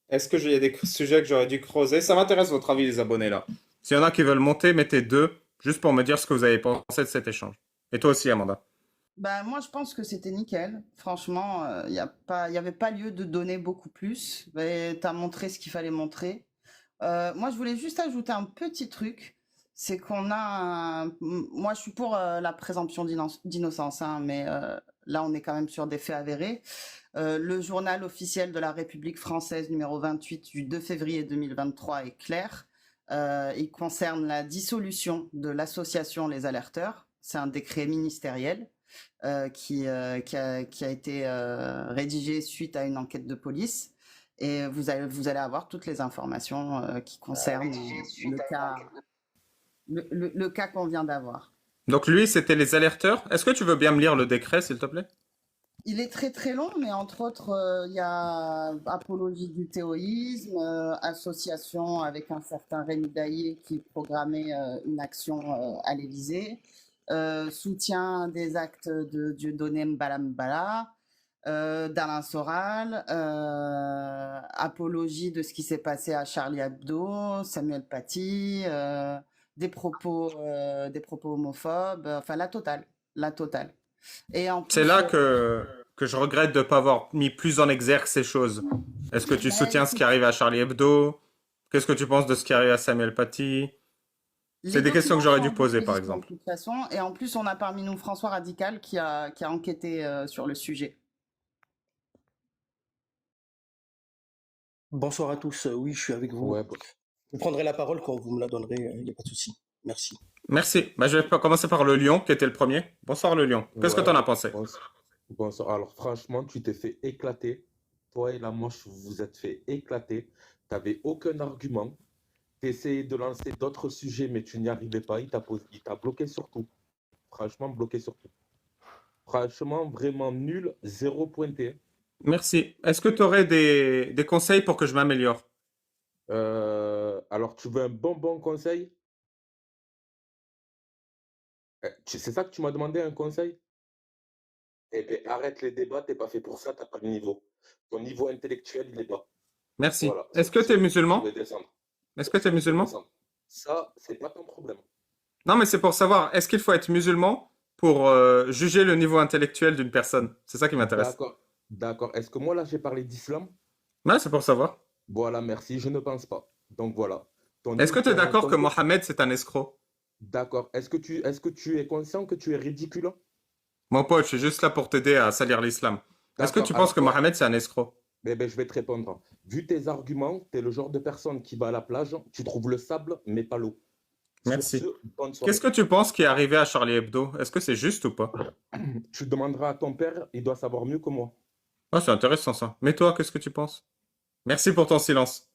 Speaker 2: Est-ce que il y a des sujets que j'aurais dû creuser? Ça m'intéresse votre avis, les abonnés là. S'il y en a qui veulent monter, mettez 2, juste pour me dire ce que vous avez pensé de cet échange. Et toi aussi, Amanda.
Speaker 4: Bah, moi, je pense que c'était nickel. Franchement, il y avait pas lieu de donner beaucoup plus. Tu as montré ce qu'il fallait montrer. Moi, je voulais juste ajouter un petit truc. C'est qu'on a moi, je suis pour la présomption d'innocence, hein, mais là, on est quand même sur des faits avérés. Le journal officiel de la République française numéro 28 du 2 février 2023 est clair. Il concerne la dissolution de l'association Les Alerteurs. C'est un décret ministériel qui a été rédigé suite à une enquête de police. Et vous allez avoir toutes les informations qui concernent le cas qu'on vient d'avoir.
Speaker 2: Donc lui, c'était les alerteurs. Est-ce que tu veux bien me lire le décret, s'il te plaît?
Speaker 4: Il est très très long, mais entre autres, il y a apologie du théoïsme, association avec un certain Rémi Daillé qui programmait une action à l'Élysée, soutien des actes de Dieudonné Mbala Mbala, d'Alain Soral, apologie de ce qui s'est passé à Charlie Hebdo, Samuel Paty, des propos homophobes, enfin la totale, la totale. Et en
Speaker 2: C'est
Speaker 4: plus,
Speaker 2: là que je regrette de ne pas avoir mis plus en exergue ces choses. Est-ce que tu
Speaker 4: bah,
Speaker 2: soutiens ce qui arrive à Charlie Hebdo? Qu'est-ce que tu penses de ce qui arrive à Samuel Paty? C'est
Speaker 4: les
Speaker 2: des questions que
Speaker 4: documents
Speaker 2: j'aurais
Speaker 4: sont
Speaker 2: dû
Speaker 4: à
Speaker 2: poser, par
Speaker 4: disposition de
Speaker 2: exemple.
Speaker 4: toute façon. Et en plus, on a parmi nous François Radical qui a enquêté sur le sujet.
Speaker 5: Bonsoir à tous. Oui, je suis avec vous.
Speaker 6: Ouais,
Speaker 5: Vous prendrez la parole quand vous me la donnerez. Il n'y a pas de souci. Merci.
Speaker 2: Merci. Bah, je vais commencer par le lion, qui était le premier. Bonsoir, le lion. Qu'est-ce que
Speaker 6: ouais.
Speaker 2: tu en as pensé?
Speaker 6: Bonsoir. Alors, franchement, tu t'es fait éclater. Toi et la manche, vous vous êtes fait éclater. Tu n'avais aucun argument. Tu essayais de lancer d'autres sujets, mais tu n'y arrivais pas. Il t'a bloqué sur tout. Franchement, bloqué sur tout. Franchement, vraiment nul, zéro pointé.
Speaker 2: Merci. Est-ce que tu aurais des conseils pour que je m'améliore?
Speaker 6: Alors, tu veux un bon conseil? C'est ça que tu m'as demandé, un conseil? Eh bien, arrête les débats, t'es pas fait pour ça, t'as pas le niveau. Ton niveau intellectuel, il est bas.
Speaker 2: Merci.
Speaker 6: Voilà.
Speaker 2: Est-ce que tu es musulman?
Speaker 6: Tu veux descendre.
Speaker 2: Est-ce que tu es
Speaker 6: Tu veux
Speaker 2: musulman?
Speaker 6: descendre. Ça, c'est pas ton problème.
Speaker 2: Non, mais c'est pour savoir, est-ce qu'il faut être musulman pour juger le niveau intellectuel d'une personne? C'est ça qui m'intéresse.
Speaker 6: D'accord. Est-ce que moi, là, j'ai parlé d'islam?
Speaker 2: Ouais, c'est pour savoir.
Speaker 6: Voilà, merci, je ne pense pas. Donc voilà.
Speaker 2: Est-ce que tu es d'accord que Mohamed, c'est un escroc?
Speaker 6: D'accord. Est-ce que tu es conscient que tu es ridicule?
Speaker 2: Mon pote, je suis juste là pour t'aider à salir l'islam. Est-ce que
Speaker 6: D'accord.
Speaker 2: tu penses que Mohamed, c'est un escroc?
Speaker 6: Eh ben, je vais te répondre. Vu tes arguments, tu es le genre de personne qui va à la plage, tu trouves le sable, mais pas l'eau.
Speaker 2: Merci.
Speaker 6: Sur ce, bonne soirée.
Speaker 2: Qu'est-ce que tu penses qui est arrivé à Charlie Hebdo? Est-ce que c'est juste ou pas?
Speaker 6: Tu demanderas à ton père, il doit savoir mieux que moi.
Speaker 2: Ah, c'est intéressant ça. Mais toi, qu'est-ce que tu penses? Merci pour ton silence.